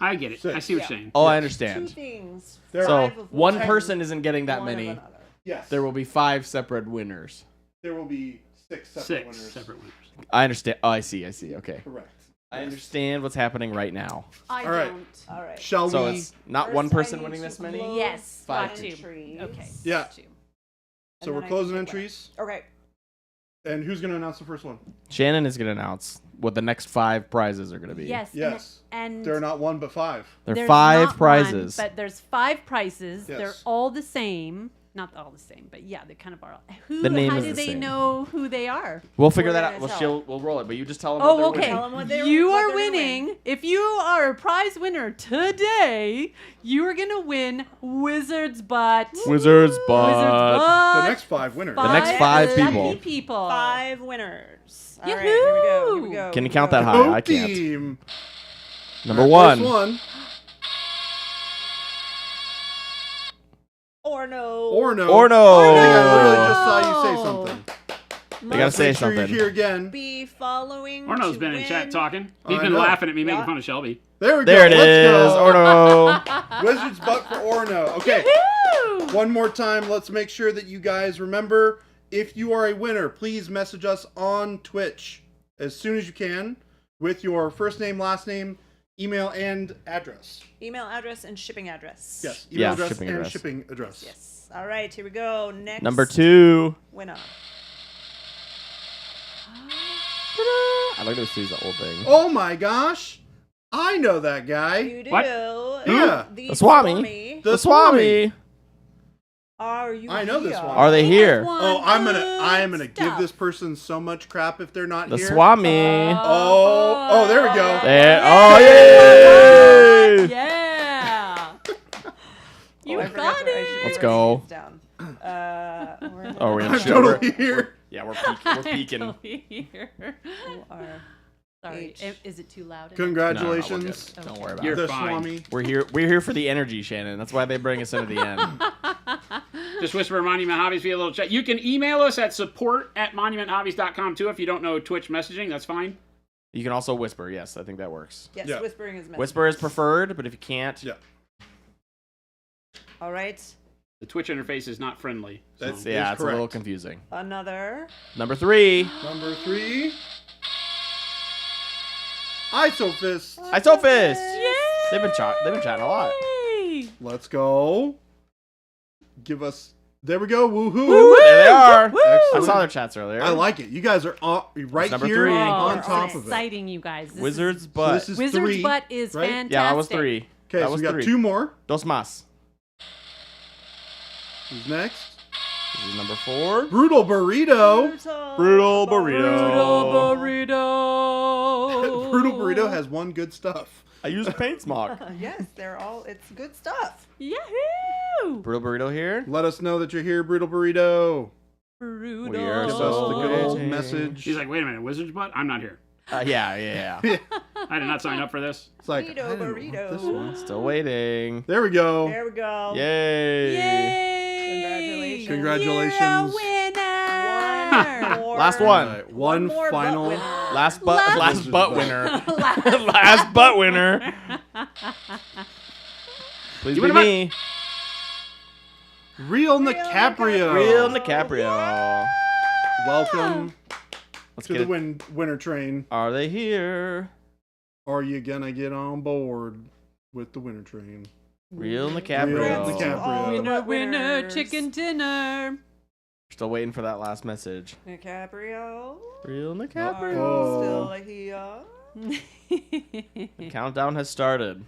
I get it. I see what you're saying. Oh, I 2 understand. things. There So 5 of one one, person isn't getting that one of many. another. yes. There will be 5 separate winners. There will be 6 separate 6 winners. separate winners. I understand. Oh, I see. Okay. Correct. I understand what's happening right now. I All right. don't. All right. Shall So we? it's not First, one I person need winning to this many? close Yes. Five Got to. entries. Okay. Yeah. got to. So And we're then I closing need to pick entries. Okay. And who's going to announce the first one? Shannon is going to announce what the next 5 prizes are going to be. Yes. Yes. And There are not 1 but 5. There are there's 5 not prizes. One, but there's 5 prizes. Yes. They're all the same. Not all the same, but yeah, they kind of are. Who? The name how is do the they same. know who they are? We'll figure We're that gonna out. tell. We'll roll it, but you just tell them. Oh, what okay. Tell 'em what they're- You what are they're gonna winning. win. If you are a prize winner today, you are gonna win Wizard's Butt. Wizards, Wizard's but Butt. The next 5 winners. The next 5 people. Lucky people. 5 winners. All right, here we go. Here we go. Can you here we count go. that high? Home I can't. team. Number First 1. one. Or no. Or no. Or no. I think I literally just saw you say something. They gotta say Make sure something. you're here again. Be following. Orno's to been in chat win. talking. Oh, He's I been know. laughing at me making Yeah. fun of Shelby. There we There it go. is. Let's go. Or no. Wizard's butt for Orno. Okay. Woo! One more time. Let's make sure that you guys remember, if you are a winner, please message us on Twitch as soon as you can with your first name, last name, email, and address. Email address and shipping address. Yes. Email Yeah, address shipping and address. shipping address. Yes. All right, here we go. Next. Number 2. Winner. I'd like to see the whole thing. Oh my gosh! I know that guy. You do. What? Yeah. The Swami. The Swami. Are you I know this here? one. Are they here? Oh, I am gonna give this person so much crap if they're not The here. Swami. Oh, there we go. There. Oh, yay! Yeah. You I forgot got to- I should it. Let's write go. these down. Oh, we're I'm gonna show. totally here. Yeah, we're peeking. Here. You are- Sorry, H. is it too loud? Congratulations. Don't worry about You're it. The fine. Swami. We're here for the energy, Shannon. That's why they bring us into the end. Just whisper Monument Hobbies via a little chat. You can email us at support@monumenthobbies.com too if you don't know Twitch messaging. That's fine. You can also whisper. Yes, I think that works. Yes, Yeah. whispering is message. Whisper is preferred, but if you can't, Yeah. All right. The Twitch interface is not friendly. So. That's yeah, it's a little correct. confusing. Another. Number 3. Number 3. Isofist. Isofist. They've been chatting a lot. Let's go. Give us. There we go. Woohoo! There they are. I Excellent. saw their chats earlier. I like it. You guys are right number here 3. on Oh, top it's of it. exciting, you guys. This Wizard's is, So butt. this is Wizard's 3. butt is right? fantastic. Yeah, that was 3. Okay, That so was we got 3. 2 more. Dos más. Who's next? This is number 4. Brutal Burrito. Brutal burrito. burrito. Brutal Burrito has one good stuff. I used paint smock. Yes, it's good stuff. Yahoo! Brutal burrito here. Let us know that you're here, Brutal Burrito. Brutal. We are Give us the good old waiting. message. She's like, wait a minute, Wizard's butt? I'm not here. Yeah. I did not sign up for this. It's like, Burrito, I didn't want burrito. this one. Still waiting. There we go. There we go. Yay. Yay! Congratulations. You're a winner. One more. Last one. All right, one more butt final. winner. Last Last butt butt. winner. Last butt winner. Please You be win a me. Real DiCaprio. Real DiCaprio. Welcome Let's to get the it. winter train. Are they here? Are you gonna get on board with the winter train? Real Real DiCaprio. DiCaprio. Winner, winner, Winners. chicken dinner. Still waiting for that last message. DiCaprio. Real Are DiCaprio. Oh. you still here? The countdown has started.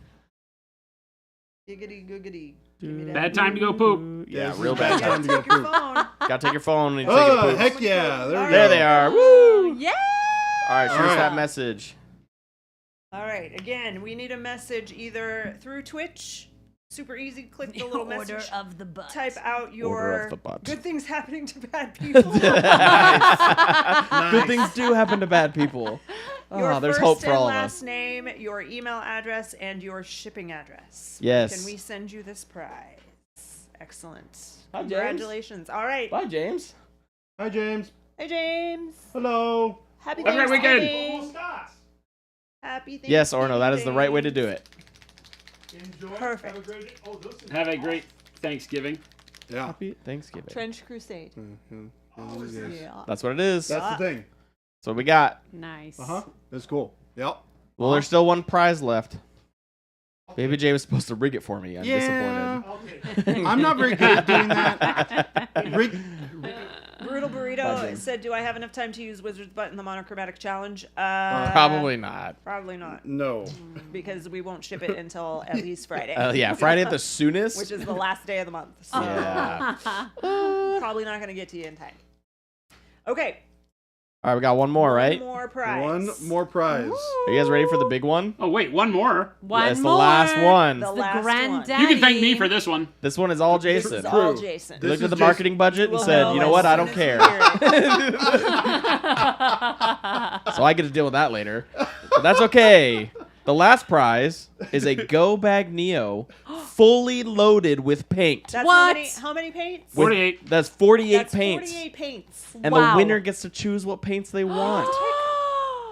Giggity googity. Give me that. Bad time to go poop. Yeah, This is real bad bad time time. to go Take your poop. phone. Gotta take your phone and take a Oh, poop. heck yeah. There we go. There they are. Woo! Yeah. All right, shoot All us right. that message. All right. Again, we need a message either through Twitch. Super easy. Click the little Order message. of the butt. Type out Order your of the butt. good things happening to bad people. Good things do happen to bad people. Your Oh, there's first hope for and all of last us. name, your email address, and your shipping address. Yes. Can we send you this prize? Excellent. Hi, James. Congratulations. All right. Bye, James. Hi, James. Hey, James. Hello. Happy Have a great weekend. Thanksgiving. Happy Thanksgiving. Yes, Orno, that is the right way to do it. Perfect. Have a great Thanksgiving. Yeah. Happy Thanksgiving. Trench Crusade. Yeah. That's what it is. That's the thing. That's what we got. Nice. That's cool. Yep. Well, there's still one prize left. Baby J was supposed to rig it for me. I'm Yeah. disappointed. I'm not very good at doing that. Brutal Bye, Burrito James. said, "Do I have enough time to use Wizard's Butt in the monochromatic challenge?" Probably not. Probably not, No. because we won't ship it until at least Friday. Yeah, Friday at the soonest. Which is the last day of the month. So Yeah. probably not going to get to you in time. Okay. All right, we got one more, right? One more prize. One more prize. Are you guys ready for the big one? Oh, wait, one more. One That's the more. last one. The The last granddaddy. You can thank me for this one. This one is all This Jason. is all True. Jason. He looked This at the is marketing budget and We'll said, know you know as what, I soon don't as care. we So I get to deal with that later. But that's okay. The last prize is a Go Bag Neo fully loaded with paint. That's What? How many paints? With- 48. That's 48 That's paints. 48 paints. And Wow. the winner gets to choose what paints they want.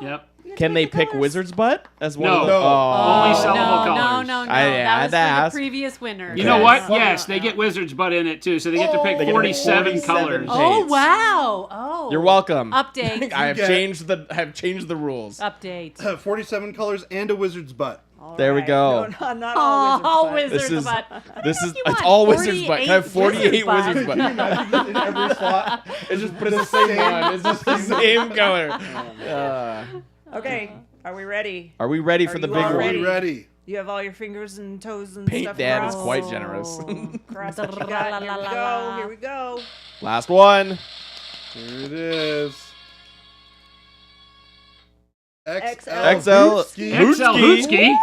Yep. Can they pick Wizard's Butt as one No. of the... No. Only Oh. sellable no, colors. no, no. I That had was to for ask. the previous winner. You know Okay. what? Fuck Yes, no. they get Wizard's butt in it too, so they get to pick They get 47 47 colors. paints. Oh wow! Oh, You're welcome. Update. I have get- changed the rules. Update. 47 colors and a wizard's butt. All There we right. go. No, not all All Wizard's wizards, butt. This but is you it's want all Wizard's Butt. I have 48 48 Wizard's Butt. Butt. In every slot. It's just put the same one. It's just the same color. Okay, are we ready? Are we ready for Are the you big all one? ready? Ready. You have all your fingers and toes and Paint stuff Dan is crossed? quite generous. Cross what you got. Here we go. Here we go. Last one. Here it is. XL. XL. Hootski. XL Hootski. Woo!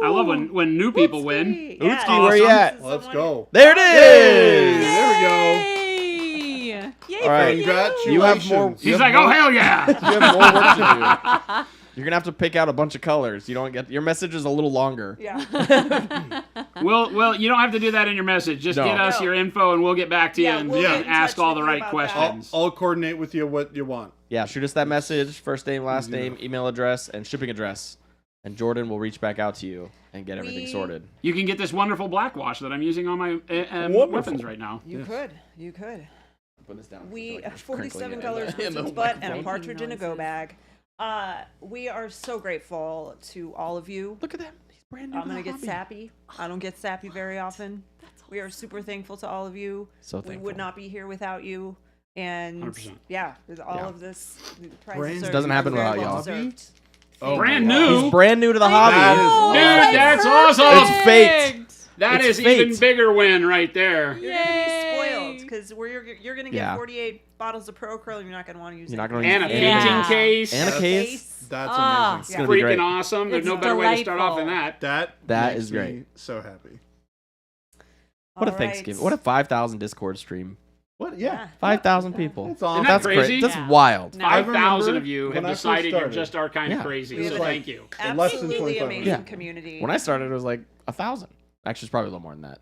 I love when new people win. Hootski. Hootski, where you at? Let's go. There it is. There we go. Yay! Yay All right. for Congratulations. You have more. He's like, oh, hell yeah. You have more work to do. You're gonna have to pick out a bunch of colors. You don't get your message is a little longer. Yeah. Well, you don't have to do that in your message. Just No. get us No. your info and we'll get back to you Yeah, and, we'll get and in ask touch all with the you right about that. questions. I'll coordinate with you what you want. Yeah, shoot us that message, first name, last Easy name, enough. email address, and shipping address. And Jordan will reach back out to you and get everything We- sorted. You can get this wonderful black wash that I'm using on my Wonderful. weapons right now. You could. You could. Put this down. We It's 47 crinkling colors, in the Woodman's butt, and a microphone. partridge in a go Noises. bag. We are so grateful to all of you. Look at that. He's brand new. I'm to gonna the get hobby. sappy. I don't get sappy very often. We are super thankful to all of you. So We thankful. would not be here without you. And 100%. yeah, there's all Yeah. of this. Brand This doesn't happen without y'all. Oh, Brand my new. God. He's brand new to the That hobby. is- Dude, that's awesome. It's fate. That It's is fate. even bigger win right there. You're gonna be spoiled because you're gonna get Yeah. 48 bottles of Pro Acryl and you're not gonna want to use You're it. not gonna And a use painting Yeah. case. And a case. That's Ah. amazing. It's gonna be Freaking great. awesome. There's It's no better way to start off than delightful. that. That makes is great. me so happy. What a All Thanksgiving. right. What a 5,000 Discord stream. What? Yeah. 5,000 people. That's awesome. that That's crazy? great. That's Yeah. wild. No. 5,000 remember of you have when I first decided you're started. just our kind Yeah. of crazy. We So have, thank you. less than Absolutely 25. amazing Yeah. community. When I started, it was like 1,000. Actually, it's probably a little more than that.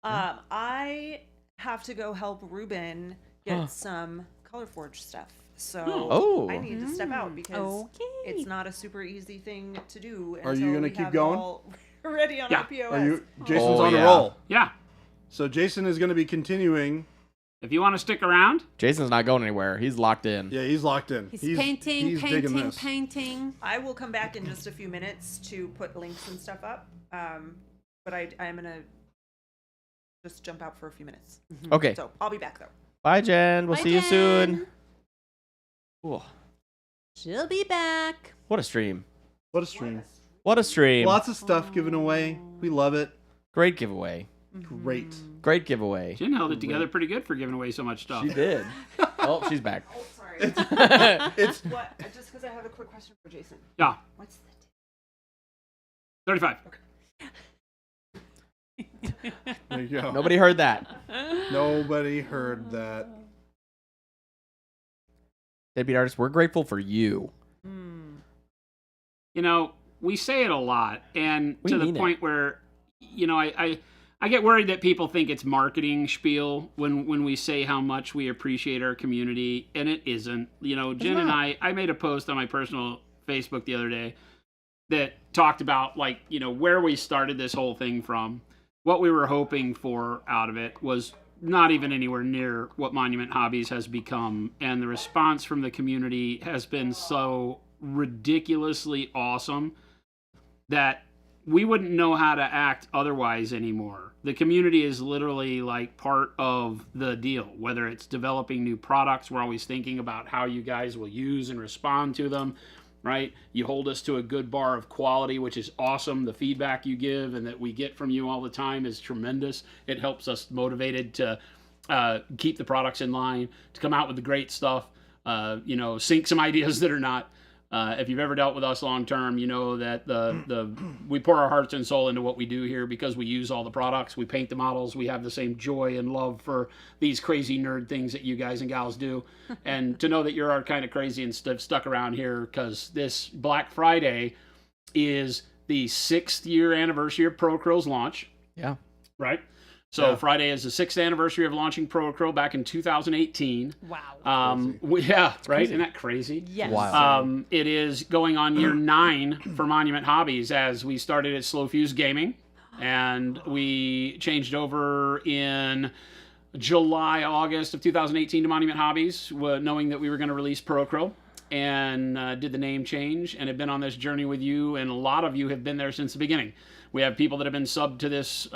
I have to go help Ruben get some color forge stuff. So Oh. I need to step out because Okay. it's not a super easy thing to do. Are you until gonna we keep have it going? all ready on Yeah. our POS. Are you? Jason's Oh, on yeah. a roll. Yeah. So Jason is going to be continuing. If you want to stick around, Jason's not going anywhere. He's locked in. Yeah, he's locked in. He's painting, he's digging painting, this. painting. I will come back in just a few minutes to put links and stuff up. But I'm gonna just jump out for a few minutes. Okay. So I'll be back though. Bye, Jen. We'll Bye, see you soon. Jen. Cool. She'll be back. What a stream. What a stream. What a stream. Lots of stuff given away. We love it. Great giveaway. Great. Great giveaway. Jen held it together pretty good for giving away so much stuff. She did. Oh, she's back. Oh, sorry. It's What? Just because I have a quick question for Jason. Yeah. What's the 35. there you go. Nobody heard that. Nobody heard that. Deadbeat artists, we're grateful for you. You know, we say it a lot, and We to the mean it. point where, you know, I get worried that people think it's marketing spiel when we say how much we appreciate our community, and it isn't. You know, Jen and I made a post on my personal Facebook the other day that talked about, like, you know, where we started this whole thing from. What we were hoping for out of it was not even anywhere near what Monument Hobbies has become, and the response from the community has been so ridiculously awesome that we wouldn't know how to act otherwise anymore. The community is literally like part of the deal, whether it's developing new products. We're always thinking about how you guys will use and respond to them, right? You hold us to a good bar of quality, which is awesome. The feedback you give and that we get from you all the time is tremendous. It helps us motivated to keep the products in line, to come out with the great stuff, you know, sink some ideas that are not. If you've ever dealt with us long term, you know that we pour our hearts and soul into what we do here because we use all the products, we paint the models, we have the same joy and love for these crazy nerd things that you guys and gals do. And to know that you're our kind of crazy and stuck around here because this Black Friday is the 6th year anniversary of Pro Acryl's launch. Yeah. Right? So Yeah. Friday is the 6th anniversary of launching Pro Acryl back in 2018. Wow. Yeah, right? Isn't that crazy? Yes. Wow. It is going on year 9 for Monument Hobbies as we started at Slow Fuse Gaming, and we changed over in July, August of 2018 to Monument Hobbies, knowing that we were going to release Pro Acryl, and did the name change and have been on this journey with you, and a lot of you have been there since the beginning. We have people that have been subbed to this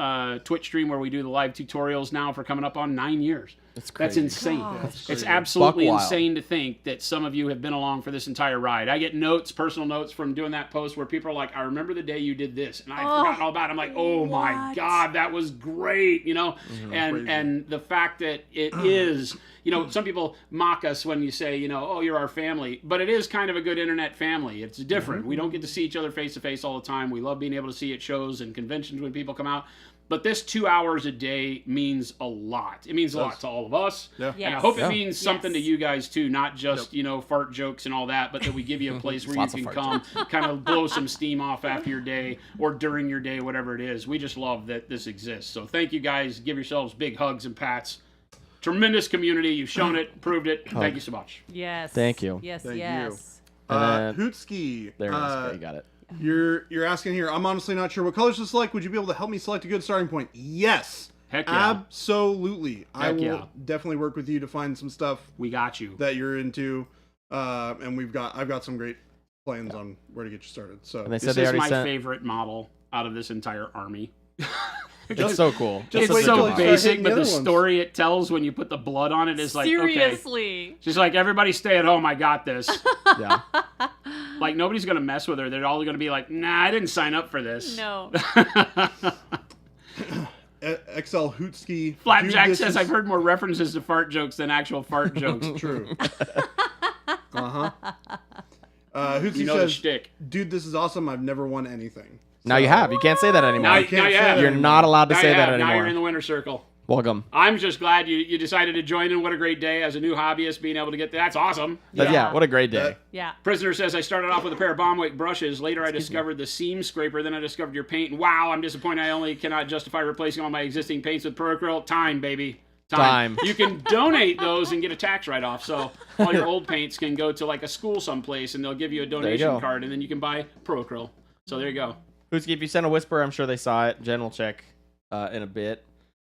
Twitch stream where we do the live tutorials now for coming up on 9 years. It's That's crazy. insane. Gosh. It's absolutely Buck wild. insane to think that some of you have been along for this entire ride. I get notes, personal notes from doing that post where people are like, I remember the day you did this, and I forgot all about it. I'm like, oh my what? God, that was great, you know? And the fact that it is, you know, some people mock us when you say, you know, oh, you're our family, but it is kind of a good internet family. It's different. We don't get to see each other face to face all the time. We love being able to see at shows and conventions when people come out. But this 2 hours a day means a lot. It means a lot to all of us. Yeah. And I hope Yes. it means something to Yes. you guys too, not just, you know, fart jokes and all that, but that we give you a place where you Lots of can fart come, kind of blow some steam off after your day or during your day, whatever it is. We just love that this exists. So thank you guys. Give yourselves big hugs and pats. Tremendous community. You've shown it, proved it. Thank you so much. Yes. Thank you. Yes, Thank you. yes. And then- Hootski. There it is. Okay, you got it. You're asking here. I'm honestly not sure what colors to select. Would you be able to help me select a good starting point? Yes. Heck yeah. Absolutely. I Heck will yeah. definitely work with you to find some stuff We got you. that you're into. And I've got some great plans on where to get you started. So And they This said they is already my sent. favorite model out of this entire army. Just so cool. Just It's wait so till you start basic, hitting but the the other ones. story it tells when you put the blood on it is like, okay. Seriously. She's like, everybody stay at home. I got this. Yeah. Like, nobody's going to mess with her. They're all going to be like, nah, I didn't sign up for this. No. XL Hootski. Flapjack Dude, this says, is- I've heard more references to fart jokes than actual fart jokes. True. Uh-huh. Hootski You know the says, shtick. dude, this is awesome. I've never won anything. Now you have. You can't say that anymore. Now, can't now you say have. that You're not allowed to Now say you that have. Now anymore. you're in the winner circle. Welcome. I'm just glad you decided to join in. What a great day as a new hobbyist, being able to get that's awesome. But yeah, what a great day. That- Yeah. Prisoner says, I started off with a pair of bomb weight brushes. Later, I discovered the seam scraper. Then I discovered your paint. And wow, I'm disappointed. I only cannot justify replacing all my existing paints with Peracryl. Time, baby. Time. You can donate those and get a tax write-off. So all your old paints can go to like a school someplace, and they'll give you a donation go. card, and then you can buy Peracryl. So there you go. Who's if you send a whisper, I'm sure they saw it. Jen will check in a bit.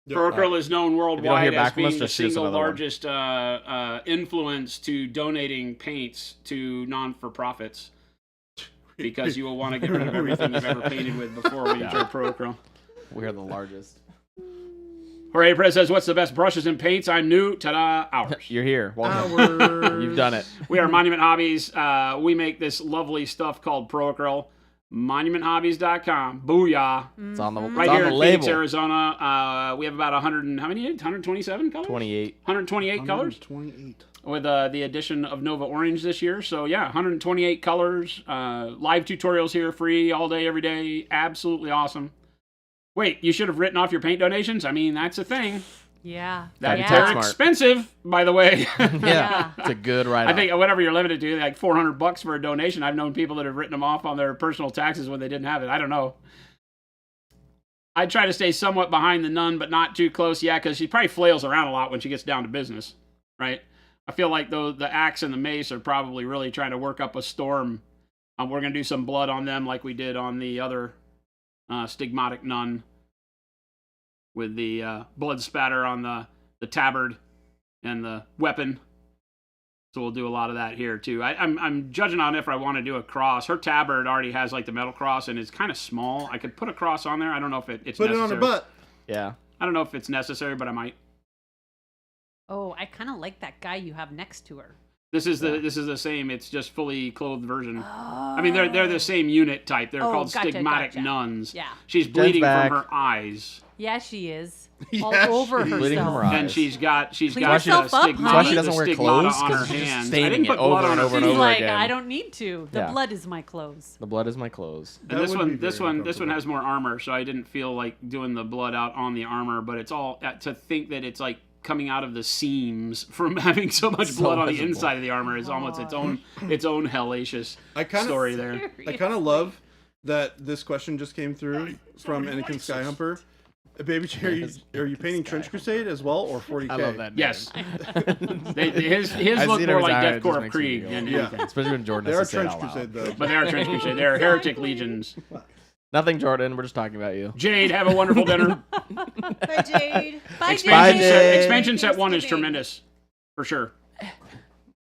Peracryl is known worldwide hear as back from us, being the just shoot us single another one. largest influence to donating paints to non-for-profits. Because you will want to get rid of everything you've ever painted with before we enjoy Peracryl. We're the largest. Jorge Perez says, what's the best brushes and paints? I'm new. Ta-da. Ours. You're here. Welcome. Ours. You've done it. We are Monument Hobbies. We make this lovely stuff called Peracryl. MonumentHobbies.com. Booyah. It's on the, it's Right on here the in label. Phoenix, Arizona. We have about 100 and how many? 127 colors? 28. 128 colors 28. with the addition of Nova Orange this year. So yeah, 128 colors. Live tutorials here, free all day, every day. Absolutely awesome. Wait, you should have written off your paint donations? I mean, that's a thing. Yeah. Gotta be They're tax smart. expensive, by the way. Yeah. It's a good write I think whatever you're limited to, like $400 for a donation. I've known people that have written them off on their personal taxes when they didn't have it. I don't know. I try to stay somewhat behind the nun, but not too close. Yeah, because she probably flails around a lot when she gets down to business, right? I feel like though the axe and the mace are probably really trying to work up a storm. We're gonna do some blood on them like we did on the other stigmatic nun with the blood spatter on the tabard and the weapon. So we'll do a lot of that here too. I'm judging on if I want to do a cross. Her tabard already has like the metal cross and it's kind of small. I could put a cross on there. I don't know if it's Put it necessary. on her butt. Yeah. I don't know if it's necessary, but I might. Oh, I kind of like that guy you have next to her. This is the same. It's just fully clothed version. I mean, they're the same unit type. They're Oh, called gotcha, stigmatic gotcha. nuns. Yeah. She's bleeding back. from her eyes, Yeah, she is. Yeah, All over she is. herself. Bleeding from her eyes. and she's got Clean got yourself the up, stigmata, honey. That's why she doesn't the wear stigmata clothes, on 'cause her she's just hands. I staining didn't it put blood over on and her over and She's feet. over like, again. I don't need to. The Yeah. blood is my clothes. The blood is my clothes. And That this would one, be this very one, this one uncomfortable. has more armor, so I didn't feel like doing the blood out on the armor. But it's all to think that it's like coming out of the seams from having so much So blood on the miserable. inside of the armor is almost its own hellacious I kind story of there. I kind of love that this question just came through from Anakin Skyhumper. Baby Cherry, are you painting Trench Crusade as well or 40K? I love that. Yes, name. his I look see it more every like time, it Death just Corps of makes me Krieg giggle. than Yeah. anything. Especially when Jordan They has are to say it Trench out loud. Crusade though. But they are Trench Crusade. They are heretic legions. Nothing, Jordan. We're just talking about you. Jade, have a wonderful dinner. Bye, Jade. Bye, Expansion Jade. set, expansion set 1 is Thanksgiving. tremendous, for sure.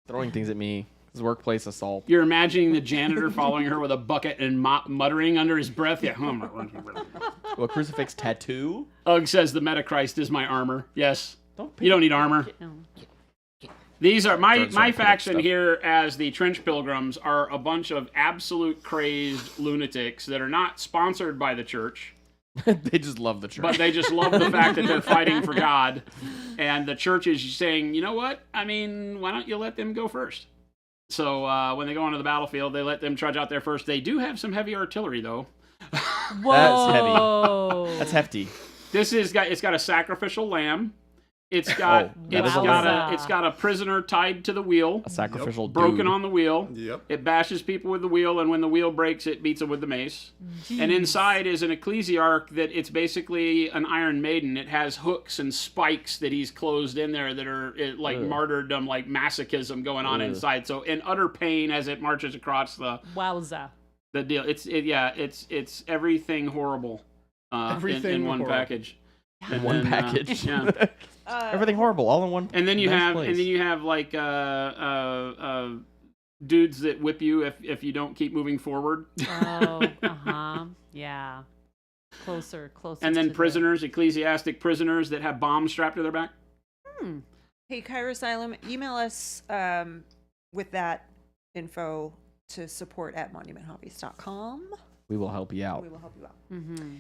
Throwing things at me. This is workplace assault. You're imagining the janitor following her with a bucket and muttering under his breath. Yeah. Well, crucifix tattoo? Ugg says the Metachrist is my armor. Yes. You don't need armor. No. These are my Sorry, pick up faction stuff. here as the Trench Pilgrims are a bunch of absolute crazed lunatics that are not sponsored by the church, They just love the church. but they just love the fact that they're fighting for God, and the church is saying, you know what? I mean, why don't you let them go first? So when they go onto the battlefield, they let them trudge out there first. They do have some heavy artillery, though. Whoa. That's hefty. It's got a sacrificial lamb. It's got that is a lamb. it's got a prisoner tied to the wheel, A sacrificial broken dude. on the wheel. Yep. It bashes people with the wheel, and when the wheel breaks, it beats them with the mace. And inside is an ecclesiarch that it's basically an Iron Maiden. It has hooks and spikes that he's closed in there that are like martyrdom, like masochism going on inside. So in utter pain as it marches across the Wowza. deal. It's everything horrible. Everything in one horrible. package. In one package. Yeah. Everything horrible, all in one. And then you nice have place. like dudes that whip you if you don't keep moving forward. Oh, uh-huh. Yeah. Closer. And then to prisoners, ecclesiastic prisoners that have bombs strapped to their back. Hey, Kyra Asylum, email us with that info to support@monumenthobbies.com. We will help you out. We will help you out. Mm-hmm.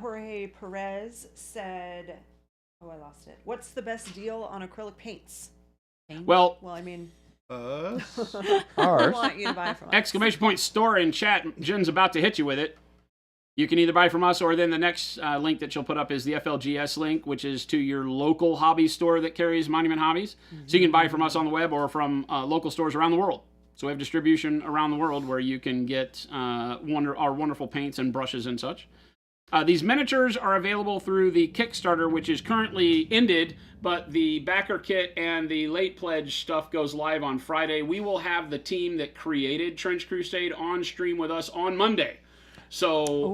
Jorge Perez said, oh, I lost it. What's the best deal on acrylic paints? Well, Well, I mean, Us? I Ours. want you to buy from us. exclamation point store in chat. Jen's about to hit you with it. You can either buy from us, or then the next link that she'll put up is the FLGS link, which is to your local hobby store that carries Monument Hobbies. So you can buy from us on the web or from local stores around the world. So we have distribution around the world where you can get our wonderful paints and brushes and such. These miniatures are available through the Kickstarter, which is currently ended, but the backer kit and the late pledge stuff goes live on Friday. We will have the team that created Trench Crusade on stream with us on Monday. So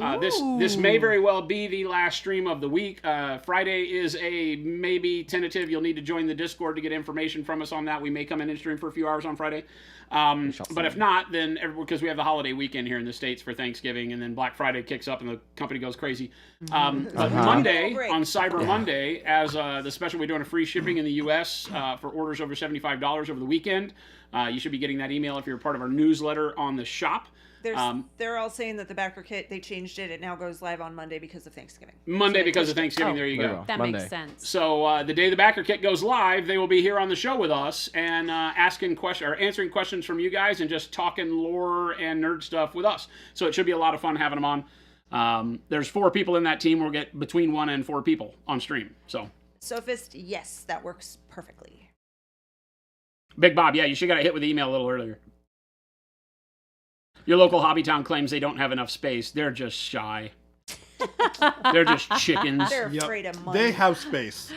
this may very well be the last stream of the week. Friday is a maybe tentative. You'll need to join the Discord to get information from us on that. We may come in and stream for a few hours on Friday. But if not, then because we have the holiday weekend here in the States for Thanksgiving, and then Black Friday kicks up and the company goes crazy. But Monday, on Cyber Monday, as the special, we're doing a free shipping in the U.S. For orders over $75 over the weekend. You should be getting that email if you're a part of our newsletter on the shop. They're all saying that the backer kit, they changed it. It now goes live on Monday because of Thanksgiving. Monday So they because of pushed it. Thanksgiving. There you There you go. go. That Monday. makes sense. So the day the backer kit goes live, they will be here on the show with us and answering questions from you guys and just talking lore and nerd stuff with us. So it should be a lot of fun having them on. There's 4 people in that team. We'll get between 1 and 4 people on stream. So Sophist, yes, that works perfectly. Big Bob, yeah, you should have got a hit with the email a little earlier. Your local hobby town claims they don't have enough space. They're just shy. They're just chickens. They're Yep. afraid of money. They have space.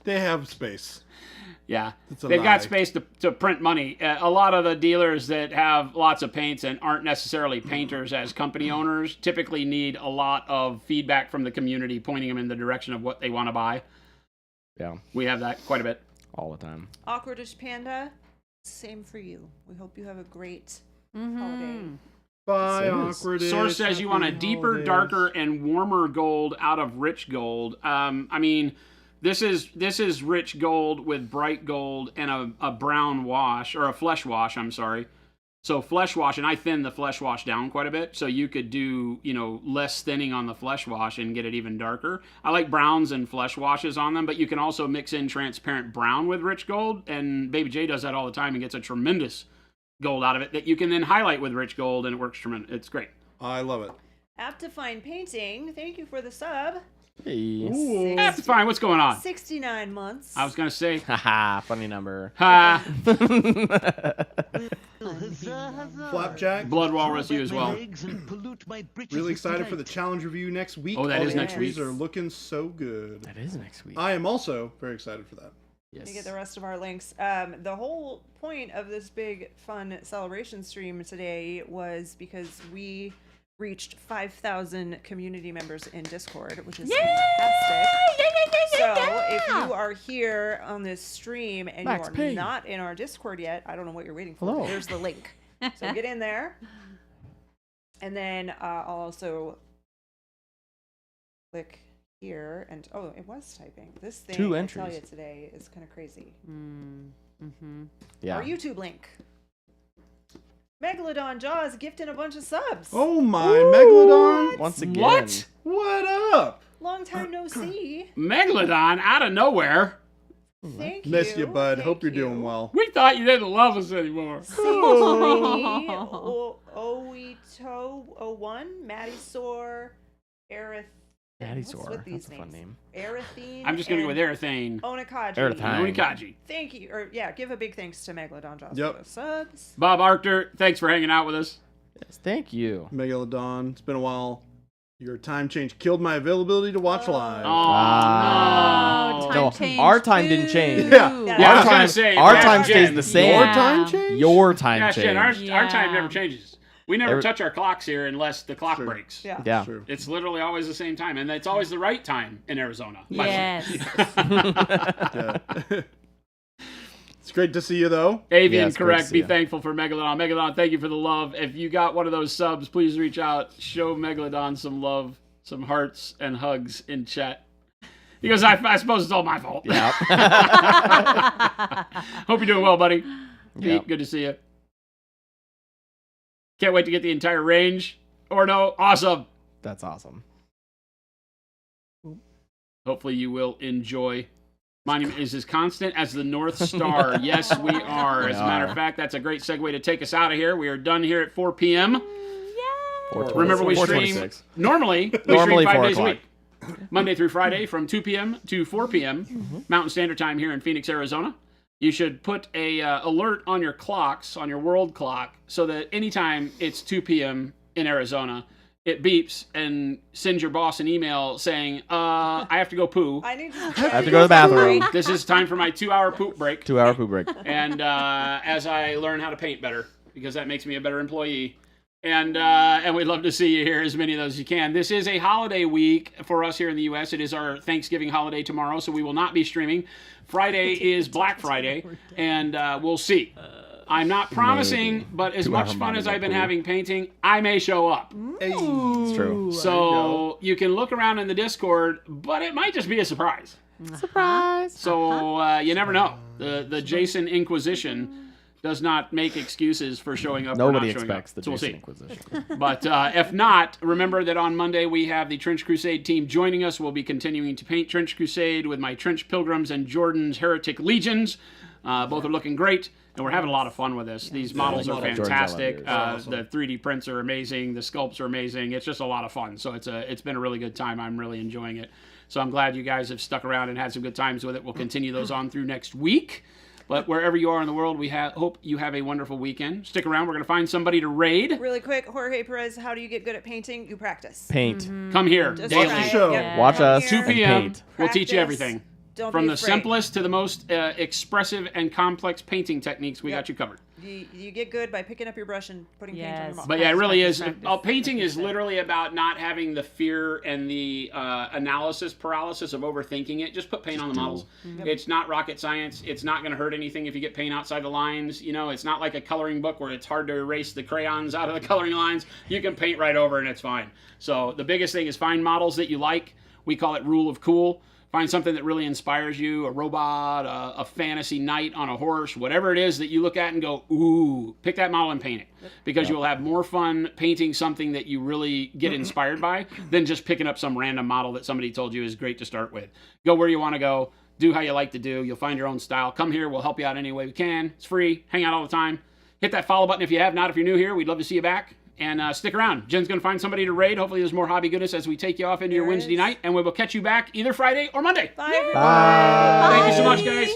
They have space. Yeah, It's a they've lie. got space to print money. A lot of the dealers that have lots of paints and aren't necessarily painters as company owners typically need a lot of feedback from the community, pointing them in the direction of what they want to buy. Yeah, We have that quite a bit. all the time. Awkwardish Panda, same for you. We hope you have a great Mm-hmm. holiday. Bye, Serious. awkward. Source says you want a deeper, darker, and warmer gold out of rich gold. I mean, this is rich gold with bright gold and a brown wash, or a flesh wash, I'm sorry. So flesh wash, and I thin the flesh wash down quite a bit, so you could do, less thinning on the flesh wash and get it even darker. I like browns and flesh washes on them, but you can also mix in transparent brown with rich gold, and Baby J does that all the time and gets a tremendous gold out of it that you can then highlight with rich gold, and it works tremendous. It's great. I love it. Apt to Find Painting, thank you for the sub. Hey. Ooh. That's fine. What's going on? 69 months. I was gonna say, Haha, funny number. ha, Flapjack. Blood Walrus you as well. Really excited for the challenge review next week. Oh, that All is the next entries week. are looking so good. That is next week. I am also very excited for that. Let me get the rest of our links. The whole point of this big fun celebration stream today was because we reached 5,000 community members in Discord, which is fantastic. So if you are here on this stream and Max you are Payne. not in our Discord yet, I don't know what you're waiting for. Hello. There's the link. So get in there. And then I'll also click here, and it was typing. This thing, 2 I entries. tell you today, is kind of crazy. Yeah. Our YouTube link. Megalodon Jaws gifting a bunch of subs. Oh my, Megalodon. Once again. What? What up? Long time no see. Megalodon out of nowhere. Thank you. Miss you, bud. Thank Hope you're you. doing well. We thought you didn't love us anymore. Oito01, Maddie Soar, Aerith. Daddy's What's Or. with these That's a fun names? name. Arithine. I'm just going to go and with Erythane. Onikaji. Erythine. Onikaji. Thank you. Or give a big thanks to Megalodon Jaws Yep. for the subs. Bob Arctor, thanks for hanging out with us. Yes, thank you. Megalodon, it's been a while. Your time change killed my availability to watch live. Oh, Ah. no. time No, change. our time didn't change. Yeah. Yeah, Yeah, I Our was gonna time, say, our Jack time Jen, stays the same. Your Yeah. time change? Your time Yeah, shit, our change. time Yeah. never changes. We never Every- touch our clocks here unless the clock Sure. breaks. Yeah. Yeah. True. It's literally always the same time, and it's always the right time in Arizona. Yes. Yeah. It's great to see you, though. Avian, Yeah, it's great correct. to see Be you. thankful for Megalodon. Megalodon, thank you for the love. If you got one of those subs, please reach out. Show Megalodon some love, some hearts and hugs in chat. He goes, I suppose it's all my fault. Yeah. Hope you're doing well, buddy. Pete, Yep. good to see you. Can't wait to get the entire range. Or no, awesome. That's awesome. Hopefully you will enjoy. Monument is as constant as the North Star. Yes, we are. As a matter of fact, that's a great segue to take us out of here. We are done here at 4 p.m. Remember, we stream 4:26. normally Normally 5 4 days a o'clock. week. Monday through Friday from 2 p.m. to 4 p.m. Mountain Standard Time here in Phoenix, Arizona. You should put a alert on your clocks, on your world clock, so that anytime it's 2 p.m. in Arizona, it beeps and sends your boss an email saying, I have to go poo. I need to, I have to go to the bathroom. This is time for my 2-hour poop break. 2-hour poop break. And as I learn how to paint better, because that makes me a better employee. And we'd love to see you here, as many of those as you can. This is a holiday week for us here in the U.S. It is our Thanksgiving holiday tomorrow, so we will not be streaming. Friday is Black Friday, and we'll see. I'm not promising, Maybe. but as 2-hour much fun Monday as I've been pool. having painting, I may show up. It's true. So you can look around in the Discord, but it might just be a surprise. Surprise. So you never know. The Jason Inquisition does not make excuses for showing up. Nobody or not showing expects up. the So we'll Jason see. Inquisition. But if not, remember that on Monday we have the Trench Crusade team joining us. We'll be continuing to paint Trench Crusade with my Trench Pilgrims and Jordan's Heretic Legions. Both are looking great, and we're having a lot of fun with this. These models are Jordan's fantastic. Outlanders. The 3D prints are amazing. The sculpts are amazing. It's just a lot of fun. So it's been a really good time. I'm really enjoying it. So I'm glad you guys have stuck around and had some good times with it. We'll continue those on through next week. But wherever you are in the world, we hope you have a wonderful weekend. Stick around. We're going to find somebody to raid. really quick, Jorge Perez, how do you get good at painting? You practice. Paint. Come here Just daily. try it. show. Yep. Watch Come us. here, 2 and p.m. paint. We'll teach you practice. everything. Don't From be the afraid. simplest to the most expressive and complex painting techniques, we got you covered. You get good by picking up your brush and putting paint on your Yes. mouth. But yeah, it really is. Practice. Painting is literally about not having the fear and the analysis paralysis of overthinking it. Just put paint on the models. It's not rocket science. It's not going to hurt anything if you get paint outside the lines. You know, it's not like a coloring book where it's hard to erase the crayons out of the coloring lines. You can paint right over and it's fine. So the biggest thing is find models that you like. We call it rule of cool. Find something that really inspires you, a robot, a fantasy knight on a horse, whatever it is that you look at and go, ooh, pick that model and paint it. Because you will have more fun painting something that you really get inspired by than just picking up some random model that somebody told you is great to start with. Go where you want to go. Do how you like to do. You'll find your own style. Come here. We'll help you out any way we can. It's free. Hang out all the time. Hit that follow button if you have not. If you're new here, we'd love to see you back. And stick around. Jen's going to find somebody to raid. Hopefully there's more hobby goodness as we take you off into your There Wednesday is. night. And we will catch you back either Friday or Monday. Bye, everybody. Bye. Thank you so much, guys.